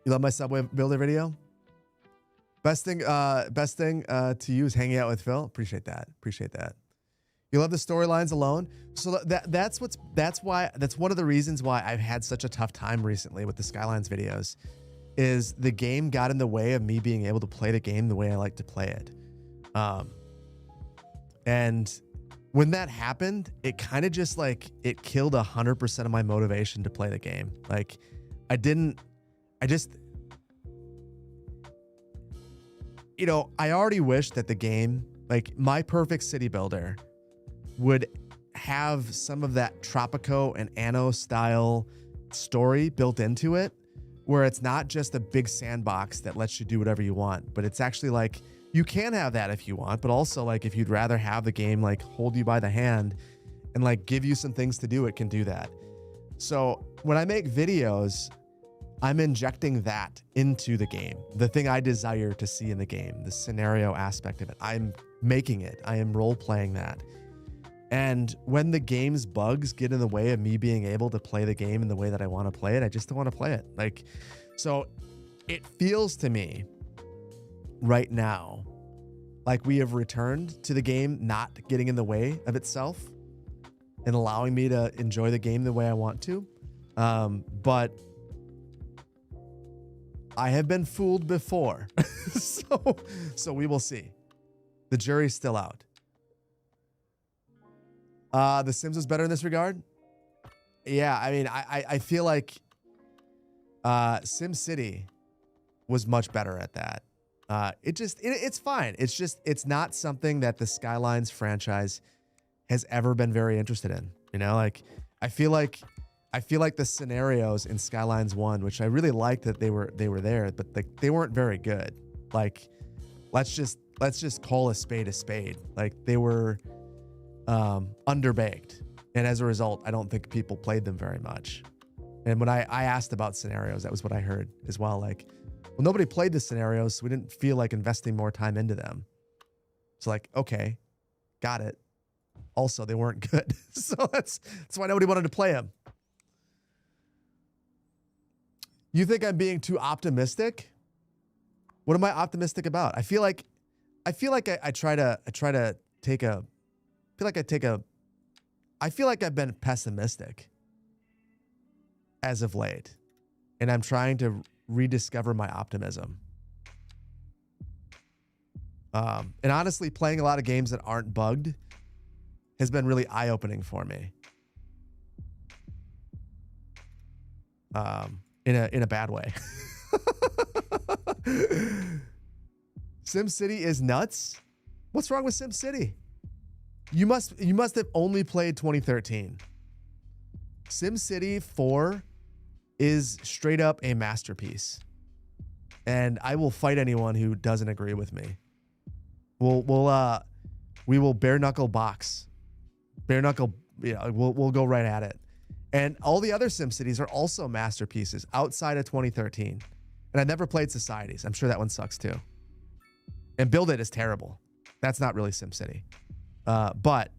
You love my Subway Builder video? Best thing to you is hanging out with Phil. Appreciate that. Appreciate that. You love the storylines alone. So that's one of the reasons why I've had such a tough time recently with the Skylines videos, is the game got in the way of me being able to play the game the way I like to play it. And when that happened, it kind of just like, it killed 100% of my motivation to play the game. Like, you know, I already wish that the game, like my perfect city builder, would have some of that Tropico and Anno style story built into it, where it's not just a big sandbox that lets you do whatever you want, but it's actually like, you can have that if you want, but also like if you'd rather have the game like hold you by the hand and like give you some things to do, it can do that. So when I make videos, I'm injecting that into the game, the thing I desire to see in the game, the scenario aspect of it. I'm making it. I am role playing that. And when the game's bugs get in the way of me being able to play the game in the way that I want to play it, I just don't want to play it. Like, so it feels to me right now like we have returned to the game not getting in the way of itself and allowing me to enjoy the game the way I want to. But I have been fooled before. So we will see. The jury's still out. The Sims was better in this regard. Yeah, I mean, I feel like Sim City was much better at that. It's fine. It's just, it's not something that the Skylines franchise has ever been very interested in. You know, like I feel like the scenarios in Skylines 1, which I really liked that they were there, but they weren't very good. Like, let's just call a spade. Like, they were underbaked. And as a result, I don't think people played them very much. And when I asked about scenarios, that was what I heard as well. Like, well, nobody played the scenarios, so we didn't feel like investing more time into them. It's like, okay, got it. Also, they weren't good. So that's why nobody wanted to play them. You think I'm being too optimistic? What am I optimistic about? I feel like I feel like I've been pessimistic as of late, and I'm trying to rediscover my optimism. And honestly, playing a lot of games that aren't bugged has been really eye-opening for me. In a bad way. SimCity is nuts. What's wrong with SimCity? You must have only played 2013. SimCity 4 is straight up a masterpiece. And I will fight anyone who doesn't agree with me. We will bare knuckle box. Bare knuckle, yeah, we'll go right at it. And all the other SimCities are also masterpieces outside of 2013. And I never played Societies. I'm sure that one sucks too. And Build It is terrible. That's not really SimCity. But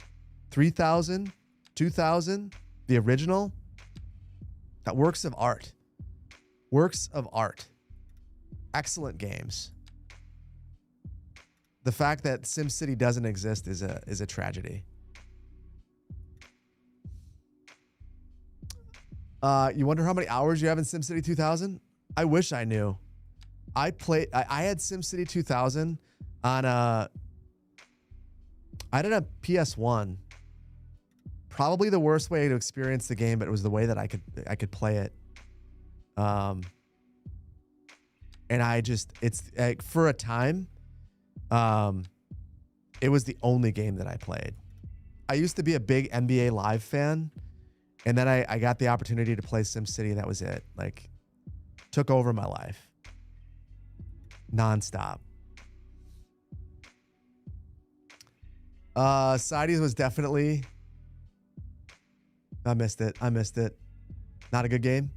3000, 2000, the original, that works of art. Works of art. Excellent games. The fact that SimCity doesn't exist is a tragedy. You wonder how many hours you have in SimCity 2000? I wish I knew. I had SimCity 2000 on I had a PS1. Probably the worst way to experience the game, but it was the way that I could play it. And it's like, for a time, it was the only game that I played. I used to be a big NBA Live fan, and then I got the opportunity to play SimCity, and that was it. Like, took over my life. Nonstop. Sides was definitely... I missed it. Not a good game.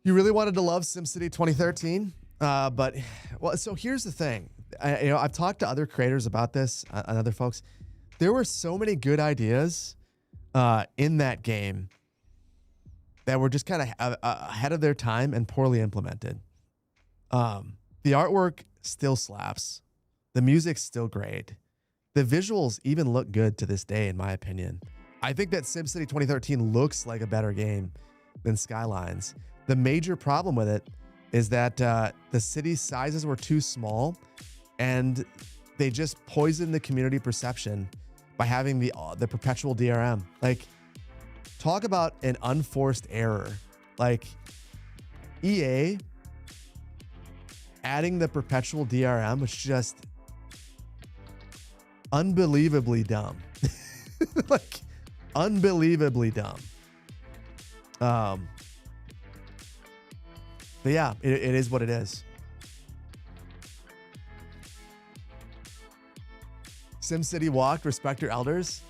You really wanted to love SimCity 2013, but so here's the thing. I've talked to other creators about this and other folks. There were so many good ideas in that game that were just kind of ahead of their time and poorly implemented. The artwork still slaps. The music's still great. The visuals even look good to this day, in my opinion. I think that SimCity 2013 looks like a better game than Skylines. The major problem with it is that the city sizes were too small, and they just poisoned the community perception by having the perpetual DRM. Like, talk about an unforced error. Like, EA adding the perpetual DRM was just unbelievably dumb. Like, unbelievably dumb. But yeah, it is what it is. SimCity walked, respect your elders.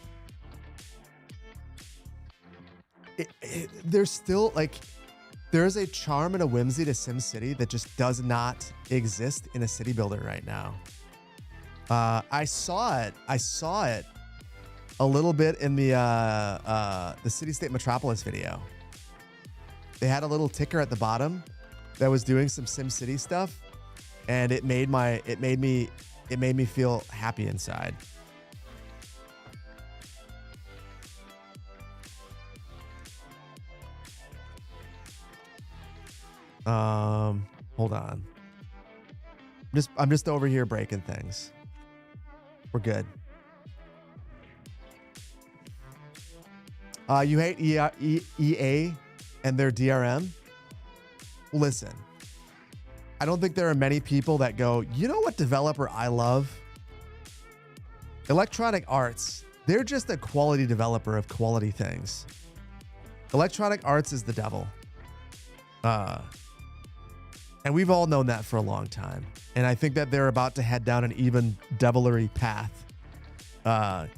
There's still, like, there's a charm and a whimsy to SimCity that just does not exist in a city builder right now. I saw it a little bit in the City State Metropolis video. They had a little ticker at the bottom that was doing some SimCity stuff, and it made me feel happy inside. Hold on. I'm just over here breaking things. We're good. You hate EA and their DRM? Listen, I don't think there are many people that go, you know what developer I love? Electronic Arts. They're just a quality developer of quality things. Electronic Arts is the devil. And we've all known that for a long time. And I think that they're about to head down an even devilry path. But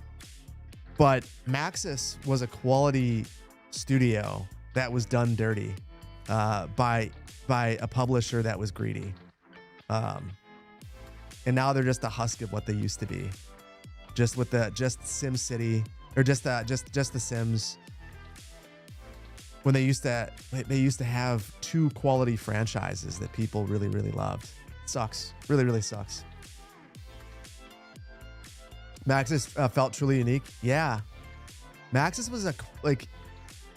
Maxis was a quality studio that was done dirty by a publisher that was greedy. And now they're just a husk of what they used to be. Just SimCity, or just the Sims. When they used to have two quality franchises that people really, really loved. It sucks. Really, really sucks. Maxis felt truly unique. Yeah. Maxis was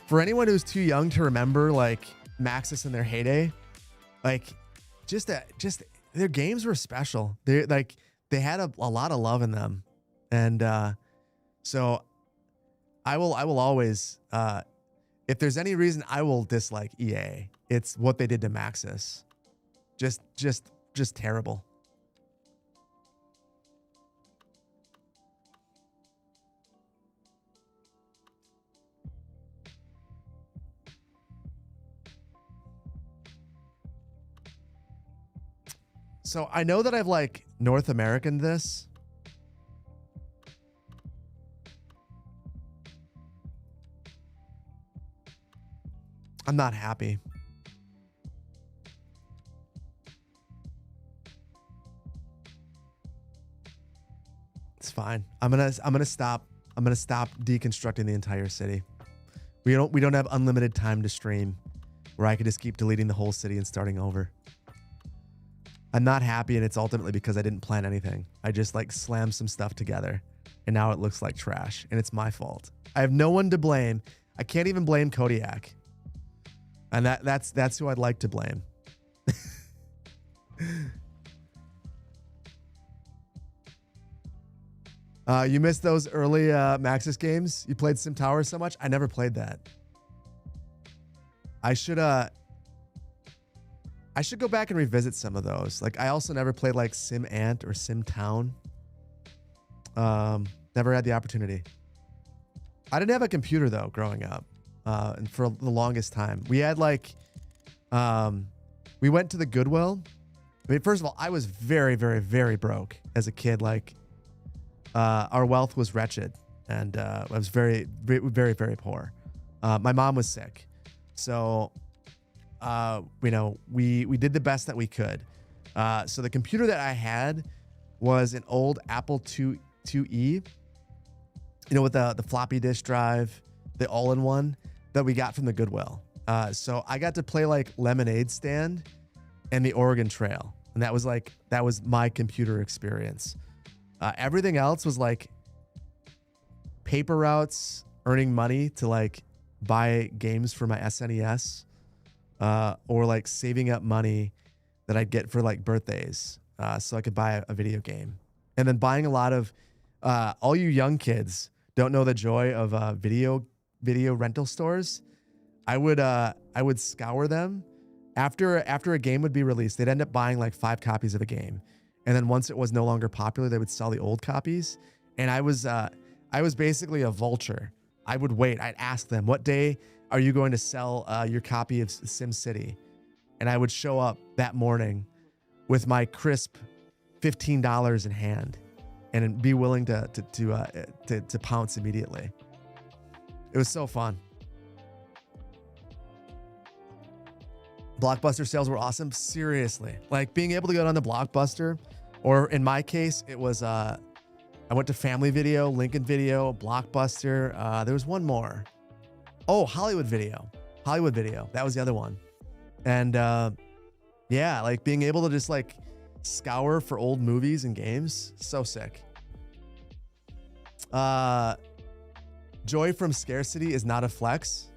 for anyone who's too young to remember, like, Maxis in their heyday, like, just their games were special. They had a lot of love in them. And so I will always, if there's any reason I will dislike EA, it's what they did to Maxis. Just terrible. So I know that I've like North American this. I'm not happy. It's fine. I'm gonna stop deconstructing the entire city. We don't have unlimited time to stream where I could just keep deleting the whole city and starting over. I'm not happy, and it's ultimately because I didn't plan anything. I just like slammed some stuff together, and now it looks like trash, and it's my fault. I have no one to blame. I can't even blame Kodiak. And that's who I'd like to blame. You missed those early Maxis games? You played Sim Tower so much? I never played that. I should go back and revisit some of those. Like, I also never played like Sim Ant or Sim Town. Never had the opportunity. I didn't have a computer though growing up, and for the longest time we had like, we went to the Goodwill. I mean, first of all, I was very, very, very broke as a kid. Like, our wealth was wretched, and I was very, very, very, very poor. My mom was sick, so you know, we did the best that we could. So the computer that I had was an old Apple IIe. You know, with the floppy disk drive, the all-in-one that we got from the Goodwill. So I got to play like Lemonade Stand and the Oregon Trail. And that was my computer experience. Everything else was like paper routes, earning money to like buy games for my SNES, or like saving up money that I'd get for like birthdays, so I could buy a video game. And then buying a lot of, all you young kids don't know the joy of video rental stores. I would scour them after a game would be released. They'd end up buying like 5 copies of a game, and then once it was no longer popular, they would sell the old copies. And I was basically a vulture. I would wait. I'd ask them, "What day are you going to sell your copy of SimCity?" And I would show up that morning with my crisp $15 in hand, and be willing to pounce immediately. It was so fun. Blockbuster sales were awesome. Seriously, like being able to go down to Blockbuster, or in my case, it was I went to Family Video, Lincoln Video, Blockbuster. There was one more. Oh, Hollywood Video. That was the other one. And yeah, like being able to just like scour for old movies and games. So sick. Joy from scarcity is not a flex.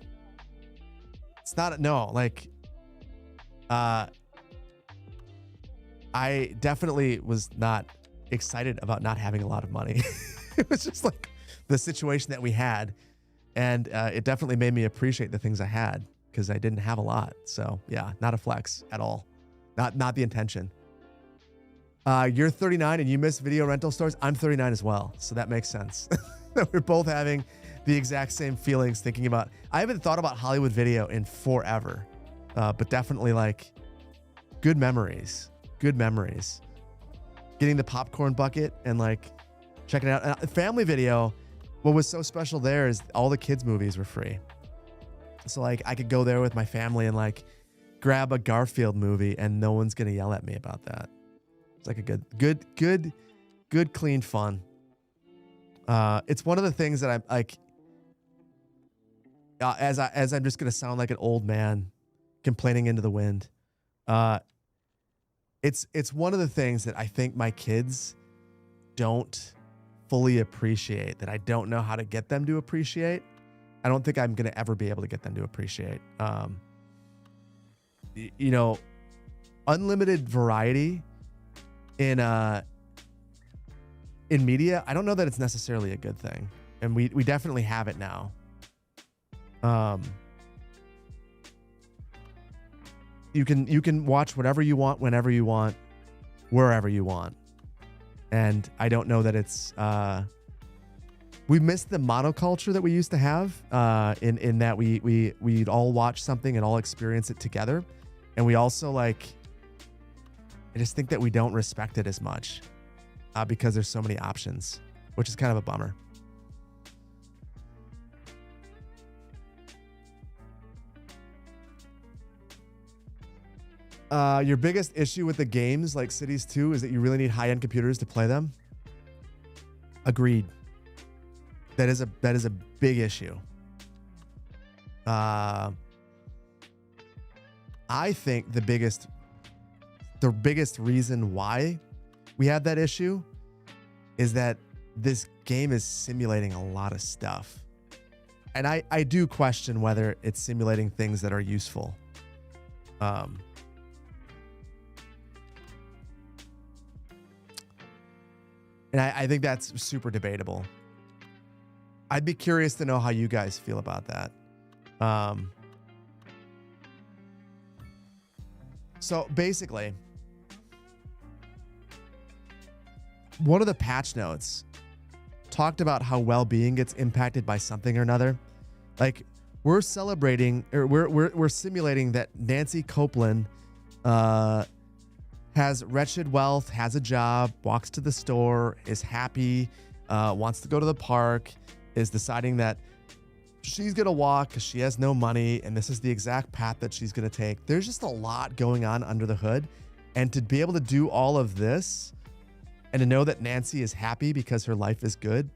It's not, no, like, I definitely was not excited about not having a lot of money. It was just like the situation that we had. And it definitely made me appreciate the things I had, because I didn't have a lot. So yeah, not a flex at all. Not the intention. You're 39 and you miss video rental stores. I'm 39 as well. So that makes sense. We're both having the exact same feelings thinking about, I haven't thought about Hollywood Video in forever. But definitely like good memories. Getting the popcorn bucket and like checking it out. Family Video, what was so special there is all the kids' movies were free. So like I could go there with my family and like grab a Garfield movie and no one's going to yell at me about that. It's like a good, clean fun. It's one of the things that I'm like, as I'm just going to sound like an old man complaining into the wind. It's one of the things that I think my kids don't fully appreciate, that I don't know how to get them to appreciate. I don't think I'm going to ever be able to get them to appreciate. You know, unlimited variety in media, I don't know that it's necessarily a good thing. And we definitely have it now. You can watch whatever you want, whenever you want, wherever you want. And I don't know that it's we missed the monoculture that we used to have, in that we'd all watch something and all experience it together. And we also like, I just think that we don't respect it as much, because there's so many options, which is kind of a bummer. Your biggest issue with the games like Cities 2 is that you really need high-end computers to play them. Agreed. That is a big issue. I think the biggest reason why we have that issue is that this game is simulating a lot of stuff. And I do question whether it's simulating things that are useful. And I think that's super debatable. I'd be curious to know how you guys feel about that. So basically, one of the patch notes talked about how well-being gets impacted by something or another. Like, we're celebrating, or we're simulating that Nancy Copeland has wretched wealth, has a job, walks to the store, is happy, wants to go to the park, is deciding that she's going to walk because she has no money, and this is the exact path that she's going to take. There's just a lot going on under the hood. And to be able to do all of this and to know that Nancy is happy because her life is good,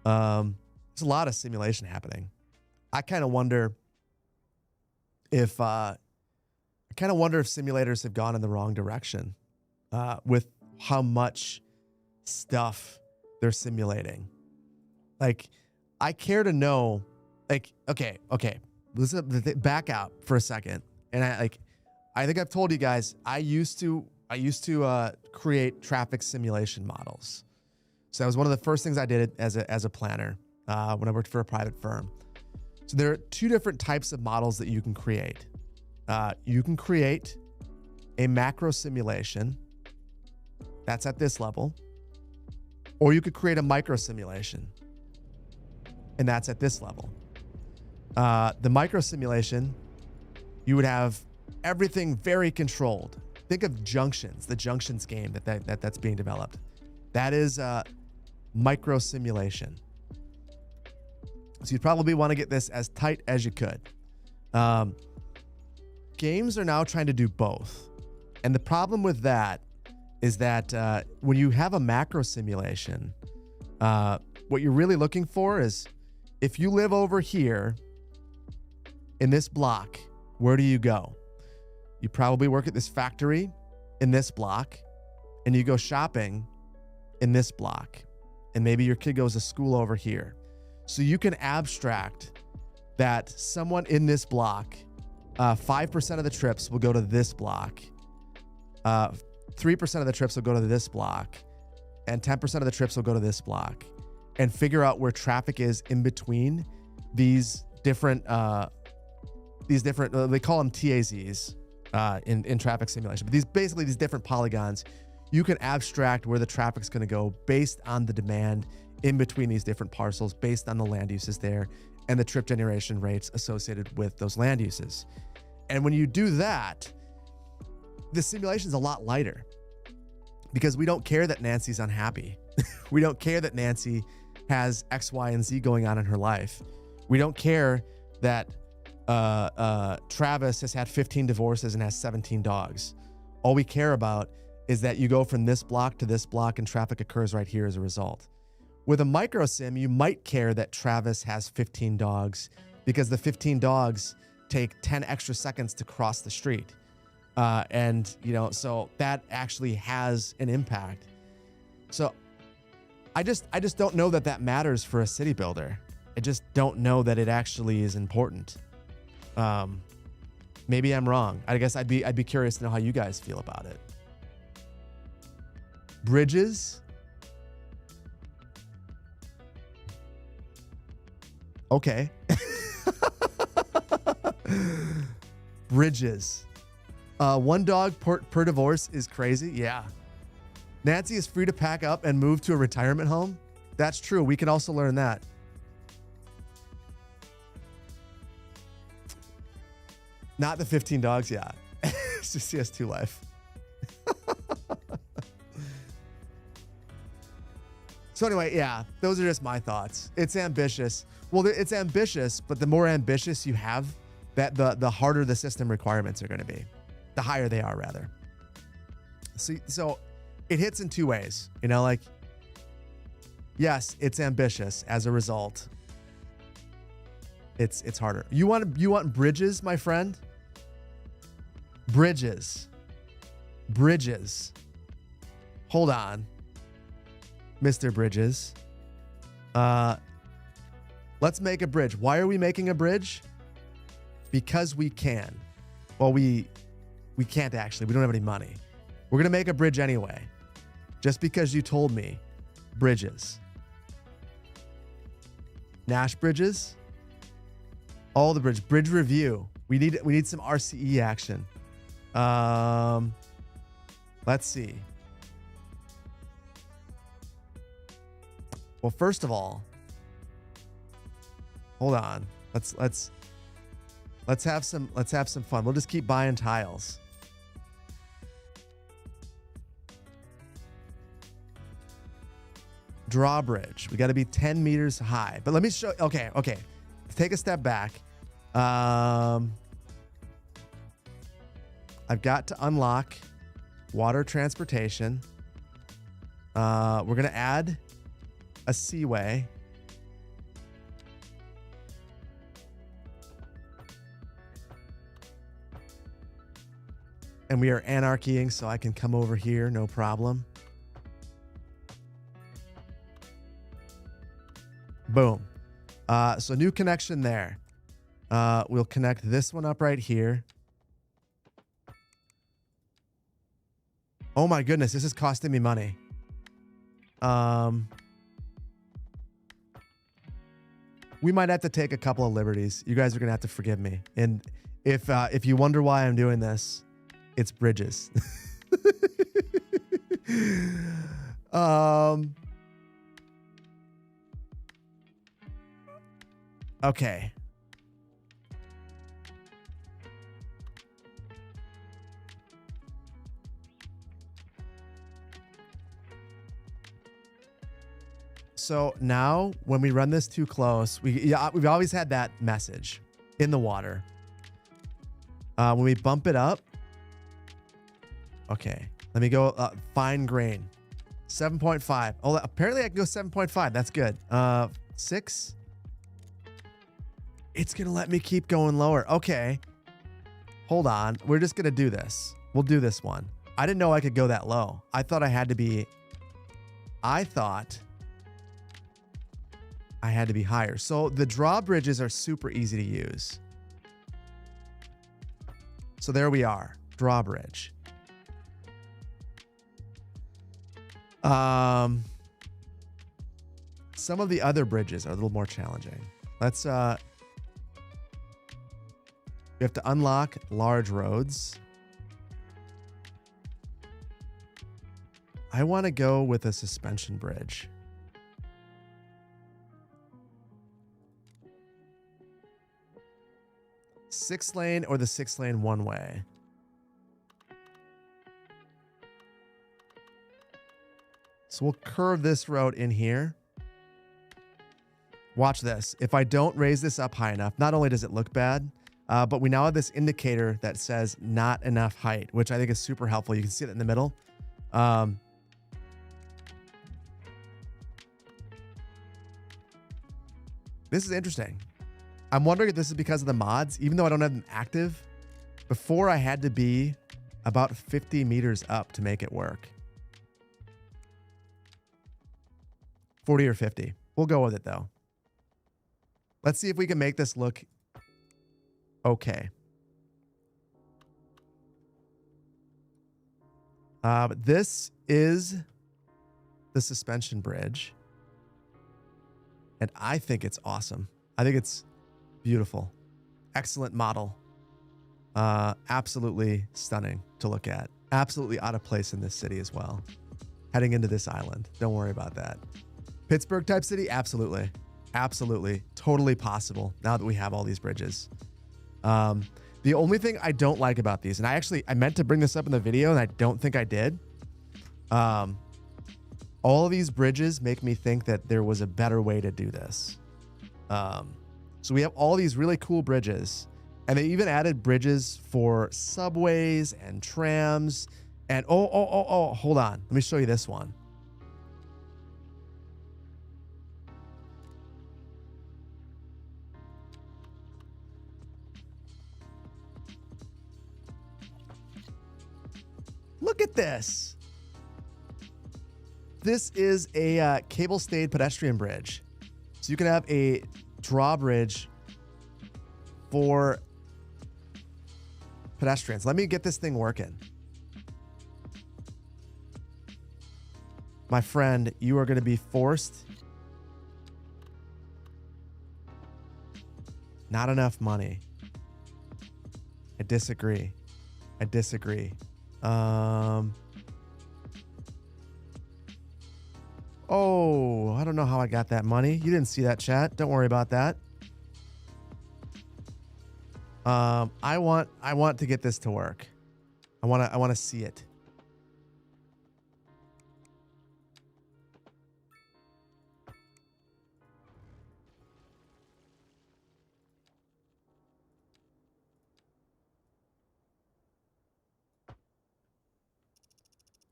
there's a lot of simulation happening. I kind of wonder if simulators have gone in the wrong direction with how much stuff they're simulating. Like, I care to know, like, okay, listen, back out for a second. And I think I've told you guys, I used to create traffic simulation models. So that was one of the first things I did as a planner when I worked for a private firm. So there are two different types of models that you can create. You can create a macro simulation. That's at this level. Or you could create a micro simulation. And that's at this level. The micro simulation, you would have everything very controlled. Think of Junctions, the Junctions game that's being developed. That is micro simulation. So you'd probably want to get this as tight as you could. Games are now trying to do both. And the problem with that is that when you have a macro simulation, what you're really looking for is, if you live over here in this block, where do you go? You probably work at this factory in this block, and you go shopping in this block. And maybe your kid goes to school over here. So you can abstract that someone in this block, 5% of the trips will go to this block, 3% of the trips will go to this block, and 10% of the trips will go to this block, and figure out where traffic is in between these different, they call them TAZs in traffic simulation, but these different polygons. You can abstract where the traffic's going to go based on the demand in between these different parcels, based on the land uses there and the trip generation rates associated with those land uses. And when you do that, the simulation is a lot lighter because we don't care that Nancy's unhappy. We don't care that Nancy has X, Y, and Z going on in her life. We don't care that Travis has had 15 divorces and has 17 dogs. All we care about is that you go from this block to this block and traffic occurs right here as a result. With a micro sim, you might care that Travis has 15 dogs because the 15 dogs take 10 extra seconds to cross the street. So that actually has an impact. So I just don't know that matters for a city builder. I just don't know that it actually is important. Maybe I'm wrong. I guess I'd be curious to know how you guys feel about it. Bridges. Okay. Bridges. One dog per divorce is crazy. Yeah. Nancy is free to pack up and move to a retirement home. That's true. We can also learn that. Not the 15 dogs. Yeah. It's just CS2 life. So anyway, yeah, those are just my thoughts. It's ambitious. Well, it's ambitious, but the more ambitious you have, that the harder the system requirements are going to be. The higher they are, rather. So it hits in two ways. Yes, it's ambitious. As a result, it's harder. You want bridges, my friend? Bridges. Hold on, Mr. Bridges. Let's make a bridge. Why are we making a bridge? Because we can. Well, we can't actually. We don't have any money. We're going to make a bridge anyway. Just because you told me bridges. Nash bridges. All the bridge review. We need some RCE action. Let's see. Well, first of all, hold on. Let's have some fun. We'll just keep buying tiles. Drawbridge. We got to be 10 meters high. But let me show. Okay. Take a step back. I've got to unlock water transportation. We're going to add a seaway. And we are anarchying, so I can come over here, no problem. Boom. So new connection there. We'll connect this one up right here. Oh my goodness, this is costing me money. We might have to take a couple of liberties. You guys are gonna have to forgive me. And if you wonder why I'm doing this, it's bridges. Okay. So now when we run this too close, we've always had that message in the water. When we bump it up, okay, let me go fine grain, 7.5. Oh, apparently I can go 7.5. That's good. 6. It's going to let me keep going lower. Okay. Hold on. We're just going to do this. We'll do this one. I didn't know I could go that low. I thought I had to be higher. So the drawbridges are super easy to use. So there we are. Drawbridge. Some of the other bridges are a little more challenging. Let's we have to unlock large roads. I want to go with a suspension bridge. Six lane or the 6 lane one way. So we'll curve this road in here. Watch this. If I don't raise this up high enough, not only does it look bad, but we now have this indicator that says not enough height, which I think is super helpful. You can see it in the middle. This is interesting. I'm wondering if this is because of the mods, even though I don't have them active. Before I had to be about 50 meters up to make it work. 40 or 50. We'll go with it though. Let's see if we can make this look okay. This is the suspension bridge. And I think it's awesome. I think it's beautiful. Excellent model. Absolutely stunning to look at. Absolutely out of place in this city as well. Heading into this island. Don't worry about that. Pittsburgh type city? Absolutely. Absolutely. Totally possible now that we have all these bridges. The only thing I don't like about these, and I meant to bring this up in the video and I don't think I did. All of these bridges make me think that there was a better way to do this. So we have all these really cool bridges, and they even added bridges for subways and trams. And hold on. Let me show you this one. Look at this. This is a cable-stayed pedestrian bridge. So you can have a drawbridge for pedestrians. Let me get this thing working. my friend, you are going to be forced. Not enough money. I disagree. I disagree. Oh, I don't know how I got that money. You didn't see that, chat. Don't worry about that. I want to get this to work. I want to see it.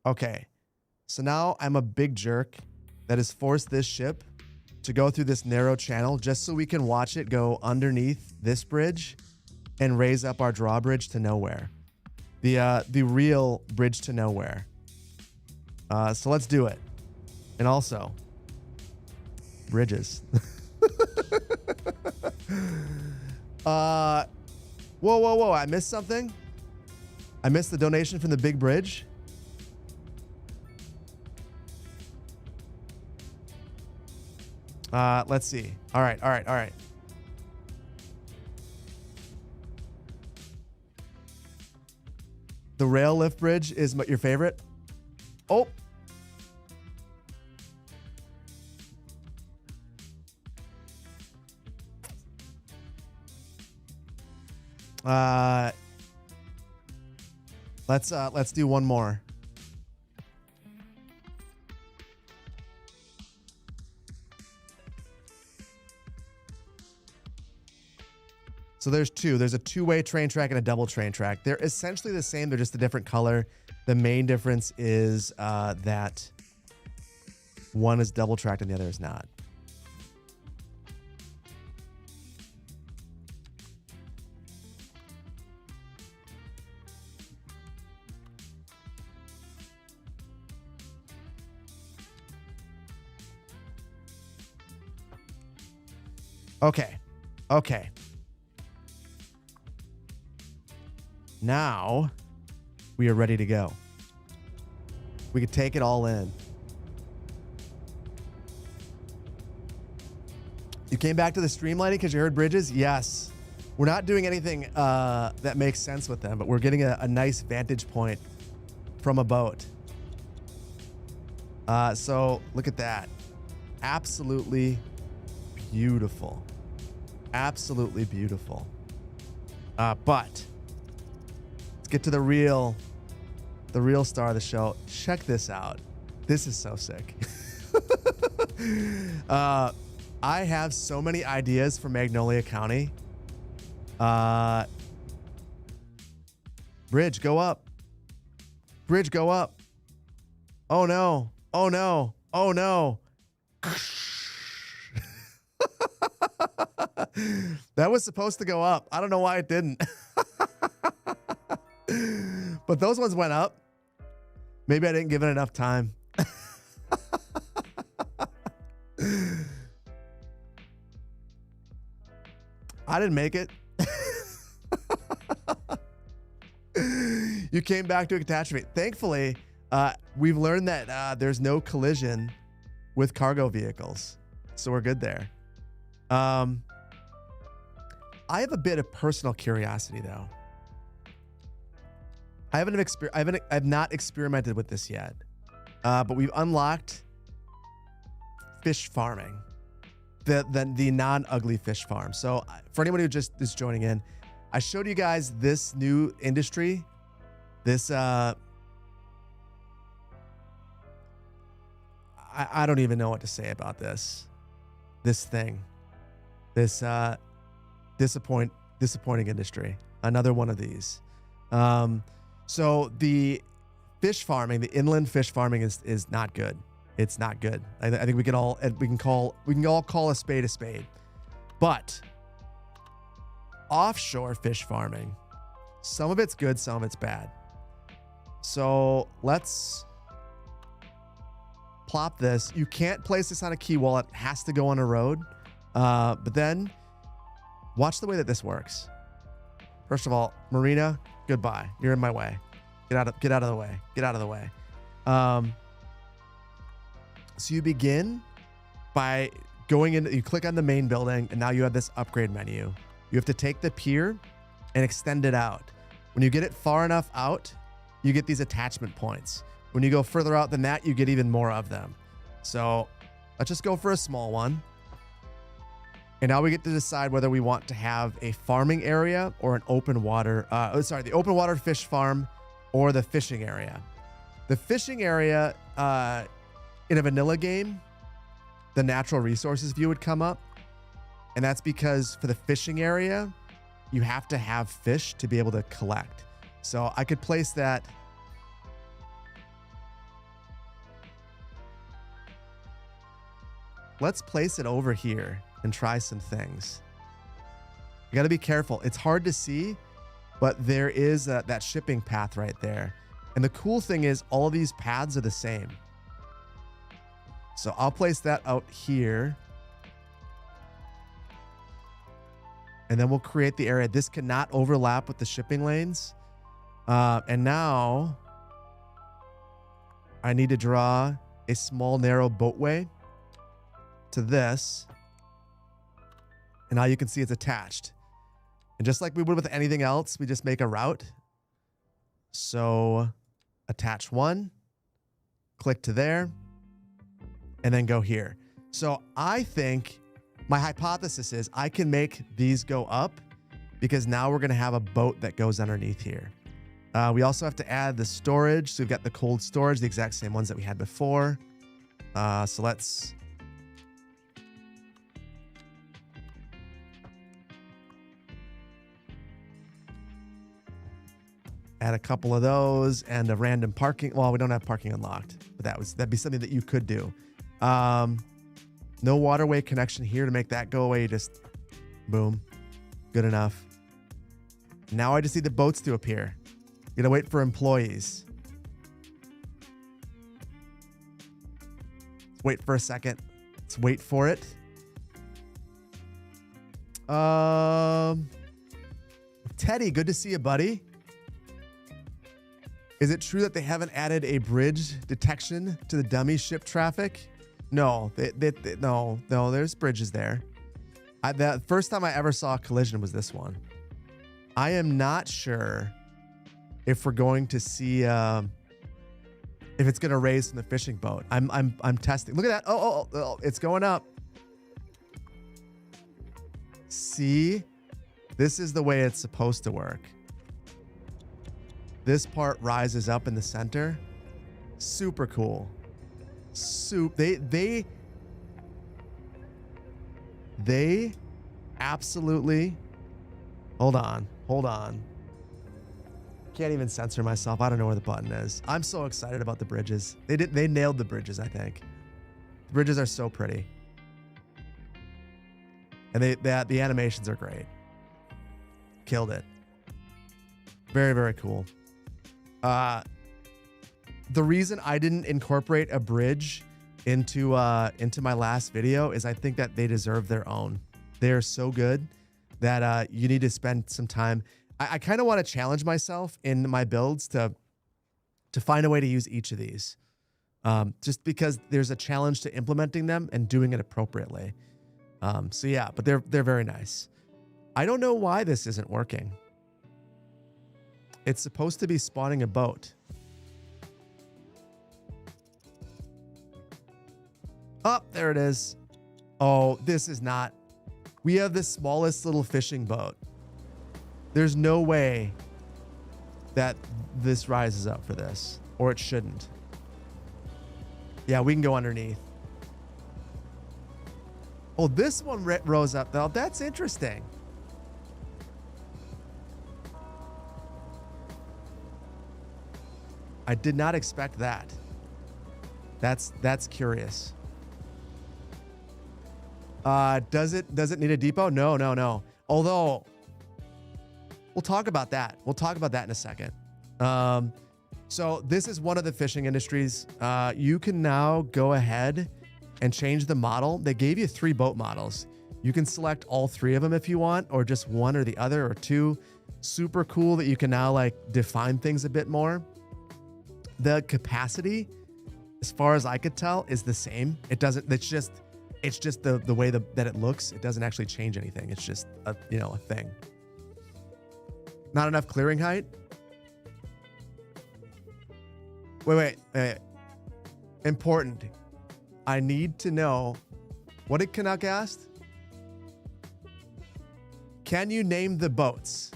Okay. So now I'm a big jerk that has forced this ship to go through this narrow channel just so we can watch it go underneath this bridge and raise up our drawbridge to nowhere. The real bridge to nowhere. So let's do it. And also, bridges. Whoa. I missed something. I missed the donation from the big bridge. Let's see. All right. The rail lift bridge is your favorite? Oh. Let's do one more. So there's two. There's a two-way train track and a double train track. They're essentially the same. They're just a different color. The main difference is that one is double tracked and the other is not. Okay. Now we are ready to go. We could take it all in. You came back to the streamlining because you heard bridges? Yes. We're not doing anything that makes sense with them, but we're getting a nice vantage point from a boat. So look at that. Absolutely beautiful. Absolutely beautiful. But let's get to the real star of the show. Check this out. This is so sick. I have so many ideas for Magnolia County. Bridge, go up. Bridge, go up. Oh no. Oh no. Oh no. That was supposed to go up. I don't know why it didn't. But those ones went up. Maybe I didn't give it enough time. I didn't make it. You came back to a catastrophe. Thankfully, we've learned that there's no collision with cargo vehicles. So we're good there. I have a bit of personal curiosity, though. I've not experimented with this yet, but we've unlocked fish farming, the non-ugly fish farm. So for anyone who just is joining in, I showed you guys this new industry. This I don't even know what to say about this thing. This disappointing industry. Another one of these. So the fish farming, the inland fish farming is not good. It's not good. I think we can all call a spade a spade. But offshore fish farming, some of it's good, some of it's bad. So let's plop this. You can't place this on a quay wall. It has to go on a road. But then watch the way that this works. First of all, Marina, goodbye. You're in my way. Get out of the way. Get out of the way. So you begin by going in, you click on the main building, and now you have this upgrade menu. You have to take the pier and extend it out. When you get it far enough out, you get these attachment points. When you go further out than that, you get even more of them. So let's just go for a small one. And now we get to decide whether we want to have a farming area or an open water, the open water fish farm or the fishing area. The fishing area, in a vanilla game, the natural resources view would come up. And that's because for the fishing area, you have to have fish to be able to collect. So I could place that. Let's place it over here and try some things. You got to be careful. It's hard to see, but there is that shipping path right there. And the cool thing is all of these paths are the same. So I'll place that out here. And then we'll create the area. This cannot overlap with the shipping lanes. And now I need to draw a small, narrow boatway to this. And now you can see it's attached. And just like we would with anything else, we just make a route. So attach one, click to there, and then go here. So I think my hypothesis is I can make these go up because now we're going to have a boat that goes underneath here. We also have to add the storage. So we've got the cold storage, the exact same ones that we had before. So let's add a couple of those and a random parking. Well, we don't have parking unlocked, but that'd be something that you could do. No waterway connection here to make that go away. Just boom. Good enough. Now I just need the boats to appear. Gonna wait for employees. Let's wait for a second. Let's wait for it. Teddy, good to see you, buddy. Is it true that they haven't added a bridge detection to the dummy ship traffic? No, no, there's bridges there. The first time I ever saw a collision was this one. I am not sure if we're going to see if it's going to raise from the fishing boat. I'm testing. Look at that. Oh, it's going up. See, this is the way it's supposed to work. This part rises up in the center. Super cool. They absolutely. Hold on. Can't even censor myself. I don't know where the button is. I'm so excited about the bridges. They nailed the bridges, I think. The bridges are so pretty. And the animations are great. Killed it. Very, very cool. The reason I didn't incorporate a bridge into my last video is I think that they deserve their own. They are so good that you need to spend some time. I kind of want to challenge myself in my builds to find a way to use each of these, just because there's a challenge to implementing them and doing it appropriately. So yeah, but they're very nice. I don't know why this isn't working. It's supposed to be spawning a boat. Oh, there it is. Oh, this is not. We have the smallest little fishing boat. There's no way that this rises up for this, or it shouldn't. Yeah, we can go underneath. Oh, this one rose up though. That's interesting. I did not expect that. That's curious. Does it need a depot? No. Although we'll talk about that. We'll talk about that in a second. So this is one of the fishing industries. You can now go ahead and change the model. They gave you 3 boat models. You can select all 3 of them if you want, or just one or the other, or 2. Super cool that you can now like define things a bit more. The capacity. as far as I could tell, is the same. It doesn't, it's just the way that it looks. It doesn't actually change anything. It's just a thing. Not enough clearing height. Wait. Important. I need to know, what did Canuck ask? Can you name the boats?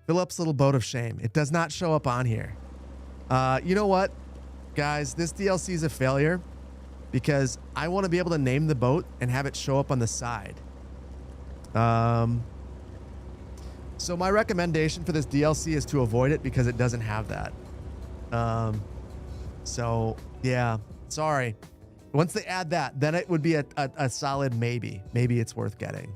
Philip's little boat of shame. It does not show up on here. You know what, guys? This DLC is a failure because I want to be able to name the boat and have it show up on the side. So my recommendation for this DLC is to avoid it because it doesn't have that. So yeah, sorry. Once they add that, then it would be a solid maybe. Maybe it's worth getting.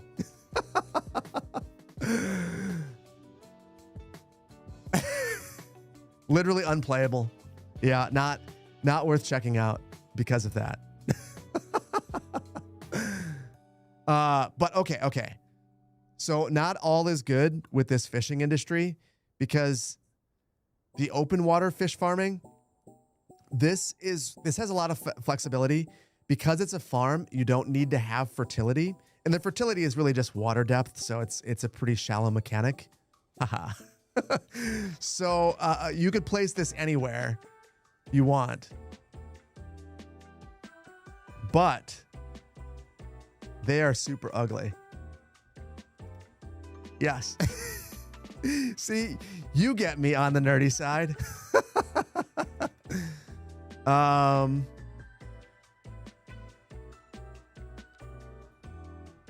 Literally unplayable. Yeah, not worth checking out because of that. But okay. So not all is good with this fishing industry because the open water fish farming, this has a lot of flexibility. Because it's a farm, you don't need to have fertility. And the fertility is really just water depth, so it's a pretty shallow mechanic. Haha. So you could place this anywhere you want. But they are super ugly. Yes. See, you get me on the nerdy side.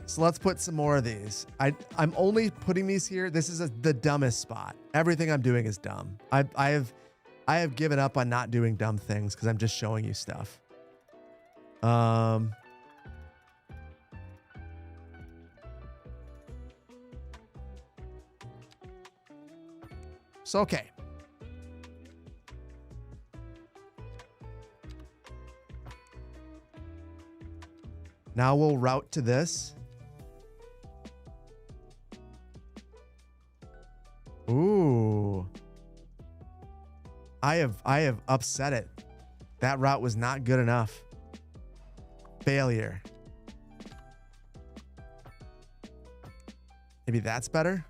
So let's put some more of these. I'm only putting these here. This is the dumbest spot. Everything I'm doing is dumb. I have given up on not doing dumb things because I'm just showing you stuff. So okay. Now we'll route to this. Ooh. I have upset it. That route was not good enough. Failure. Maybe that's better.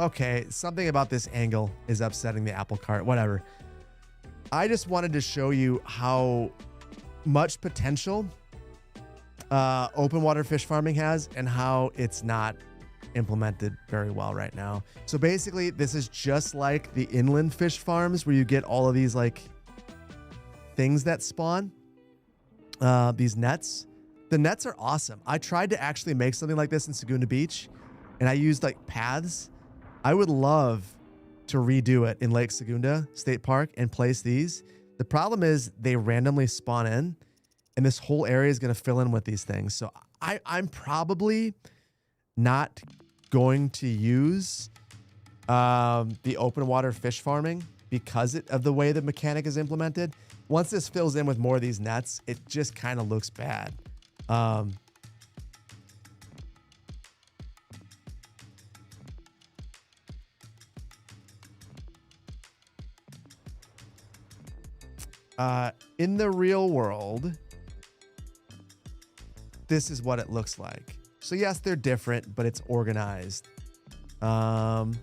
Okay, something about this angle is upsetting the apple cart. Whatever. I just wanted to show you how much potential open water fish farming has and how it's not implemented very well right now. So basically, this is just like the inland fish farms where you get all of these like things that spawn, these nets. The nets are awesome. I tried to actually make something like this in Segunda Beach, and I used like paths. I would love to redo it in Lake Segunda State Park and place these. The problem is they randomly spawn in, and this whole area is going to fill in with these things. So I'm probably not going to use the open water fish farming because of the way the mechanic is implemented. Once this fills in with more of these nets, it just kind of looks bad. In the real world, this is what it looks like. So yes, they're different, but it's organized. Not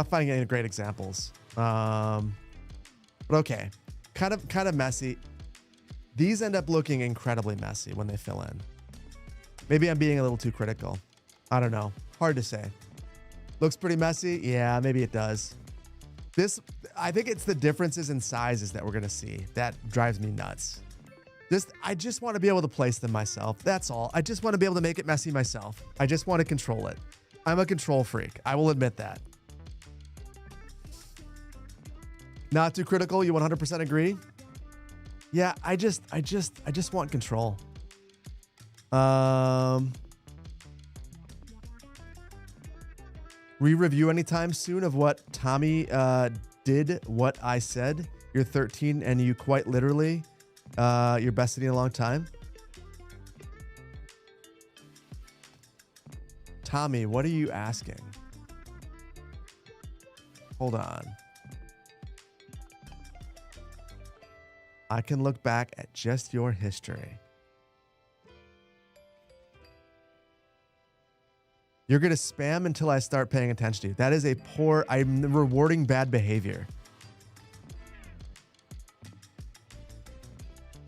finding any great examples. But okay, kind of messy. These end up looking incredibly messy when they fill in. Maybe I'm being a little too critical. I don't know. Hard to say. Looks pretty messy. Yeah, maybe it does. I think it's the differences in sizes that we're going to see that drives me nuts. I just want to be able to place them myself. That's all. I just want to be able to make it messy myself. I just want to control it. I'm a control freak. I will admit that. Not too critical. You 100% agree? Yeah, I just want control. Re-review anytime soon of what Tommy did what I said. You're 13 and you quite literally your best in a long time. Tommy, what are you asking? Hold on. I can look back at just your history. You're going to spam until I start paying attention to you. That is I'm rewarding bad behavior.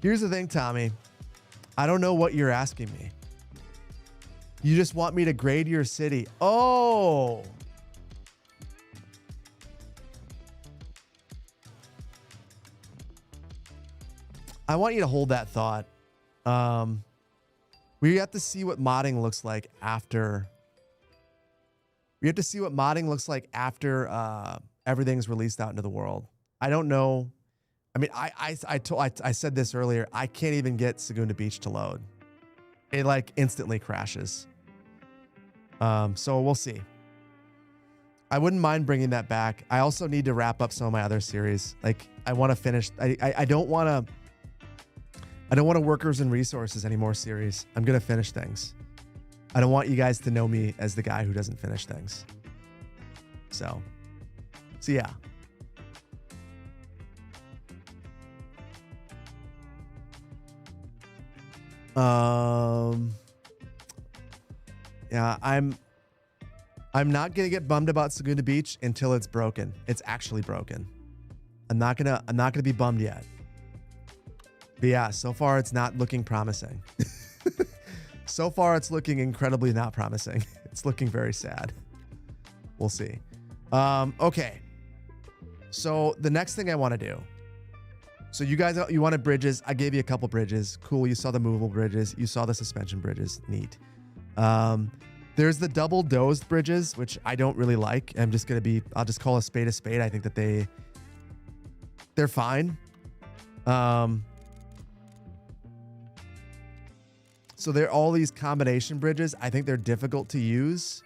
Here's the thing, Tommy. I don't know what you're asking me. You just want me to grade your city. Oh. I want you to hold that thought. We have to see what modding looks like after. We have to see what modding looks like after everything's released out into the world. I don't know. I mean, I said this earlier. I can't even get Saguna Beach to load. It like instantly crashes. So we'll see. I wouldn't mind bringing that back. I also need to wrap up some of my other series. Like I want to finish. I don't want to workers and resources anymore series. I'm going to finish things. I don't want you guys to know me as the guy who doesn't finish things. So yeah. Yeah, I'm not gonna get bummed about Saguna Beach until it's broken. It's actually broken. I'm not gonna be bummed yet. But yeah, so far it's not looking promising. So far it's looking incredibly not promising. It's looking very sad. We'll see. Okay. So the next thing I want to do. So you guys, you wanted bridges. I gave you a couple bridges. Cool. You saw the movable bridges. You saw the suspension bridges. Neat. There's the double dozed bridges, which I don't really like. I'll just call a spade a spade. I think that they're fine. So they're all these combination bridges. I think they're difficult to use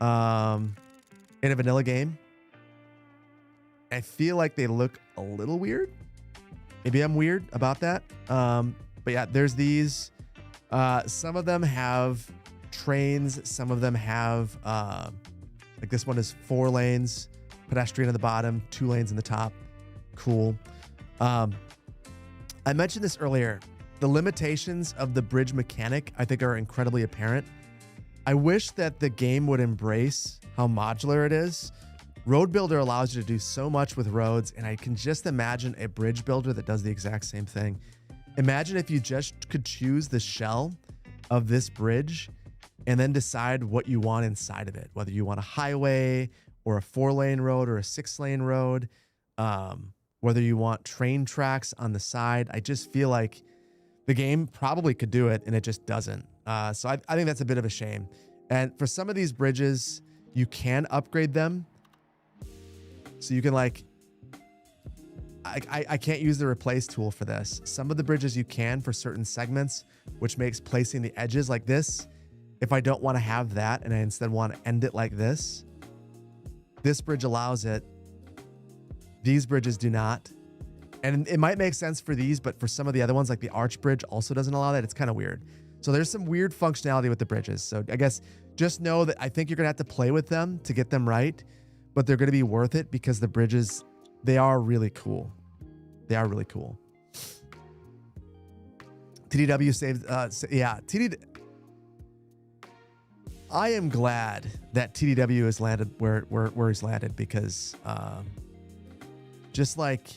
in a vanilla game. I feel like they look a little weird. Maybe I'm weird about that. But yeah, there's these. Some of them have trains. Some of them have, like this one is 4 lanes, pedestrian at the bottom, 2 lanes in the top. Cool. I mentioned this earlier. The limitations of the bridge mechanic, I think, are incredibly apparent. I wish that the game would embrace how modular it is. Road Builder allows you to do so much with roads, and I can just imagine a bridge builder that does the exact same thing. Imagine if you just could choose the shell of this bridge and then decide what you want inside of it, whether you want a highway or a 4-lane road or a 6-lane road, whether you want train tracks on the side. I just feel like the game probably could do it, and it just doesn't. So I think that's a bit of a shame. And for some of these bridges, you can upgrade them. So you can like, I can't use the replace tool for this. Some of the bridges you can for certain segments, which makes placing the edges like this. If I don't want to have that and I instead want to end it like this bridge allows it. These bridges do not. And it might make sense for these, but for some of the other ones, like the arch bridge also doesn't allow that. It's kind of weird. So there's some weird functionality with the bridges. So I guess just know that I think you're going to have to play with them to get them right, but they're going to be worth it because the bridges, they are really cool. They are really cool. TDW saved, yeah, I am glad that TDW has landed where he's landed because just like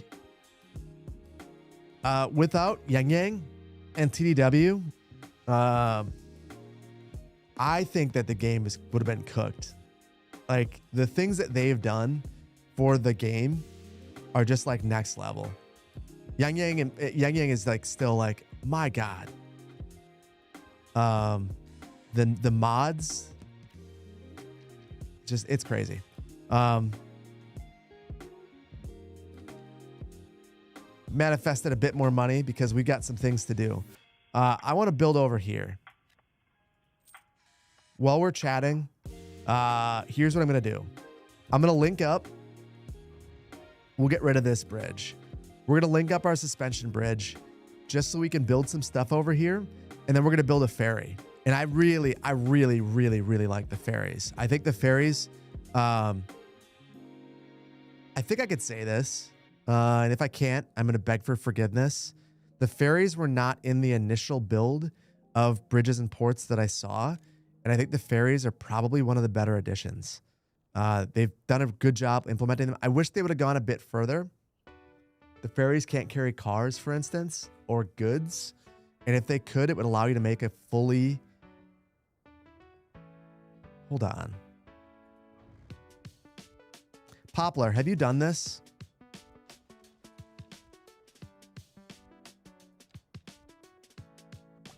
without Yang Yang and TDW, I think that the game would have been cooked. Like the things that they've done for the game are just like next level. Yang Yang is like still like, my God. The mods, just, it's crazy. Manifested a bit more money because we got some things to do. I want to build over here. While we're chatting, here's what I'm going to do. I'm going to link up. We'll get rid of this bridge. We're going to link up our suspension bridge just so we can build some stuff over here. And then we're going to build a ferry. And I really like the ferries. I think the ferries, I think I could say this. And if I can't, I'm going to beg for forgiveness. The ferries were not in the initial build of bridges and ports that I saw. And I think the ferries are probably one of the better additions. They've done a good job implementing them. I wish they would have gone a bit further. The ferries can't carry cars, for instance, or goods. And if they could, it would allow you to make a fully... Hold on. Poplar, have you done this?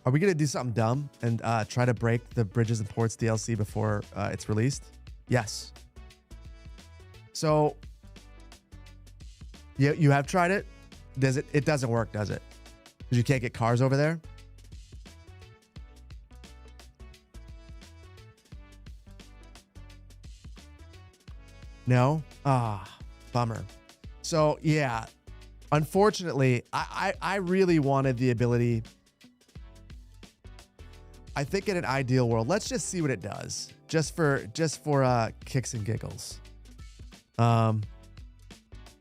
Are we going to do something dumb and try to break the Bridges and Ports DLC before it's released? Yes. So, you have tried it? Does it? It doesn't work, does it? Because you can't get cars over there? No? Ah, bummer. So, yeah. Unfortunately, I really wanted the ability... I think in an ideal world, let's just see what it does, just for kicks and giggles.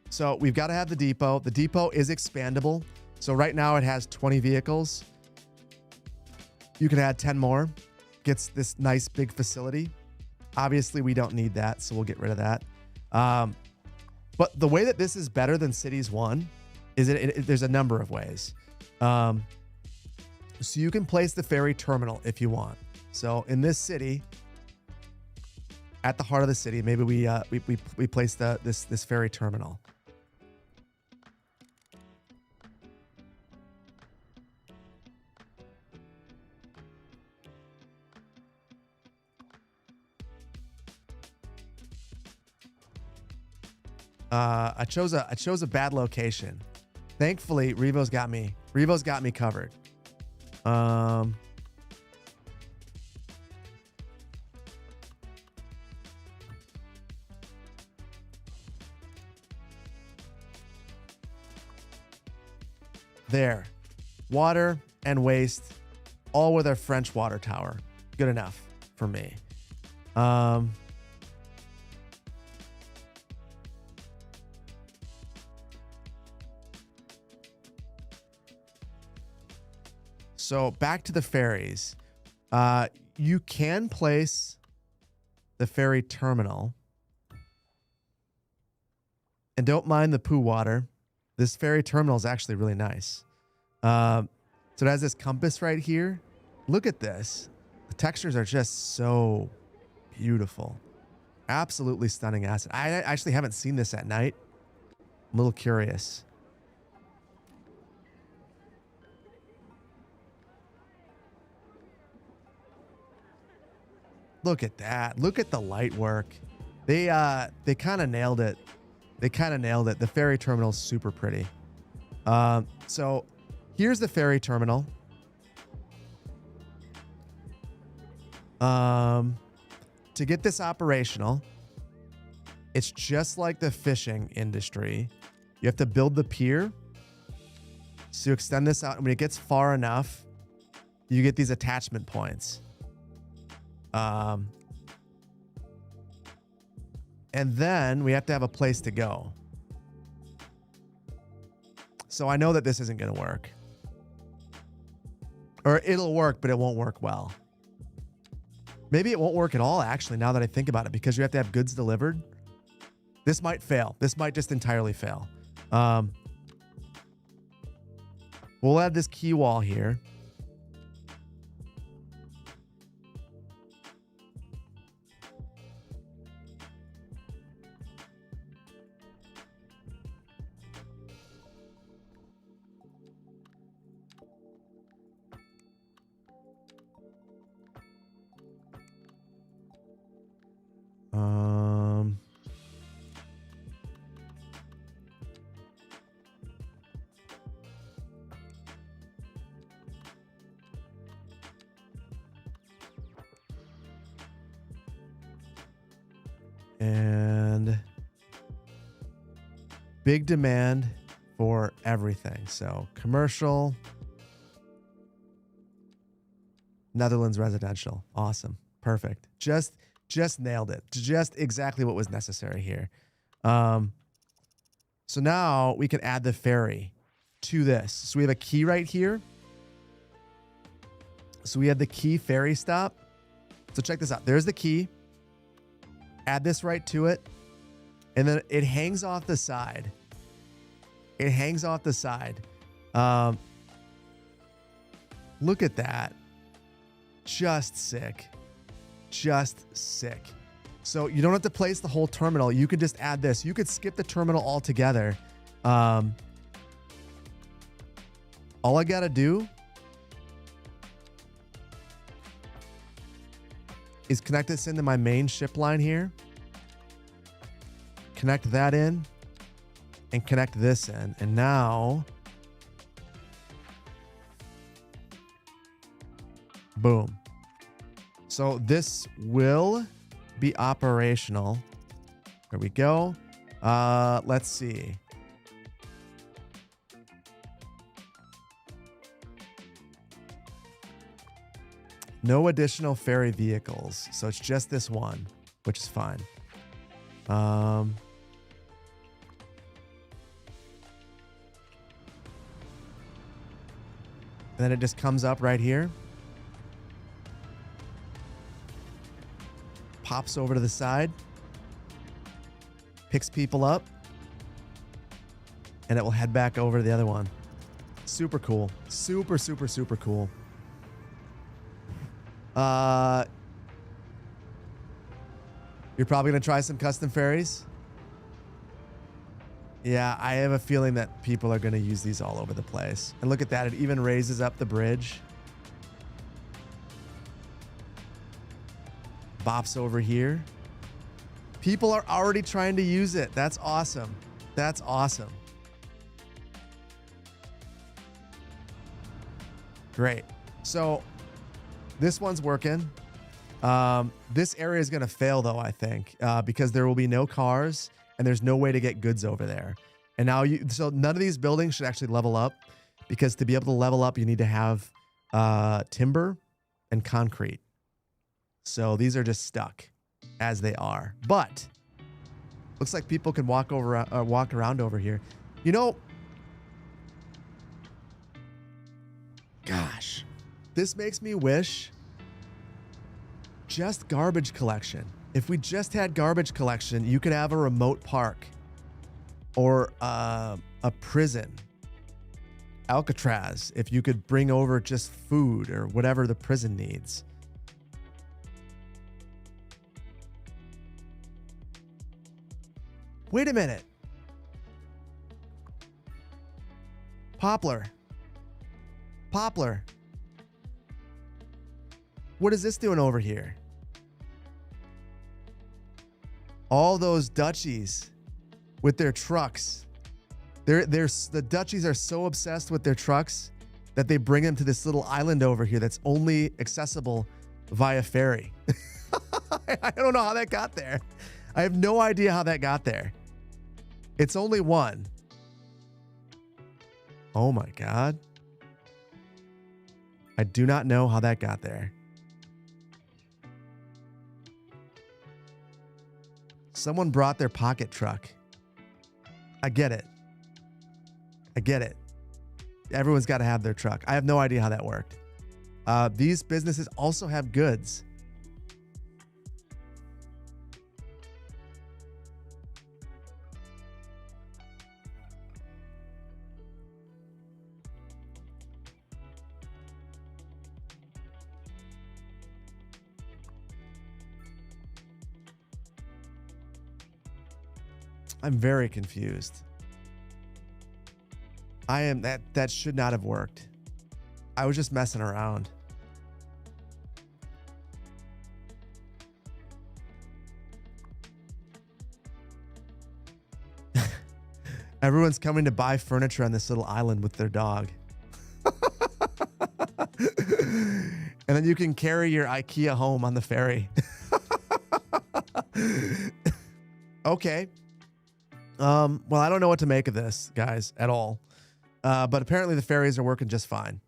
So we've got to have the depot. The depot is expandable. So right now it has 20 vehicles. You can add 10 more. Gets this nice big facility. Obviously, we don't need that, so we'll get rid of that. But the way that this is better than Cities 1 is there's a number of ways. So you can place the ferry terminal if you want. So in this city, at the heart of the city, maybe we place this ferry terminal. I chose a bad location. Thankfully, Revo's got me covered. There. Water and waste, all with our French water tower. Good enough for me. So back to the ferries. You can place the ferry terminal. And don't mind the poo water. This ferry terminal is actually really nice. So it has this compass right here. Look at this. The textures are just so beautiful. Absolutely stunning asset. I actually haven't seen this at night. I'm a little curious. Look at that. Look at the light work. They kind of nailed it. The ferry terminal is super pretty. So here's the ferry terminal. To get this operational, it's just like the fishing industry. You have to build the pier. So you extend this out, and when it gets far enough, you get these attachment points. And then we have to have a place to go. So I know that this isn't going to work. Or it'll work, but it won't work well. Maybe it won't work at all, actually, now that I think about it, because you have to have goods delivered. This might fail. This might just entirely fail. We'll add this key wall here. And big demand for everything. So commercial, Netherlands residential. Awesome. Perfect. Just nailed it. Just exactly what was necessary here. So now we can add the ferry to this. So we have a key right here. So we have the key ferry stop. So check this out. There's the key. Add this right to it. And then it hangs off the side. It hangs off the side. Look at that. Just sick. Just sick. So you don't have to place the whole terminal. You could just add this. You could skip the terminal altogether. All I got to do is connect this into my main ship line here. Connect that in and connect this in. And now, boom. So this will be operational. There we go. Let's see. No additional ferry vehicles. So it's just this one, which is fine. And then it just comes up right here. Pops over to the side. Picks people up. And it will head back over to the other one. Super cool. Super, super, super cool. You're probably going to try some custom ferries? Yeah, I have a feeling that people are going to use these all over the place. And look at that. It even raises up the bridge. Bops over here. People are already trying to use it. That's awesome. That's awesome. Great. So this one's working. This area is going to fail though, I think, because there will be no cars and there's no way to get goods over there. And now so none of these buildings should actually level up, because to be able to level up, you need to have timber and concrete. So these are just stuck as they are. But looks like people can walk around over here. You know, gosh, this makes me wish just garbage collection. If we just had garbage collection, you could have a remote park or a prison. Alcatraz, if you could bring over just food or whatever the prison needs. Wait a minute. Poplar. Poplar. What is this doing over here? All those Dutchies with their trucks. The Dutchies are so obsessed with their trucks that they bring them to this little island over here that's only accessible via ferry. I don't know how that got there. I have no idea how that got there. It's only one. Oh my God. I do not know how that got there. Someone brought their pocket truck. I get it. I get it. Everyone's got to have their truck. I have no idea how that worked. These businesses also have goods. I'm very confused. I am that should not have worked. I was just messing around. Everyone's coming to buy furniture on this little island with their dog. And then you can carry your IKEA home on the ferry. Okay. Well, I don't know what to make of this, guys, at all. But apparently the ferries are working just fine.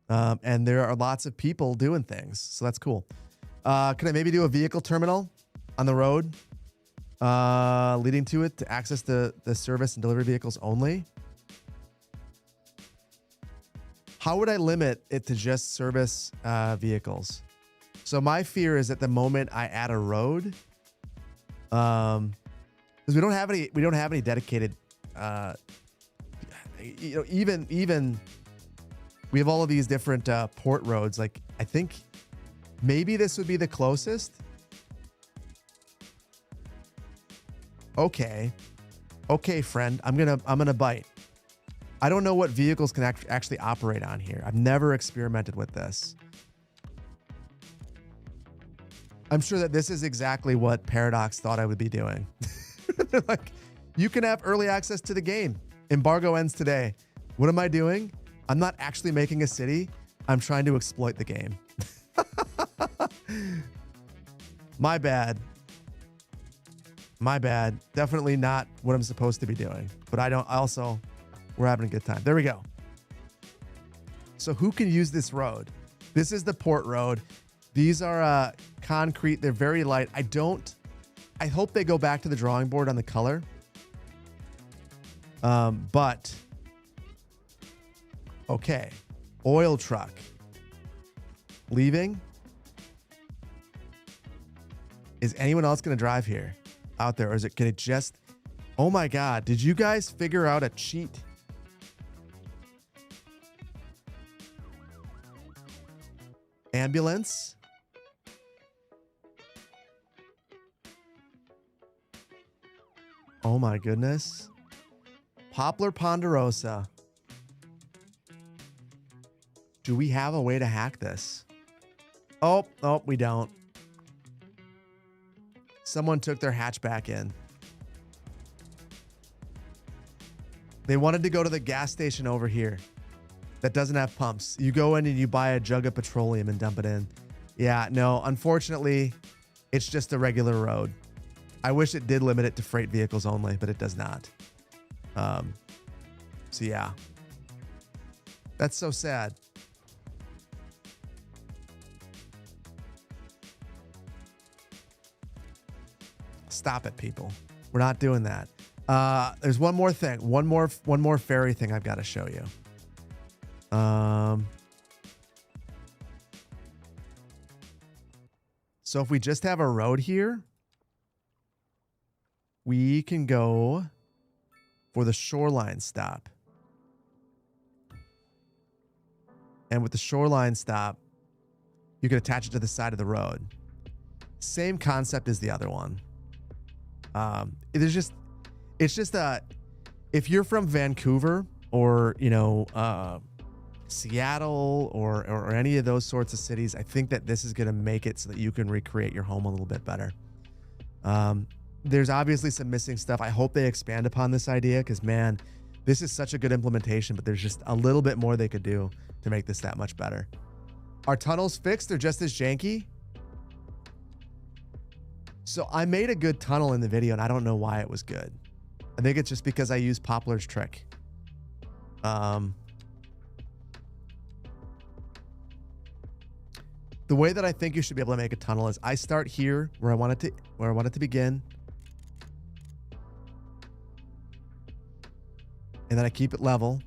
And there are lots of people doing things, so that's cool. Can I maybe do a vehicle terminal on the road leading to it to access the service and delivery vehicles only? How would I limit it to just service vehicles? So my fear is that the moment I add a road, because we don't have any dedicated, even we have all of these different port roads. Like, I think maybe this would be the closest. Okay, friend, I'm gonna bite. I don't know what vehicles can actually operate on here. I've never experimented with this. I'm sure that this is exactly what Paradox thought I would be doing. They're like, you can have early access to the game. Embargo ends today. What am I doing? I'm not actually making a city. I'm trying to exploit the game. My bad. Definitely not what I'm supposed to be doing. But we're having a good time. There we go. So who can use this road? This is the port road. These are concrete. They're very light. I hope they go back to the drawing board on the color. But okay. Oil truck. Leaving. Is anyone else going to drive here out there? Or is it going to just... Oh my God. Did you guys figure out a cheat? Ambulance. Oh my goodness. Poplar Ponderosa. Do we have a way to hack this? Oh, we don't. Someone took their hatchback in. They wanted to go to the gas station over here that doesn't have pumps. You go in and you buy a jug of petroleum and dump it in. Yeah, no, unfortunately, it's just a regular road. I wish it did limit it to freight vehicles only, but it does not. So yeah. That's so sad. Stop it, people. We're not doing that. There's one more thing. One more ferry thing I've got to show you. So if we just have a road here, we can go for the shoreline stop. And with the shoreline stop, you can attach it to the side of the road. Same concept as the other one. It's just if you're from Vancouver or, Seattle or any of those sorts of cities, I think that this is going to make it so that you can recreate your home a little bit better. There's obviously some missing stuff. I hope they expand upon this idea because, man, this is such a good implementation, but there's just a little bit more they could do to make this that much better. Are tunnels fixed? They're just as janky? So I made a good tunnel in the video, and I don't know why it was good. I think it's just because I used Poplar's trick. The way that I think you should be able to make a tunnel is I start here where I want it to begin. And then I keep it level.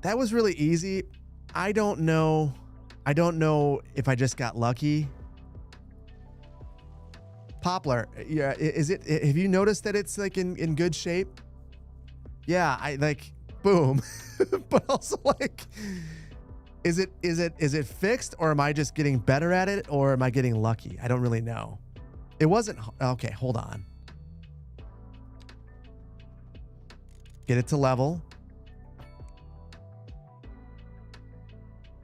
That was really easy. I don't know if I just got lucky. Poplar, yeah, have you noticed that it's like in good shape? Yeah, I like boom. But also like is it fixed or am I just getting better at it or am I getting lucky? I don't really know. It wasn't okay, hold on. Get it to level.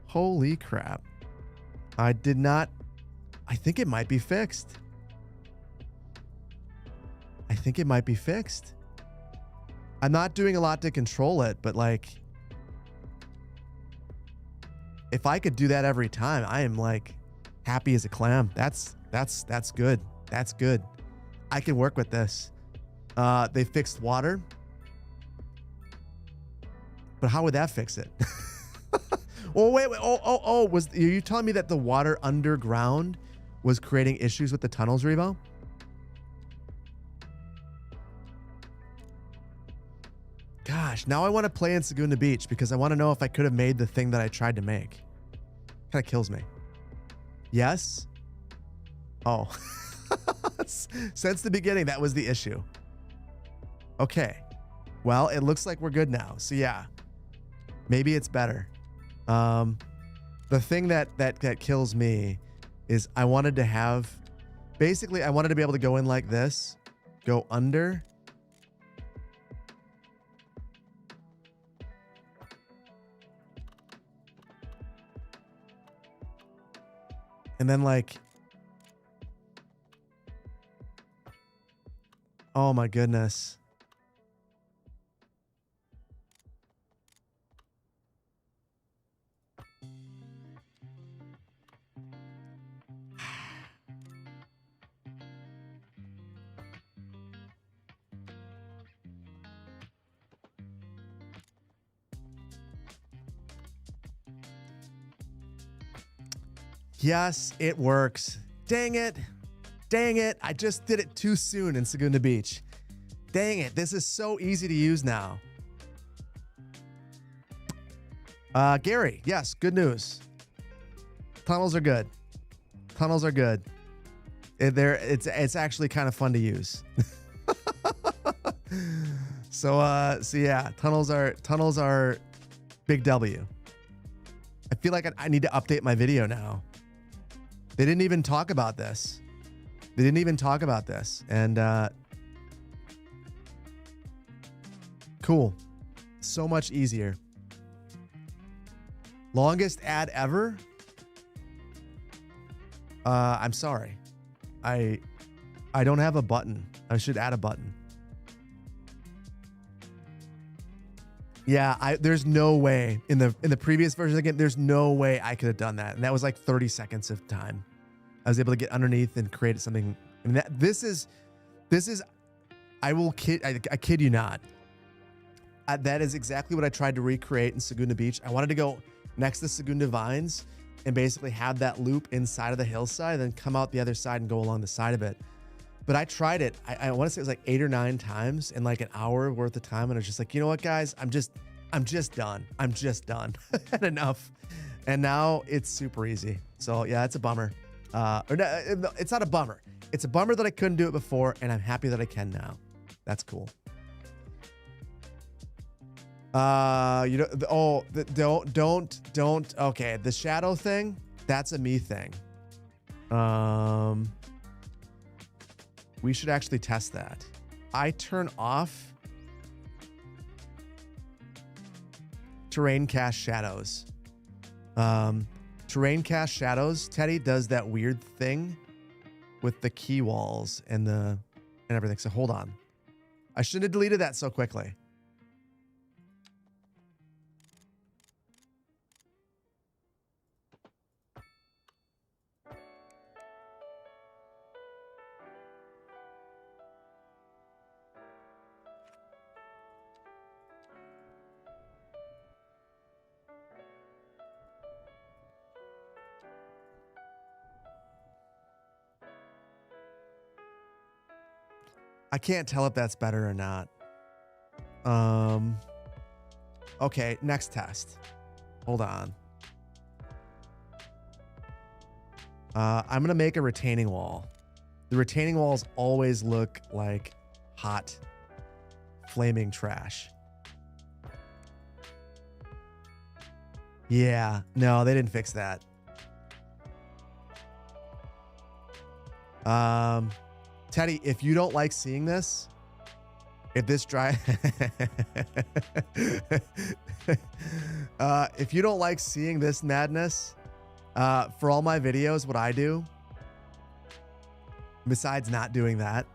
Holy crap. I think it might be fixed. I think it might be fixed. I'm not doing a lot to control it, but like, if I could do that every time, I am like happy as a clam. That's good. That's good. I can work with this. They fixed water, but how would that fix it? Oh, wait. Oh, are you telling me that the water underground was creating issues with the tunnels, Revo? Gosh, now I want to play in Saguna Beach because I want to know if I could have made the thing that I tried to make. Kind of kills me. Yes? Oh. Since the beginning, that was the issue. Okay. Well, it looks like we're good now. So yeah, maybe it's better. The thing that kills me is I wanted to have, basically I wanted to be able to go in like this, go under, and then like, oh my goodness. Yes, it works. Dang it. Dang it. I just did it too soon in Saguna Beach. Dang it. This is so easy to use now. Gary, yes, good news. Tunnels are good. Tunnels are good. It's actually kind of fun to use. So yeah, tunnels are big W. I feel like I need to update my video now. They didn't even talk about this. And cool. So much easier. Longest ad ever? I'm sorry. I don't have a button. I should add a button. Yeah, there's no way in the previous version again, there's no way I could have done that. And that was like 30 seconds of time. I was able to get underneath and create something. I mean, this is I kid you not. That is exactly what I tried to recreate in Saguna Beach. I wanted to go next to Saguna Vines and basically have that loop inside of the hillside, then come out the other side and go along the side of it. But I tried it. I want to say it was like 8 or 9 times in like an hour worth of time. And I was just like, you know what, guys? I'm just done. I'm just done. Had enough. And now it's super easy. So yeah, it's a bummer. Or no, it's not a bummer. It's a bummer that I couldn't do it before, and I'm happy that I can now. That's cool. Don't. Okay, the shadow thing, that's a me thing. We should actually test that. I turn off terrain cast shadows. Terrain cast shadows, Teddy does that weird thing with the key walls and everything. So hold on. I shouldn't have deleted that so quickly. I can't tell if that's better or not. Okay, next test. Hold on. I'm going to make a retaining wall. The retaining walls always look like hot, flaming trash. Yeah, no, they didn't fix that. Teddy, if you don't like seeing this, if this if you don't like seeing this madness, for all my videos, what I do, besides not doing that,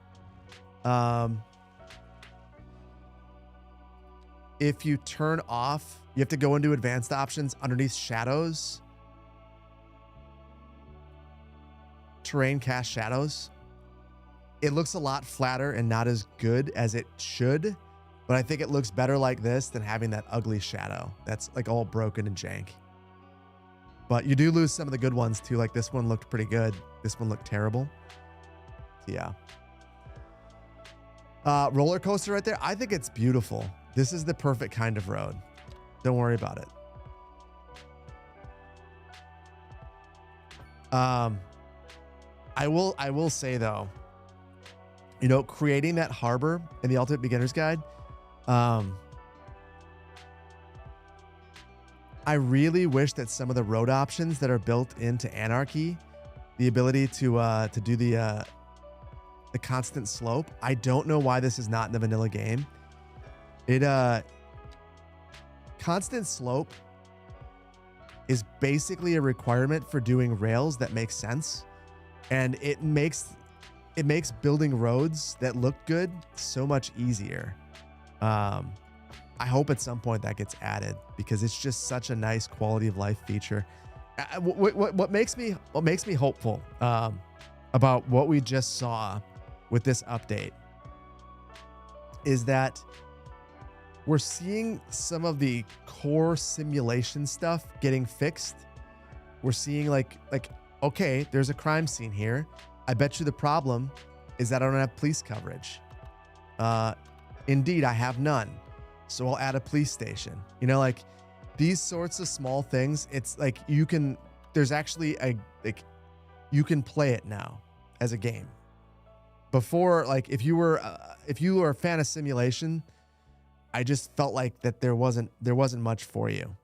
If you turn off, you have to go into advanced options underneath shadows. Terrain cast shadows. It looks a lot flatter and not as good as it should, but I think it looks better like this than having that ugly shadow that's like all broken and jank. But you do lose some of the good ones too. Like this one looked pretty good. This one looked terrible. Yeah. Roller coaster right there. I think it's beautiful. This is the perfect kind of road. Don't worry about it. I will say though, you know, creating that harbor in the Ultimate Beginner's Guide, I really wish that some of the road options that are built into Anarchy, the ability to do the constant slope. I don't know why this is not in the vanilla game. Constant slope is basically a requirement for doing rails that make sense, and it makes building roads that look good so much easier. I hope at some point that gets added because it's just such a nice quality of life feature. What makes me hopeful about what we just saw with this update is that we're seeing some of the core simulation stuff getting fixed. We're seeing like, okay, there's a crime scene here. I bet you the problem is that I don't have police coverage. Indeed, I have none. So I'll add a police station. You know, like these sorts of small things, it's like you can play it now as a game. Before, like if you were a fan of simulation, I just felt like that there wasn't much for you.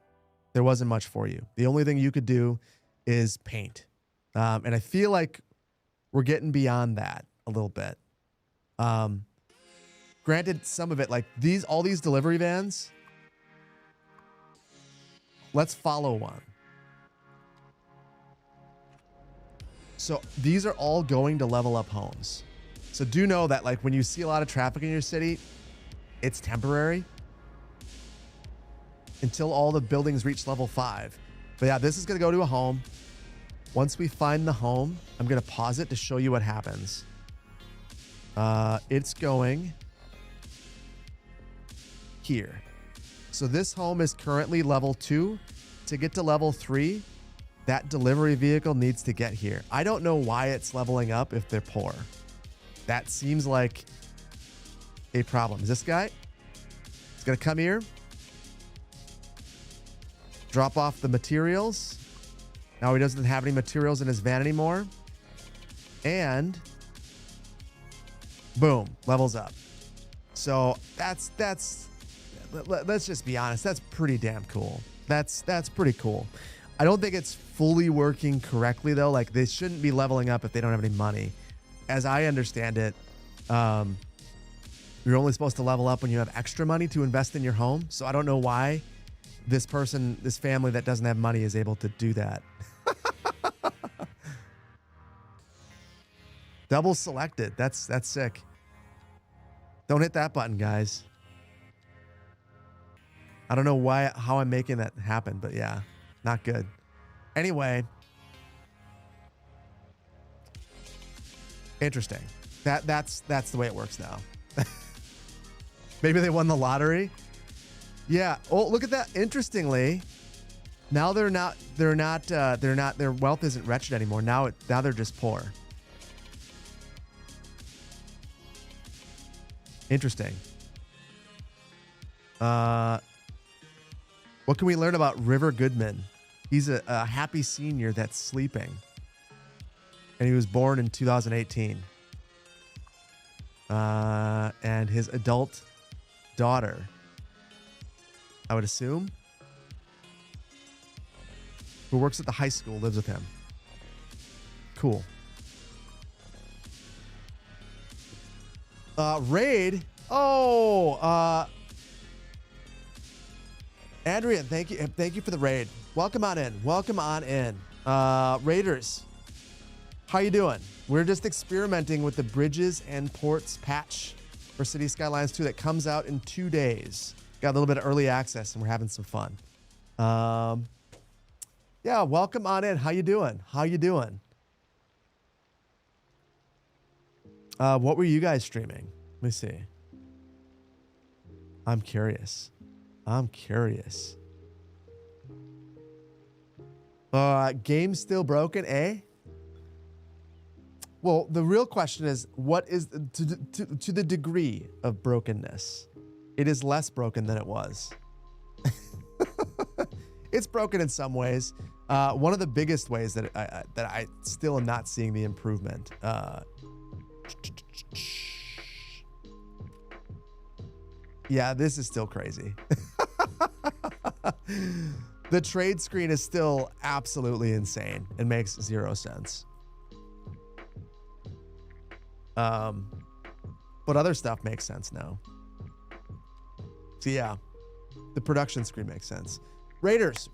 There wasn't much for you. The only thing you could do is paint. And I feel like we're getting beyond that a little bit. Granted, some of it, like all these delivery vans, let's follow one. So these are all going to level up homes. So do know that like when you see a lot of traffic in your city, it's temporary until all the buildings reach level 5. But yeah, this is going to go to a home. Once we find the home, I'm going to pause it to show you what happens. It's going here. So this home is currently level 2. To get to level 3, that delivery vehicle needs to get here. I don't know why it's leveling up if they're poor. That seems like a problem. Is this guy? He's going to come here, drop off the materials. Now he doesn't have any materials in his van anymore. And boom, levels up. So that's let's just be honest. That's pretty damn cool. That's pretty cool. I don't think it's fully working correctly though. Like they shouldn't be leveling up if they don't have any money. As I understand it, you're only supposed to level up when you have extra money to invest in your home. So I don't know why this family that doesn't have money is able to do that. Double selected. That's sick. Don't hit that button, guys. I don't know how I'm making that happen, but yeah, not good. Anyway, interesting. That's the way it works now. Maybe they won the lottery. Yeah. Oh, look at that. Interestingly, now their wealth isn't wretched anymore. Now they're just poor. Interesting. What can we learn about River Goodman? He's a happy senior that's sleeping. And he was born in 2018. And his adult daughter, I would assume, who works at the high school, lives with him. Cool. Raid. Oh, Adrian, thank you for the raid. Welcome on in. Raiders. How you doing? We're just experimenting with the Bridges and Ports patch for City Skylines 2 that comes out in 2 days. Got a little bit of early access, and we're having some fun. Yeah, welcome on in. How you doing? How you doing? What were you guys streaming? Let me see. I'm curious. Game still broken, eh? Well, the real question is, what is to the degree of brokenness? It is less broken than it was. It's broken in some ways. One of the biggest ways that I still am not seeing the improvement. Yeah, this is still crazy. The trade screen is still absolutely insane. It makes zero sense. But other stuff makes sense now. So yeah, the production screen makes sense. Raiders,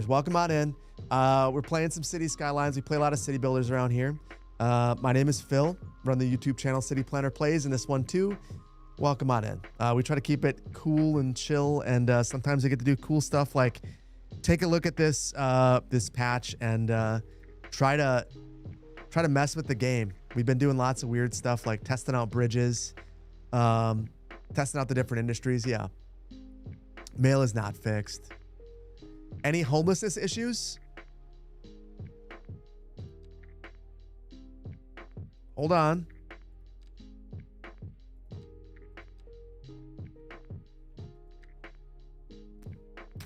welcome on in. We're playing some City Skylines. We play a lot of city builders around here. My name is Phil. Run the YouTube channel City Planner Plays, and this one too. Welcome on in. We try to keep it cool and chill, and sometimes we get to do cool stuff like take a look at this this patch and try to mess with the game. We've been doing lots of weird stuff like testing out bridges, testing out the different industries. Yeah. Mail is not fixed. Any homelessness issues? Hold on.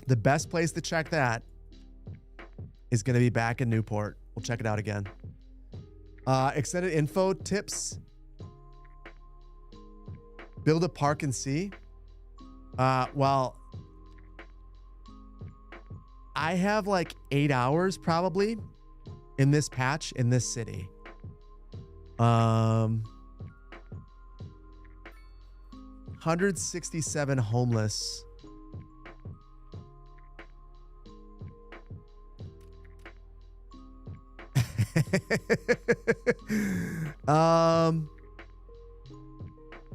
The best place to check that is going to be back in Newport. We'll check it out again. Extended info tips. Build a park and see. Well, I have like 8 hours probably in this patch in this city. 167 homeless.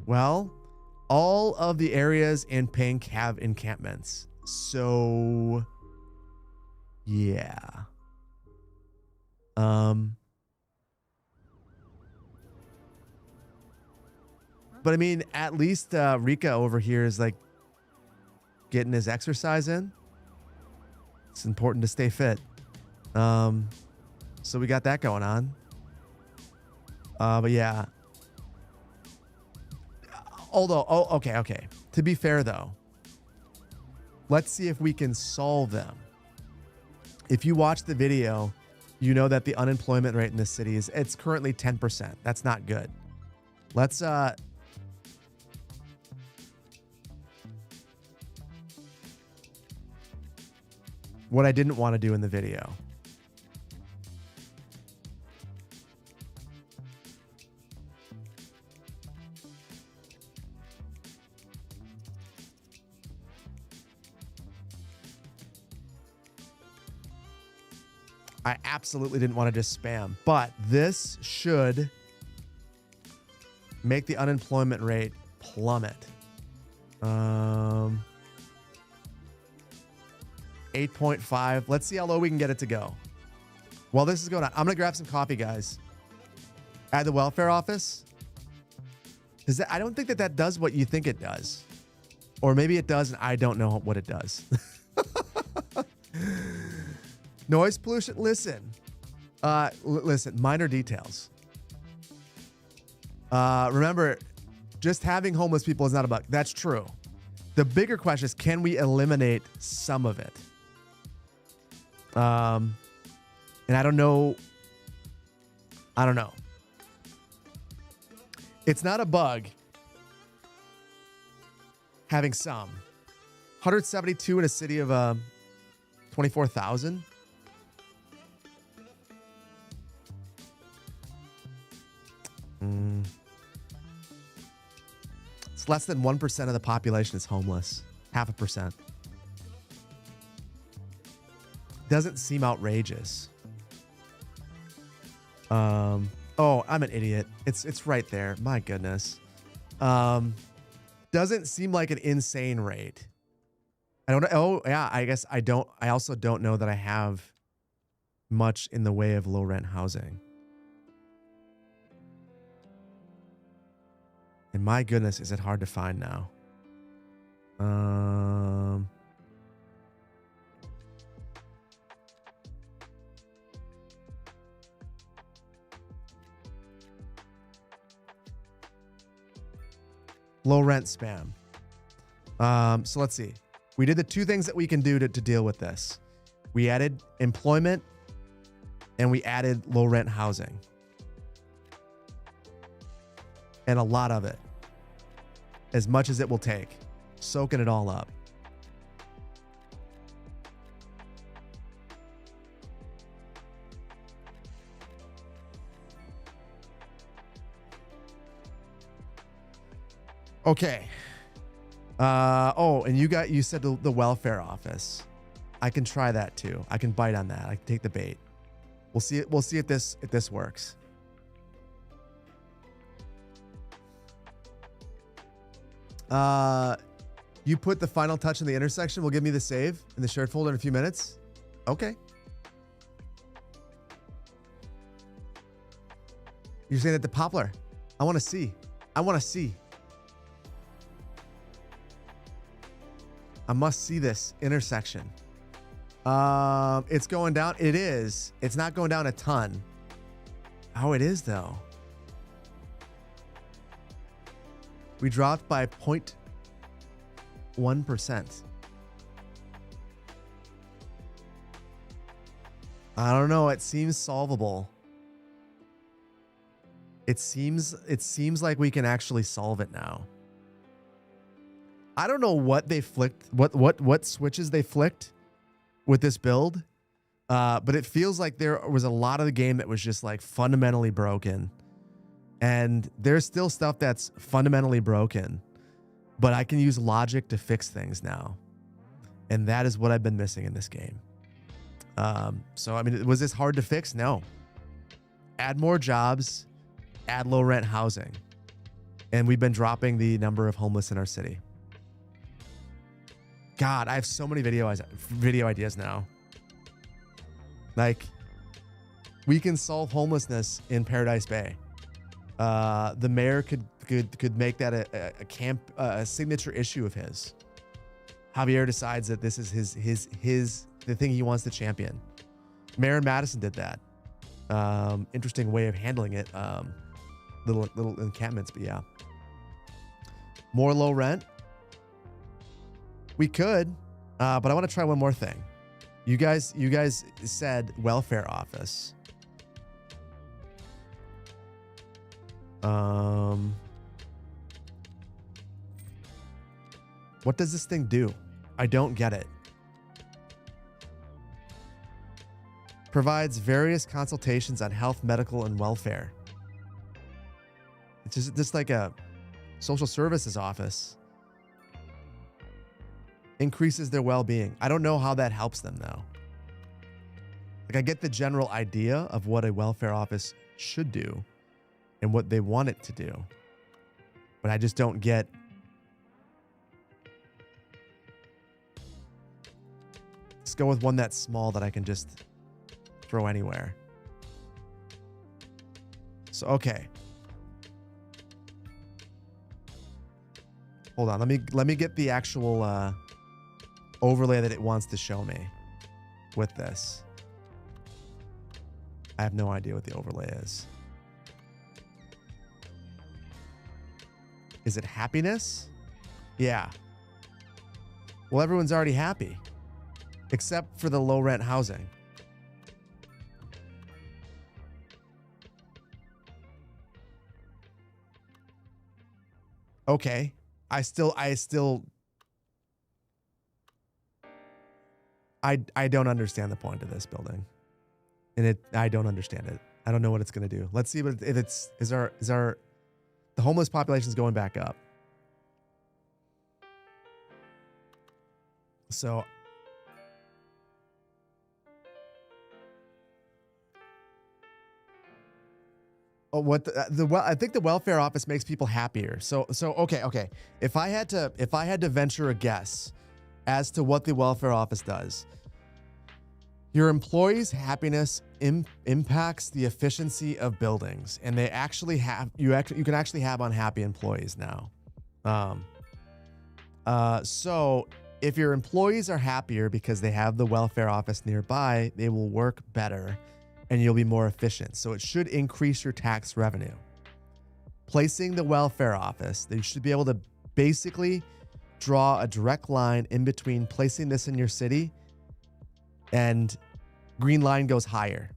Well, all of the areas in pink have encampments. So yeah. But I mean, at least Rika over here is like getting his exercise in. It's important to stay fit. So we got that going on. But yeah. Although, okay. To be fair though, let's see if we can solve them. If you watch the video, you know that the unemployment rate in this city it's currently 10%. That's not good. Let's what I didn't want to do in the video. I absolutely didn't want to just spam, but this should make the unemployment rate plummet. 8.5. Let's see how low we can get it to go. While this is going on, I'm going to grab some coffee, guys. At the welfare office. I don't think that does what you think it does. Or maybe it does and I don't know what it does. Noise pollution. Listen, listen, minor details. Remember, just having homeless people is not a bug. That's true. The bigger question is, can we eliminate some of it? And I don't know. It's not a bug having some. 172 in a city of 24,000. It's less than 1% of the population is homeless. 0.5%. Doesn't seem outrageous. Oh, I'm an idiot. It's right there. My goodness. Doesn't seem like an insane rate. I don't know. Oh, yeah, I guess I don't. I also don't know that I have much in the way of low rent housing. And my goodness, is it hard to find now? Low rent spam. So let's see. We did the two things that we can do to deal with this. We added employment and we added low rent housing. And a lot of it. As much as it will take. Soaking it all up. Okay. Oh, and you said the welfare office. I can try that too. I can bite on that. I can take the bait. We'll see if this works. You put the final touch in the intersection. Will give me the save in the shared folder in a few minutes. Okay. You're saying that the poplar. I want to see. I must see this intersection. It's going down. It is. It's not going down a ton. Oh, it is though. We dropped by 0.1%. I don't know. It seems solvable. It seems like we can actually solve it now. I don't know what they flicked, what switches they flicked with this build, but it feels like there was a lot of the game that was just like fundamentally broken. And there's still stuff that's fundamentally broken, but I can use logic to fix things now. And that is what I've been missing in this game. So, I mean, was this hard to fix? No. Add more jobs, add low rent housing. And we've been dropping the number of homeless in our city. God, I have so many video ideas now. Like, we can solve homelessness in Paradise Bay. The mayor could make that a signature issue of his. Javier decides that this is the thing he wants to champion. Mayor Madison did that. Interesting way of handling it. Little encampments, but yeah. More low rent. We could, but I want to try one more thing. You guys said welfare office. What does this thing do? I don't get it. Provides various consultations on health, medical, and welfare. It's just like a social services office. Increases their well-being. I don't know how that helps them though. Like, I get the general idea of what a welfare office should do and what they want it to do, but I just don't get. Let's go with one that's small that I can just throw anywhere. So, okay. Hold on. Let me get the actual overlay that it wants to show me with this. I have no idea what the overlay is. Is it happiness? Yeah. Well, everyone's already happy. Except for the low rent housing. Okay. I don't understand the point of this building. And I don't understand it. I don't know what it's going to do. Let's see if it's the homeless population is going back up. So I think the welfare office makes people happier. So okay. If I had to venture a guess as to what the welfare office does, your employees' happiness impacts the efficiency of buildings, and they actually have you can actually have unhappy employees now. So if your employees are happier because they have the welfare office nearby, they will work better and you'll be more efficient. So it should increase your tax revenue. Placing the welfare office, they should be able to basically draw a direct line in between placing this in your city and green line goes higher.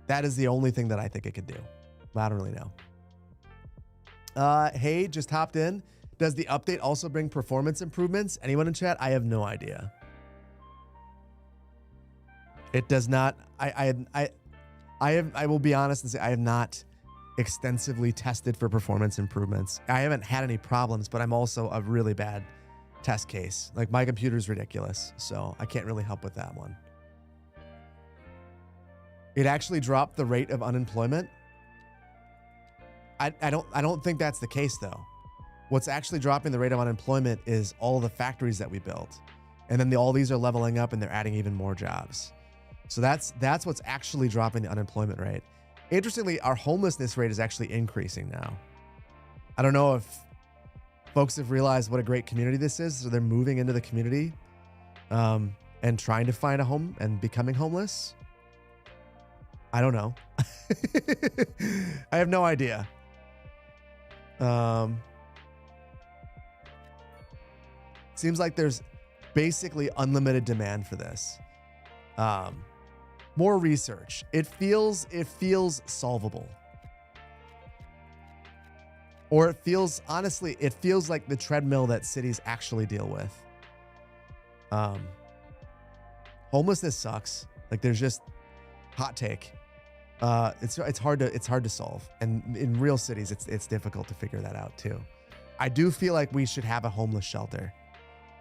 That is the only thing that I think it could do. I don't really know. Hey, just hopped in. Does the update also bring performance improvements? Anyone in chat? I have no idea. It does not. I will be honest and say I have not extensively tested for performance improvements. I haven't had any problems, but I'm also a really bad test case. Like my computer's ridiculous, so I can't really help with that one. It actually dropped the rate of unemployment. I don't think that's the case though. What's actually dropping the rate of unemployment is all the factories that we built. And then all these are leveling up and they're adding even more jobs. So that's what's actually dropping the unemployment rate. Interestingly, our homelessness rate is actually increasing now. I don't know if folks have realized what a great community this is. So they're moving into the community and trying to find a home and becoming homeless. I don't know. I have no idea. Seems like there's basically unlimited demand for this. More research. It feels solvable. Or honestly, it feels like the treadmill that cities actually deal with. Homelessness sucks. Like there's just hot take. It's hard to solve. And in real cities, it's difficult to figure that out too. I do feel like we should have a homeless shelter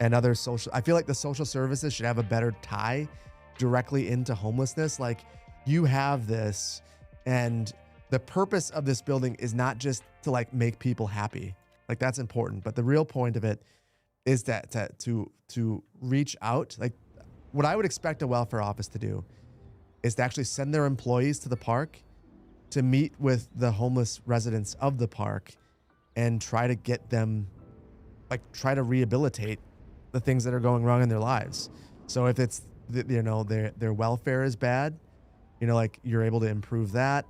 and other social. I feel like the social services should have a better tie directly into homelessness. Like you have this, and the purpose of this building is not just to like make people happy. Like that's important, but the real point of it is that to reach out. Like what I would expect a welfare office to do is to actually send their employees to the park to meet with the homeless residents of the park and try to get them, like try to rehabilitate the things that are going wrong in their lives. So if it's, their welfare is bad, like you're able to improve that.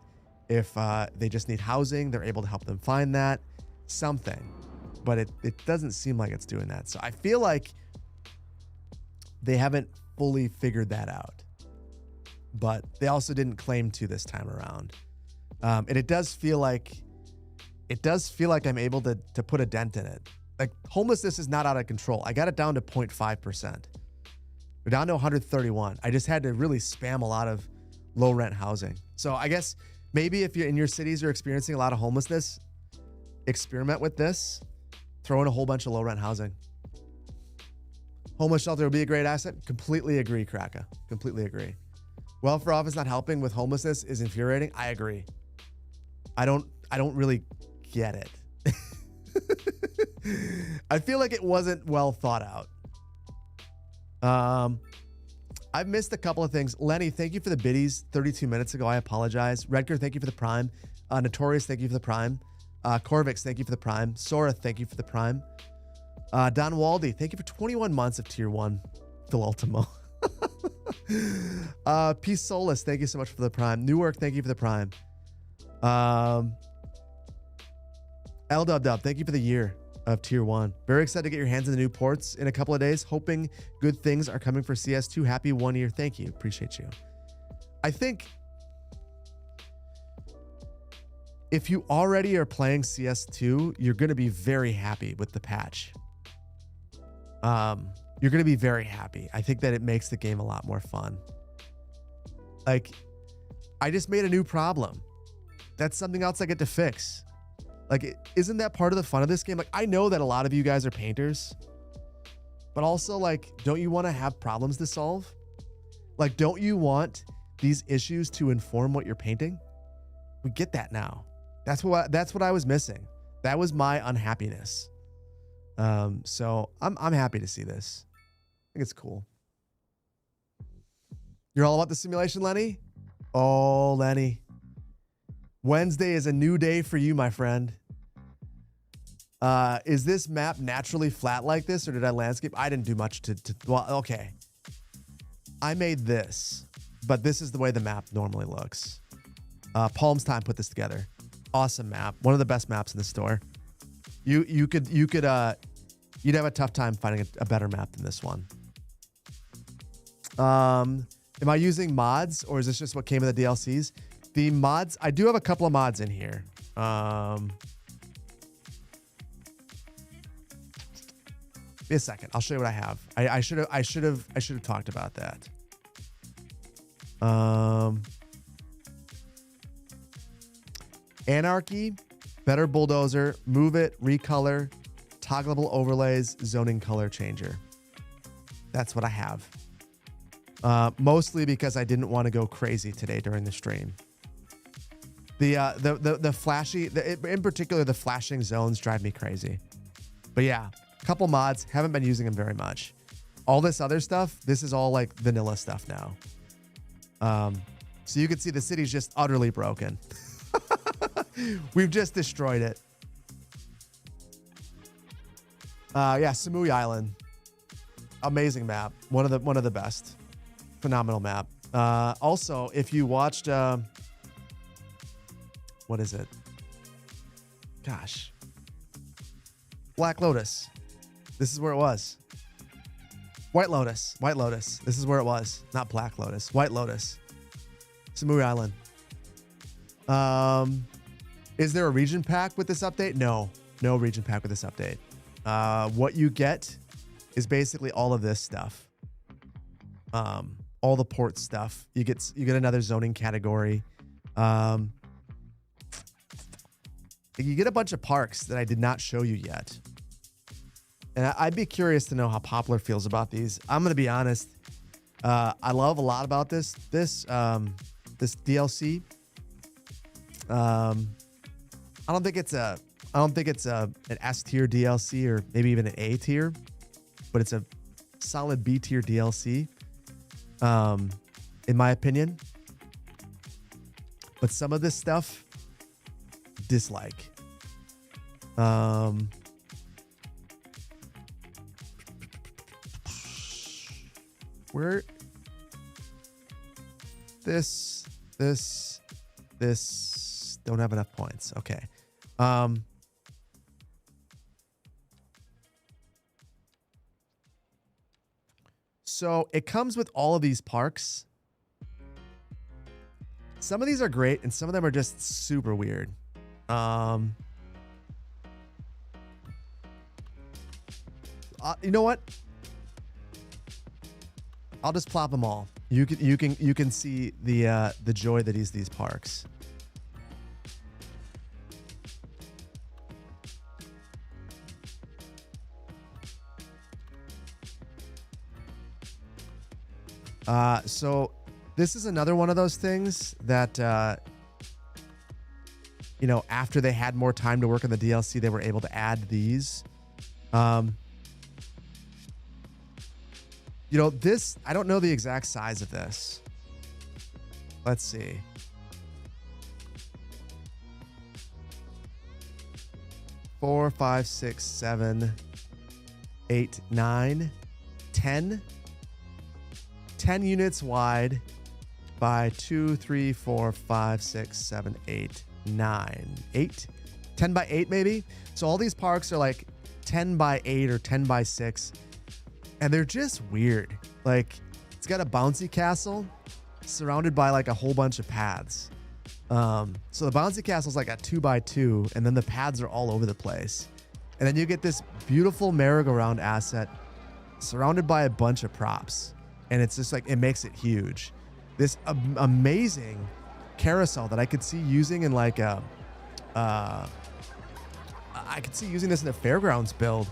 If they just need housing, they're able to help them find that, something. But it doesn't seem like it's doing that. So I feel like they haven't fully figured that out. But they also didn't claim to this time around. And it does feel like I'm able to put a dent in it. Like homelessness is not out of control. I got it down to 0.5%. We're down to 131. I just had to really spam a lot of low rent housing. So I guess maybe if you're in your cities, you're experiencing a lot of homelessness, experiment with this, throw in a whole bunch of low rent housing. Homeless shelter would be a great asset. Completely agree, Kraka. Completely agree. Welfare office not helping with homelessness is infuriating. I agree. I don't really get it. I feel like it wasn't well thought out. I've missed a couple of things. Lenny, thank you for the biddies 32 minutes ago. I apologize. Redker, thank you for the prime. Notorious, thank you for the prime. Corvix, thank you for the prime. Sora, thank you for the prime. Don Waldy, thank you for 21 months of tier 1. Phil Ultimo. Peace Solus, thank you so much for the prime. Newark, thank you for the prime. L-Dub-Dub, thank you for the year of tier 1. Very excited to get your hands on the new ports in a couple of days. Hoping good things are coming for CS2. Happy 1 year. Thank you. Appreciate you. I think if you already are playing CS2, you're going to be very happy with the patch. You're going to be very happy. I think that it makes the game a lot more fun. Like, I just made a new problem. That's something else I get to fix. Like, isn't that part of the fun of this game? Like, I know that a lot of you guys are painters, but also, like, don't you want to have problems to solve? Like, don't you want these issues to inform what you're painting. We get that now. That's what I was missing. That was my unhappiness. So I'm happy to see this. I think it's cool. You're all about the simulation, Lenny? Oh, Lenny. Wednesday is a new day for you, my friend. Is this map naturally flat like this, or did I landscape? I didn't do much well, okay. I made this, but this is the way the map normally looks. Palm's Time put this together. Awesome map. One of the best maps in the store. You'd have a tough time finding a better map than this one. Am I using mods, or is this just what came in the DLCs? The mods, I do have a couple of mods in here. Give me a second. I'll show you what I have. I should have talked about that. Anarchy, better bulldozer, move it, recolor, toggleable overlays, zoning color changer. That's what I have. Mostly because I didn't want to go crazy today during the stream. The flashy, in particular, the flashing zones drive me crazy. But yeah, a couple mods, haven't been using them very much. All this other stuff, this is all like vanilla stuff now. So you can see the city's just utterly broken. We've just destroyed it. Yeah, Samui Island. Amazing map. One of the best. Phenomenal map. Also, if you watched what is it? Gosh. Black Lotus. This is where it was. White Lotus. White Lotus. This is where it was. Not Black Lotus. White Lotus. Samui Island. Is there a region pack with this update? No. No region pack with this update. What you get is basically all of this stuff. All the port stuff. You get another zoning category. You get a bunch of parks that I did not show you yet. And I'd be curious to know how Poplar feels about these. I'm going to be honest. I love a lot about this DLC. I don't think it's an S tier DLC or maybe even an A tier, but it's a solid B tier DLC. In my opinion. But some of this stuff, dislike. Where this don't have enough points. Okay. So it comes with all of these parks. Some of these are great, and some of them are just super weird. You know what? I'll just plop them all. You can see the joy that is these parks. So this is another one of those things that, after they had more time to work on the DLC, they were able to add these. This, I don't know the exact size of this. Let's see. Four, 5, 6, 7, 8, 9, 10. 10 units wide by 2, 3, 4, 5, 6, 7, 8, 9, 8. 10 by 8 maybe. So all these parks are like 10 by 8 or 10 by 6. And they're just weird. Like, it's got a bouncy castle surrounded by like a whole bunch of paths. So the bouncy castle is like a 2 by 2, and then the paths are all over the place. And then you get this beautiful merry-go-round asset surrounded by a bunch of props. And it's just like, it makes it huge. This amazing carousel that I could see using in like I could see using this in a fairgrounds build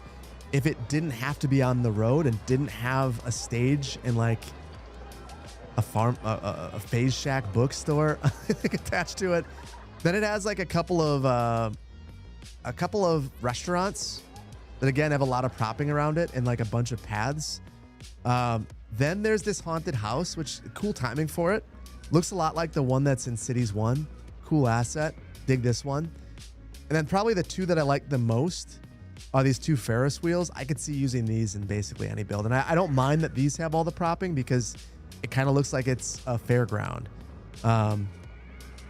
if it didn't have to be on the road and didn't have a stage and like a Phase Shack bookstore attached to it. Then it has like a couple of restaurants that again have a lot of propping around it and like a bunch of paths. Then there's this haunted house, which cool timing for it. Looks a lot like the one that's in Cities 1. Cool asset. Dig this one. And then probably the two that I like the most are these two Ferris wheels. I could see using these in basically any build. And I don't mind that these have all the propping because it kind of looks like it's a fairground. And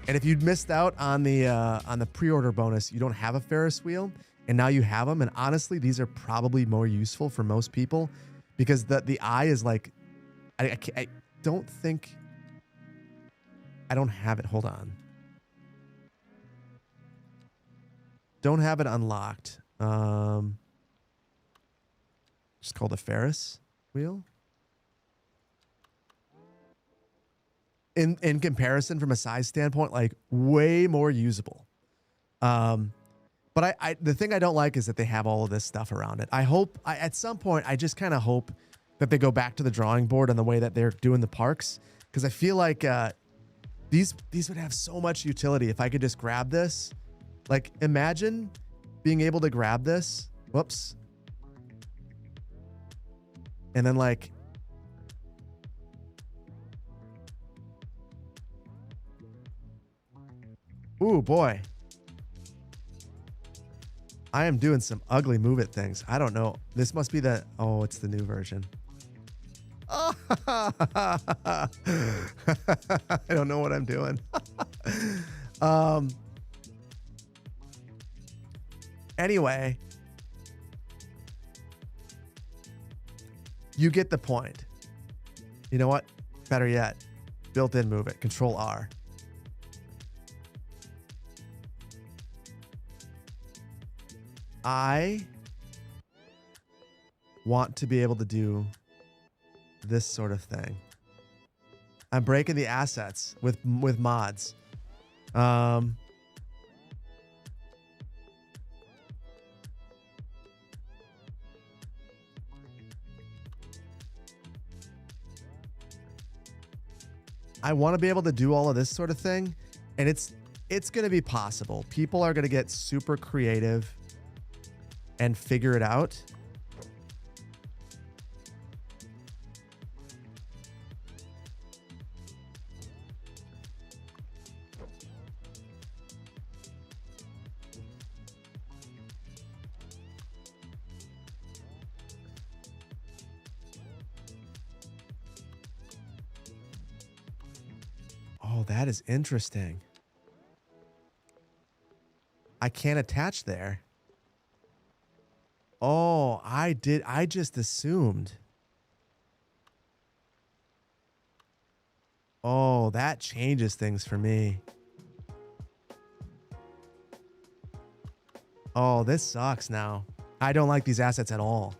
if you'd missed out on the pre-order bonus, you don't have a Ferris wheel, and now you have them. And honestly, these are probably more useful for most people because the eye is like, I don't think, I don't have it. Hold on. Don't have it unlocked. Just called a Ferris wheel. In comparison, from a size standpoint, like way more usable. But the thing I don't like is that they have all of this stuff around it. At some point, I just kind of hope that they go back to the drawing board on the way that they're doing the parks, because I feel like these would have so much utility if I could just grab this. Like, imagine being able to grab this. Whoops. And then like, ooh, boy. I am doing some ugly move it things. I don't know. This must be it's the new version. I don't know what I'm doing. Anyway, you get the point. You know what? Better yet, built-in move it. Control R. I want to be able to do this sort of thing. I'm breaking the assets with mods. I want to be able to do all of this sort of thing, and it's going to be possible. People are going to get super creative and figure it out. Oh, that is interesting. I can't attach there. Oh, I just assumed. Oh, that changes things for me. Oh, this sucks now. I don't like these assets at all.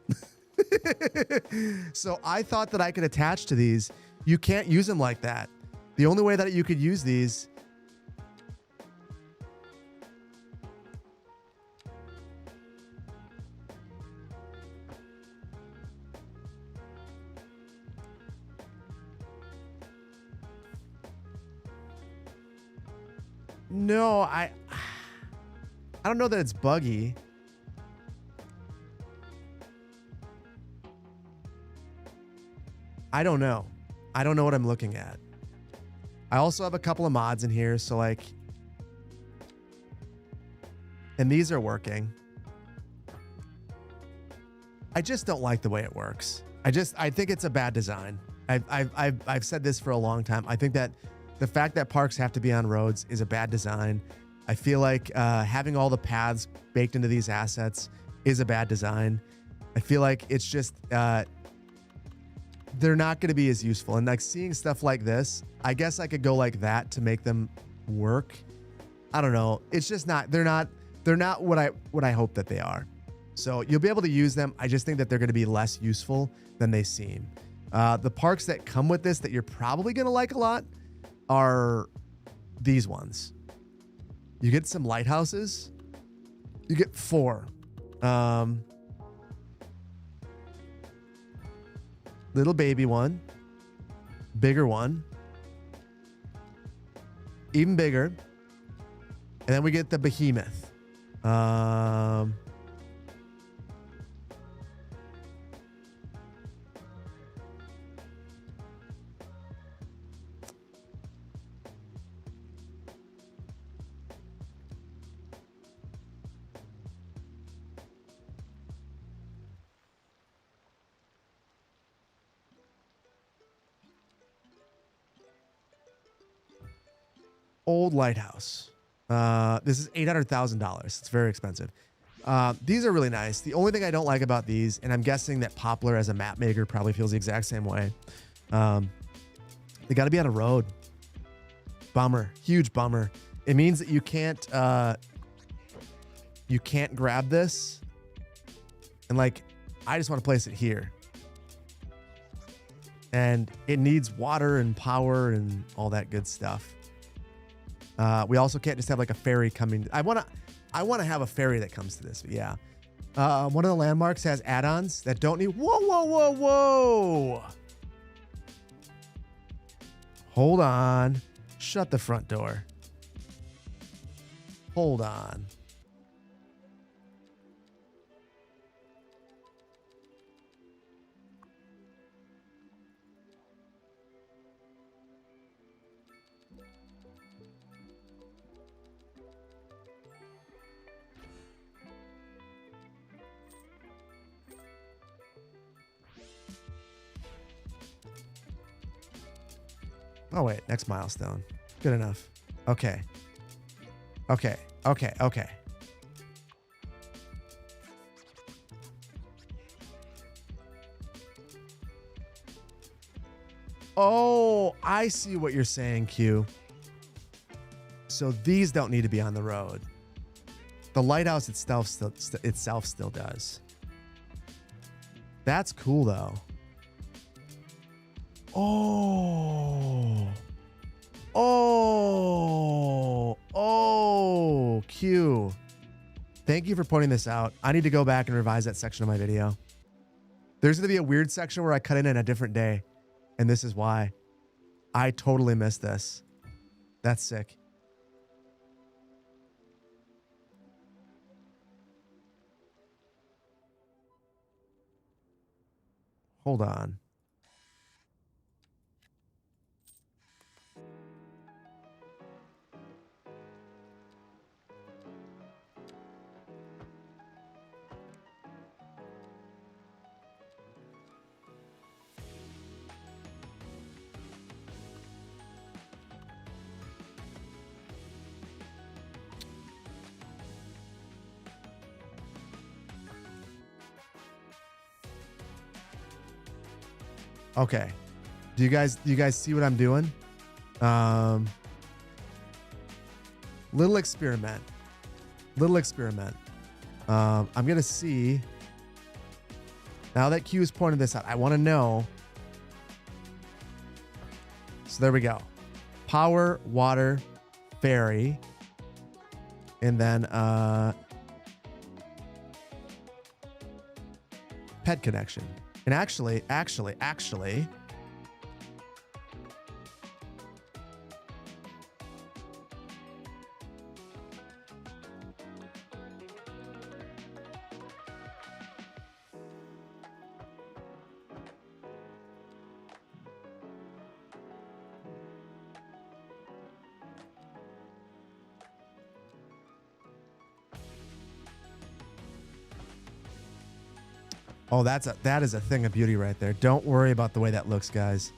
So I thought that I could attach to these. You can't use them like that. The only way that you could use these No, I don't know that it's buggy. I don't know. I don't know what I'm looking at. I also have a couple of mods in here, so like, and these are working. I just don't like the way it works. I think it's a bad design. I've said this for a long time. I think that the fact that parks have to be on roads is a bad design. I feel like having all the paths baked into these assets is a bad design. I feel like it's just they're not going to be as useful. And like seeing stuff like this, I guess I could go like that to make them work. I don't know. It's just not. They're not what I hope that they are. So you'll be able to use them. I just think that they're going to be less useful than they seem. The parks that come with this that you're probably going to like a lot are these ones. You get some lighthouses. You get 4. Little baby one. bigger one, even bigger, and then we get the behemoth. Old lighthouse. This is $800,000. It's very expensive. These are really nice. The only thing I don't like about these, and I'm guessing that Poplar as a map maker probably feels the exact same way. They got to be on a road. Bummer. Huge bummer. It means that you can't grab this. And like, I just want to place it here. And it needs water and power and all that good stuff. We also can't just have like a ferry coming. I want to have a ferry that comes to this. But yeah. One of the landmarks has add-ons that don't need. Whoa, whoa, whoa, whoa. Hold on. Shut the front door. Hold on. Oh, wait. Next milestone. Good enough. Okay. Okay. Okay. Okay. Oh, I see what you're saying, Q. So these don't need to be on the road. The lighthouse itself still does. That's cool, though. Oh. Oh. Oh. Q. Thank you for pointing this out. I need to go back and revise that section of my video. There's going to be a weird section where I cut in a different day. And this is why. I totally missed this. That's sick. Hold on. Okay. Do you guys see what I'm doing? Little experiment. I'm going to see. Now that Q is pointing this out, I want to know. So there we go. Power, water, ferry. And then pet connection. And actually. Oh, that is a thing of beauty right there. Don't worry about the way that looks, guys.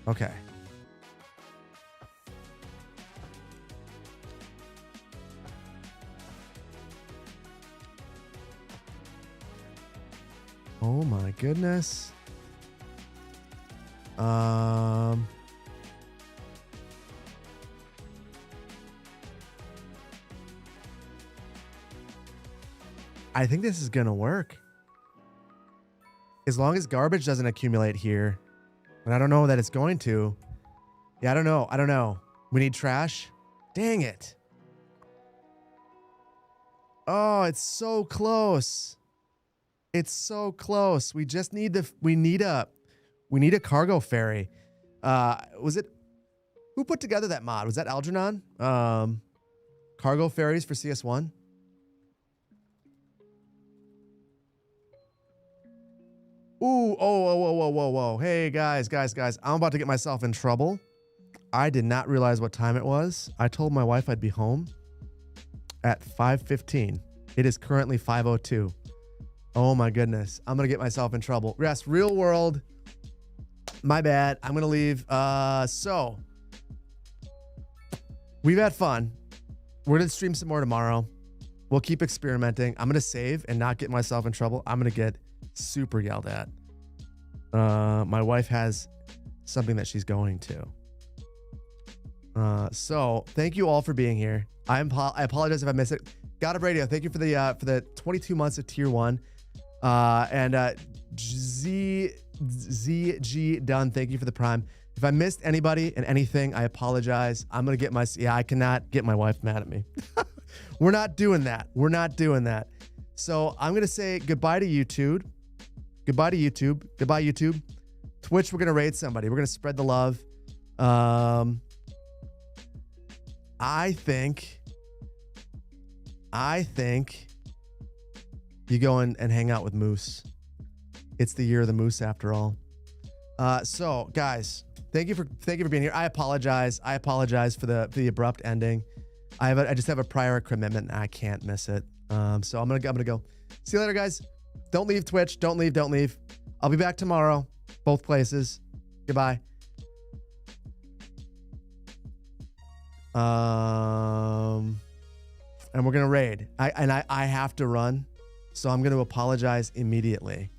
Okay. Oh my goodness. I think this is going to work. As long as garbage doesn't accumulate here. And I don't know that it's going to. Yeah, I don't know. We need trash. Dang it. Oh, it's so close. It's so close. We just need we need a We need a cargo ferry. Was it, who put together that mod? Was that Algernon? Cargo ferries for CS1? Ooh, whoa. Hey, guys. I'm about to get myself in trouble. I did not realize what time it was. I told my wife I'd be home at 5:15. It is currently 5:02. Oh my goodness. I'm going to get myself in trouble. Yes, real world. My bad. I'm going to leave. So we've had fun. We're going to stream some more tomorrow. We'll keep experimenting. I'm going to save and not get myself in trouble. I'm going to get super yelled at. My wife has something that she's going to. So thank you all for being here. I apologize if I missed it. God of Radio, thank you for the 22 months of tier 1. And ZG Dunn, thank you for the prime. If I missed anybody and anything, I apologize. I'm gonna get I cannot get my wife mad at me. We're not doing that. So I'm gonna say goodbye to YouTube. Goodbye, YouTube. Twitch, we're gonna raid somebody. We're gonna spread the love. I think you go and hang out with Moose. It's the year of the Moose after all. So guys, thank you for being here. I apologize for the abrupt ending. I just have a prior commitment and I can't miss it. So I'm gonna go. See you later, guys. Don't leave Twitch. Don't leave. I'll be back tomorrow. Both places. Goodbye. And we're gonna raid. I have to run, so I'm gonna apologize immediately.